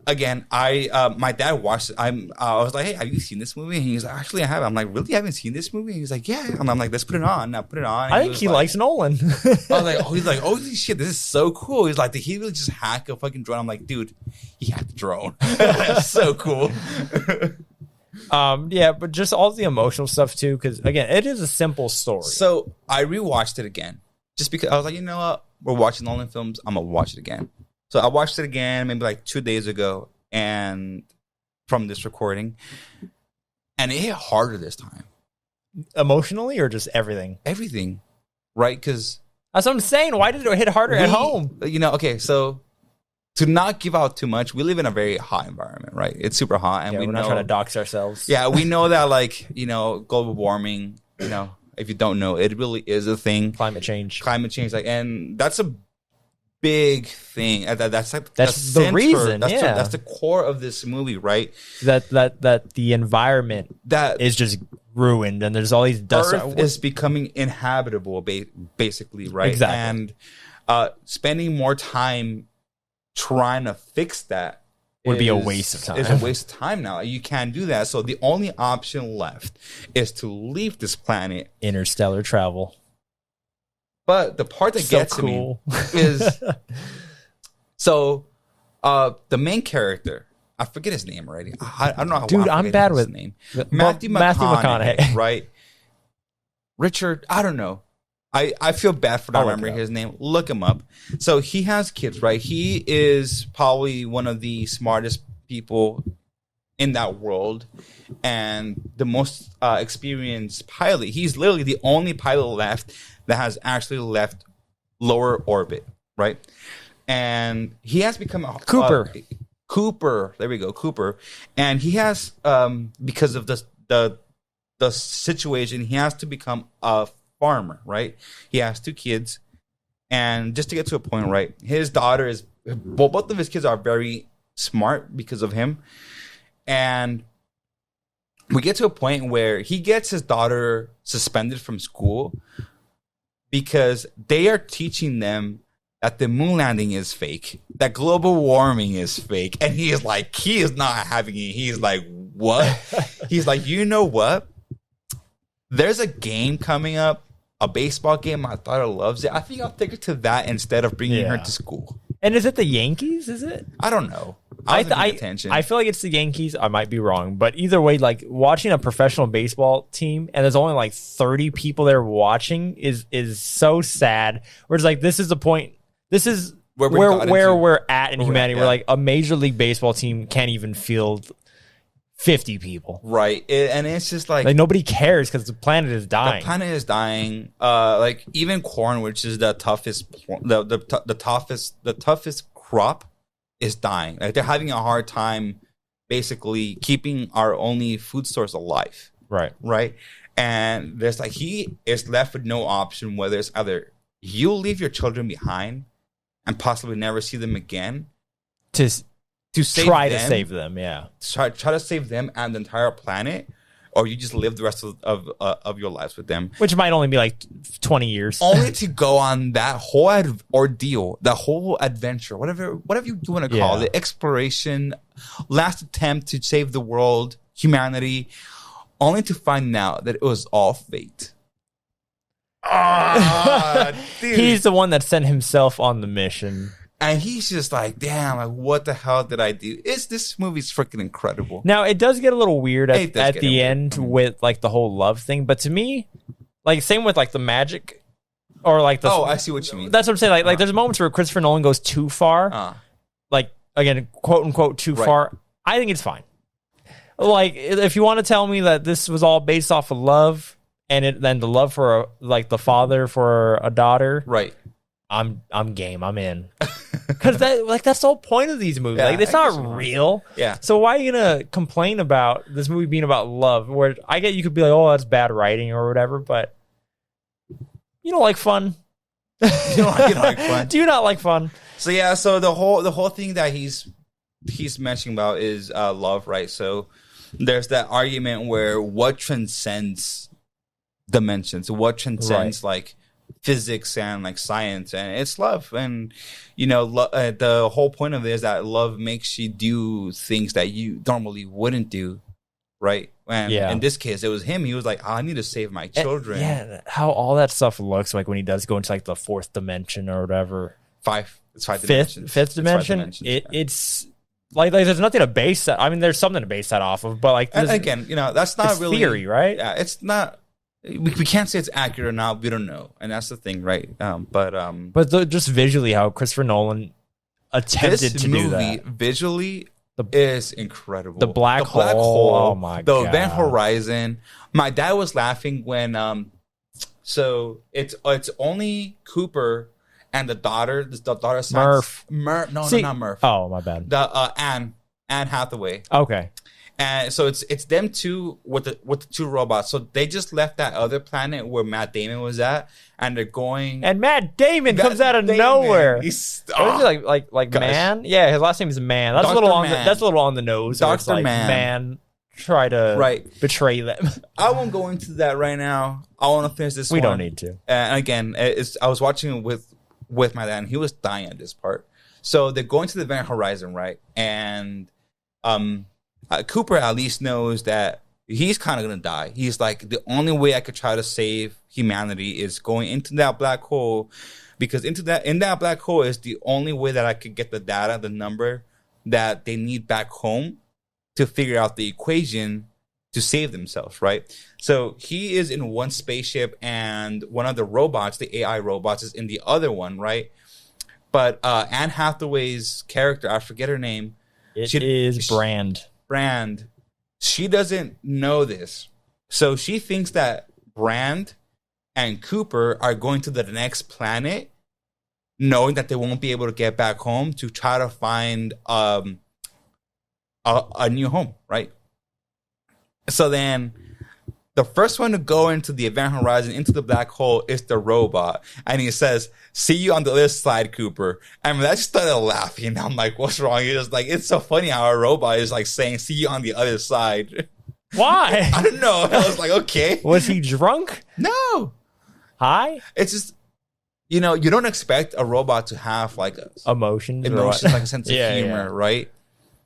Again, my dad watched it. I was like, hey, have you seen this movie? And he's like, actually, I have. I'm like, really? You haven't seen this movie? And he's like, yeah. And I'm like, let's put it on. Now put it on. And
I think he likes Nolan.
I was like, he's like, holy shit, this is so cool. He's like, did he really just hack a fucking drone? I'm like, dude, he hacked the drone. That's so cool.
Yeah, but just all the emotional stuff too, because again, it is a simple story.
So I rewatched it again, just because I was like, you know what? We're watching Nolan films. I'm gonna watch it again. So I watched it again maybe like 2 days ago, and from this recording, and it hit harder this time.
Emotionally, or just everything?
Everything, right? Because
that's what I'm saying. Why did it hit harder at home?
Okay, so to not give out too much, we live in a very hot environment, right? It's super hot, and
we're not trying to dox ourselves.
Yeah, we know that, like, global warming, if you don't know, it really is a thing.
Climate change,
like, and that's a big thing. That's
the reason.
That's the core of this movie, right?
That the environment that is just ruined, and there's all these dust.
Earth is becoming inhabitable, basically, right?
Exactly.
And spending more time trying to fix that
would be a waste of time.
It's a waste of time now. You can't do that. So the only option left is to leave this planet.
Interstellar travel.
But the part that gets to me is the main character. I forget his name already. I don't know how.
Dude, I'm bad with
his name. Matthew McConaughey, right? Richard. I don't know. I feel bad for not remembering his name. Look him up. So he has kids, right? He is probably one of the smartest people in that world and the most experienced pilot. He's literally the only pilot left that has actually left lower orbit, right? And he has become a Cooper. There we go, Cooper. And he has, because of the situation, he has to become a farmer, right? He has 2 kids, and just to get to a point, right? His daughter is, well, both of his kids are very smart because of him, and we get to a point where he gets his daughter suspended from school because they are teaching them that the moon landing is fake, that global warming is fake, and he is not having it. He's like, what? He's like, you know what? There's a game coming up a baseball game. My daughter loves it. I think I'll take her to that instead of bringing her to school.
And is it the Yankees? Is it?
I don't know. I
feel like it's the Yankees. I might be wrong, but either way, like watching a professional baseball team and there's only like 30 people there watching is so sad. Where it's like, this is the point. This is where we're at in humanity. Where like a Major League Baseball team can't even field 50 people.
Right. And it's just like
nobody cares because the planet is dying.
The planet is dying. Like even corn, which is the toughest, the toughest crop, is dying. Like they're having a hard time basically keeping our only food source alive. Right. And there's like, he is left with no option, whether it's either you leave your children behind and possibly never see them again
to try to save them,
try to save them and the entire planet, or you just live the rest of your lives with them,
which might only be like 20 years,
only to go on that whole ordeal, that whole adventure, whatever you want to call it, exploration, last attempt to save the world, humanity, only to find out that it was all fate. Dude.
He's the one that sent himself on the mission.
And he's just like, damn, like, what the hell did I do? This movie's freaking incredible.
Now, it does get a little weird at the end with, like, the whole love thing. But to me, like, same with, like, the magic or, like, the...
Oh, I see what you mean.
That's what I'm saying. Like there's moments where Christopher Nolan goes too far. Like, again, quote-unquote, too far. I think it's fine. Like, if you want to tell me that this was all based off of love and then the love for, like, the father for a daughter...
Right.
I'm game. I'm in. Because that's the whole point of these movies. Like, it's not real.
Yeah.
So why are you gonna complain about this movie being about love? Where I get you could be like, oh, that's bad writing or whatever, but you don't like fun.
You don't like fun.
Do you not like fun?
So yeah. So the whole thing that he's mentioning about is love, right? So there's that argument where what transcends dimensions, what transcends like physics and like science, and it's love. And you know, the whole point of it is that love makes you do things that you normally wouldn't do, right? And in this case, it was him. He was like, I need to save my children.
How all that stuff looks like when he does go into like the fourth dimension or whatever.
Fifth dimension.
It's like there's nothing to base that. I mean, there's something to base that off of, but like
again, you know, that's not really
theory, right?
Yeah, it's not. We can't say it's accurate or not. We don't know, and that's the thing, right? But
just visually, how Christopher Nolan attempted to do that
visually is incredible.
The black hole. Oh my god!
The Event Horizon. My dad was laughing when so it's only Cooper and the daughter. The daughter
Murph.
Not Murph.
Oh my bad.
The Anne Hathaway.
Okay.
And so it's them two with the two robots. So they just left that other planet where Matt Damon was at, and they're going.
And Matt Damon comes out of nowhere.
He's
like Man. Yeah, his last name is Man. That's a little on the nose.
Dr.
Like, Man try to betray them.
I won't go into that right now. I want to finish this.
We don't need to.
And again, I was watching it with my dad, and he was dying at this part. So they're going to the Event Horizon, right? And Cooper at least knows that he's kind of going to die. He's like, the only way I could try to save humanity is going into that black hole, because in that black hole is the only way that I could get the data, the number that they need back home to figure out the equation to save themselves, right? So he is in one spaceship, and one of the robots, the AI robots, is in the other one, right? But Anne Hathaway's character, I forget her name.
It is Brand.
She doesn't know this. So she thinks that Brand and Cooper are going to the next planet, knowing that they won't be able to get back home to try to find a new home, right? So then the first one to go into the Event Horizon, into the black hole, is the robot. And he says, see you on the other side, Cooper. And I just started laughing. I'm like, what's wrong? He's just like, it's so funny how a robot is like saying, see you on the other side.
Why?
I don't know. I was like, okay.
Was he drunk?
No.
High?
It's just, you don't expect a robot to have like
emotions,
like a sense of humor, right?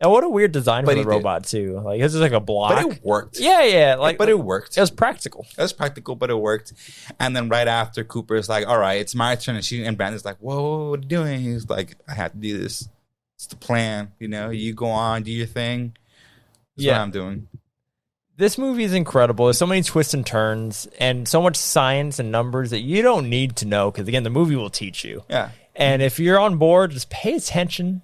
And what a weird design
But
for
he
the
did.
robot too. Like it's just like a block.
But it worked.
Yeah. Like,
But it worked.
It was practical.
It was practical, but it worked. And then right after, Cooper's like, all right, it's my turn. And Brandon's like, whoa, what are you doing? He's like, I have to do this. It's the plan. You know, you go on, do your thing. That's what I'm doing.
This movie is incredible. There's so many twists and turns and so much science and numbers that you don't need to know because, again, the movie will teach you.
Yeah.
And if you're on board, just pay attention.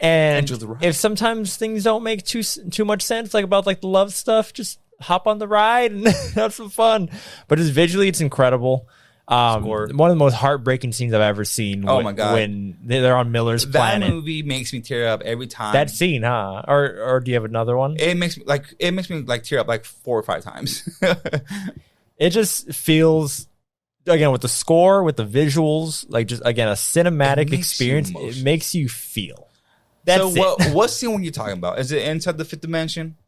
And
Enjoy the ride.
if sometimes things don't make too much sense, like about like the love stuff, just hop on the ride and have some fun. But just visually, it's incredible. One of the most heartbreaking scenes I've ever seen.
Oh my God.
When they're on Miller's planet.
That movie makes me tear up every time.
That scene, huh? Or do you have another one?
It makes me like tear up like 4 or 5 times.
It just feels, again, with the score, with the visuals, like just again a cinematic experience. It makes you feel. That's
what scene were you talking about? Is it inside the 5th dimension?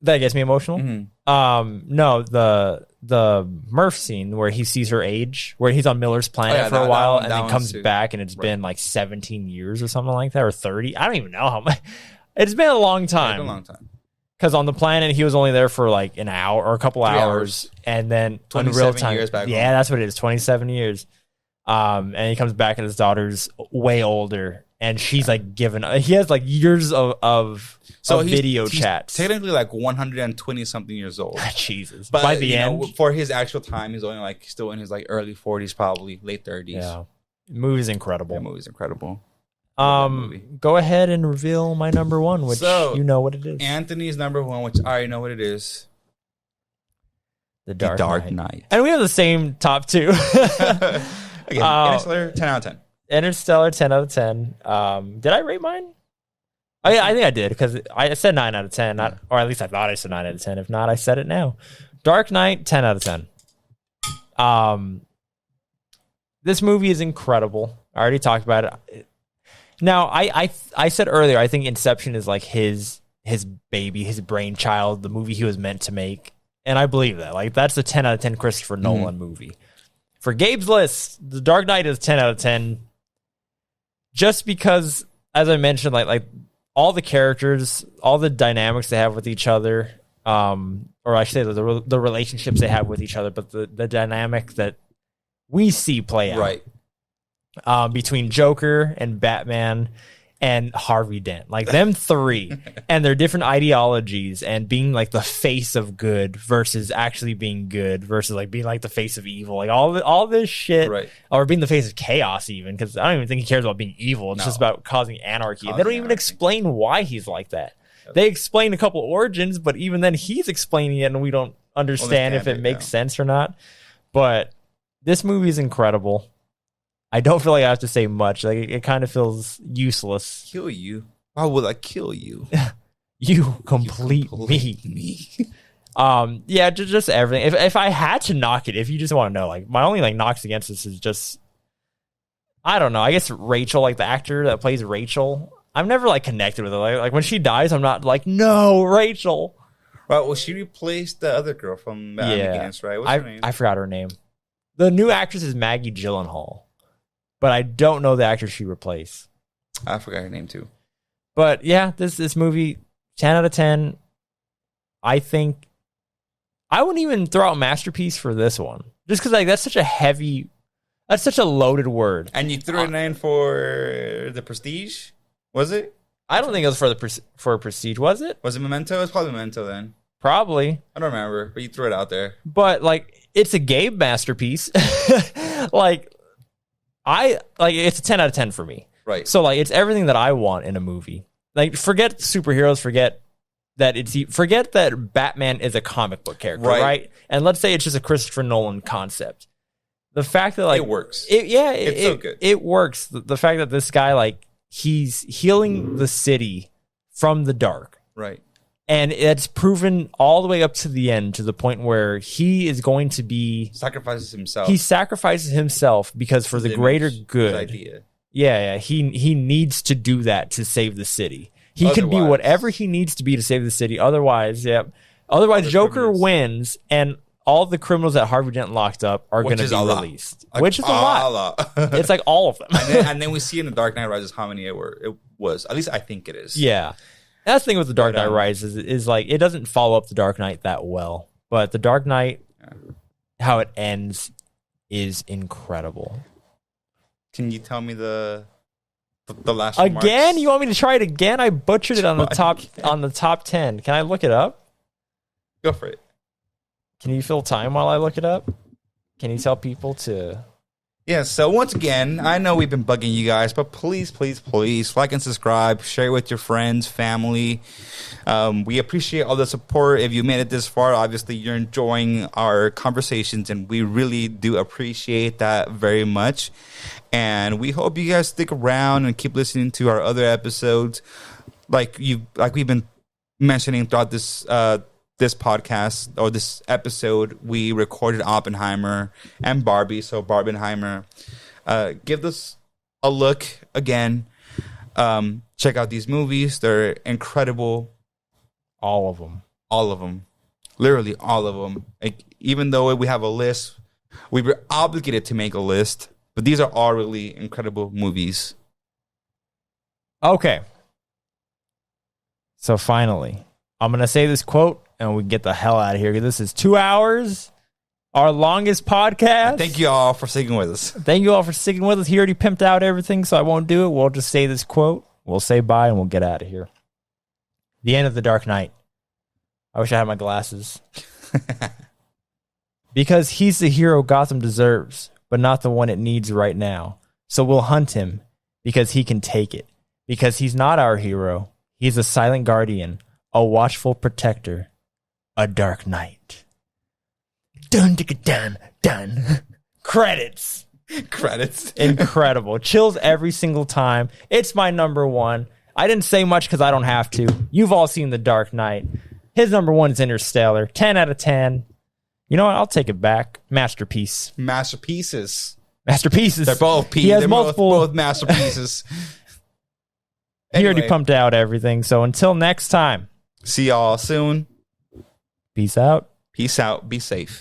That gets me emotional.
Mm-hmm.
No, the Murph scene where he sees her age, where he's on Miller's planet for a while, and then comes back, and it's been like 17 years or something like that, or 30. I don't even know how much. It's been a long time.
It's been a long time.
Because on the planet, he was only there for like an hour or a couple hours, and then in real time,
years back
yeah, that's what it is, 27 years. And he comes back, and his daughter's way older. And she's like he has like years of video chats.
Technically like 120 something years old.
Jesus.
But
by the end,
for his actual time, he's only like still in his like early 40s, probably late 30s.
Yeah. The movie's incredible.
That movie's incredible.
Go ahead and reveal my number one, which you know what it is.
Anthony's number one, which I already know what it is.
The Dark
Knight.
And we have the same top two.
Again, Interstellar, 10 out of 10.
Interstellar, 10 out of 10. Did I rate mine? I think I did, because I said 9 out of 10. Or at least I thought I said 9 out of 10. If not, I said it now. Dark Knight, 10 out of 10. This movie is incredible. I already talked about it. Now, I said earlier, I think Inception is like his baby, his brainchild, the movie he was meant to make. And I believe that. Like, that's a 10 out of 10 Christopher Nolan movie. For Gabe's list, The Dark Knight is 10 out of 10. Just because, as I mentioned, like all the characters, all the dynamics they have with each other, or I should say the relationships they have with each other, but the dynamic that we see play out. Right. Between Joker and Batman and Harvey Dent, like them three and their different ideologies and being like the face of good versus actually being good versus like being like the face of evil, like all this shit, right? Or being the face of chaos, even, because I don't even think he cares about being evil. It's just about causing anarchy. They don't even explain why he's like that. They explain a couple origins, but even then he's explaining it and we don't understand if it makes sense or not. But this movie is incredible. I don't feel like I have to say much. Like it kind of feels useless.
Kill you? Why would I kill you?
You complete me. Yeah, just everything. If I had to knock it, if you just want to know, like my only like knocks against this is just, I don't know. I guess Rachel, like the actor that plays Rachel, I'm never like connected with her. Like when she dies, I'm not like, no, Rachel.
Right. Well, she replaced the other girl from Against, right? What's her name?
I forgot her name. The new actress is Maggie Gyllenhaal. But I don't know the actress she replaced.
I forgot her name too.
But yeah, this movie, 10 out of 10. I think I wouldn't even throw out masterpiece for this one. Just because like that's such a loaded word.
And you threw it in for the Prestige? Was it?
I don't think it was for Prestige, was it?
Was it Memento? It was probably Memento then.
Probably.
I don't remember, but you threw it out there.
But like it's a Gabe masterpiece. It's a 10 out of 10 for me.
Right.
So like it's everything that I want in a movie. Like forget superheroes, forget that Batman is a comic book character, right? And let's say it's just a Christopher Nolan concept. The fact that like
it works.
It's
so good.
It works. The fact that this guy like he's healing the city from the dark.
Right.
And it's proven all the way up to the end, to the point where he is going to be
sacrifices himself.
He sacrifices himself because for the greater good.
Idea.
Yeah. He needs to do that to save the city. He can be whatever he needs to be to save the city. Otherwise, Joker wins, and all the criminals that Harvey Dent locked up are going to be released, which is a lot. It's like all of them.
and then we see in The Dark Knight Rises how many it was. At least I think it is.
Yeah. That's the thing with The Dark
But,
Knight Rises is like it doesn't follow up The Dark Knight that well, but The Dark Knight, how it ends, is incredible.
Can you tell me the last
Again?
remarks?
You want me to try it again? I butchered it on the top 10. Can I look it up?
Go for it.
Can you fill time while I look it up? Can you tell people to...
Yeah, so once again, I know we've been bugging you guys, but please, please, please like and subscribe, share it with your friends, family. We appreciate all the support. If you made it this far, obviously you're enjoying our conversations, and we really do appreciate that very much. And we hope you guys stick around and keep listening to our other episodes, like we've been mentioning throughout this podcast or this episode. We recorded Oppenheimer and Barbie. So Barbenheimer, give us a look again. Check out these movies. They're incredible.
All of them.
All of them. Literally all of them. Like, even though we have a list, we were obligated to make a list, but these are all really incredible movies.
Okay. So finally, I'm going to say this quote and we get the hell out of here. This is 2 hours, our longest podcast.
Thank you all for sticking with us.
Thank you all for sticking with us. He already pimped out everything, so I won't do it. We'll just say this quote. We'll say bye, and we'll get out of here. The end of The Dark Knight. I wish I had my glasses. Because he's the hero Gotham deserves, but not the one it needs right now. So we'll hunt him because he can take it. Because he's not our hero. He's a silent guardian, a watchful protector, a dark knight. Dun dun dun dun. Credits.
Credits.
Incredible. Chills every single time. It's my number one. I didn't say much because I don't have to. You've all seen The Dark Knight. His number one is Interstellar. 10 out of 10. You know what? I'll take it back. Masterpiece.
Masterpieces.
Masterpieces.
They're both
He has
They're
multiple.
both masterpieces.
He already
Anyway,
pumped out everything. So until next time,
see y'all soon.
peace out.
Peace out. Be safe.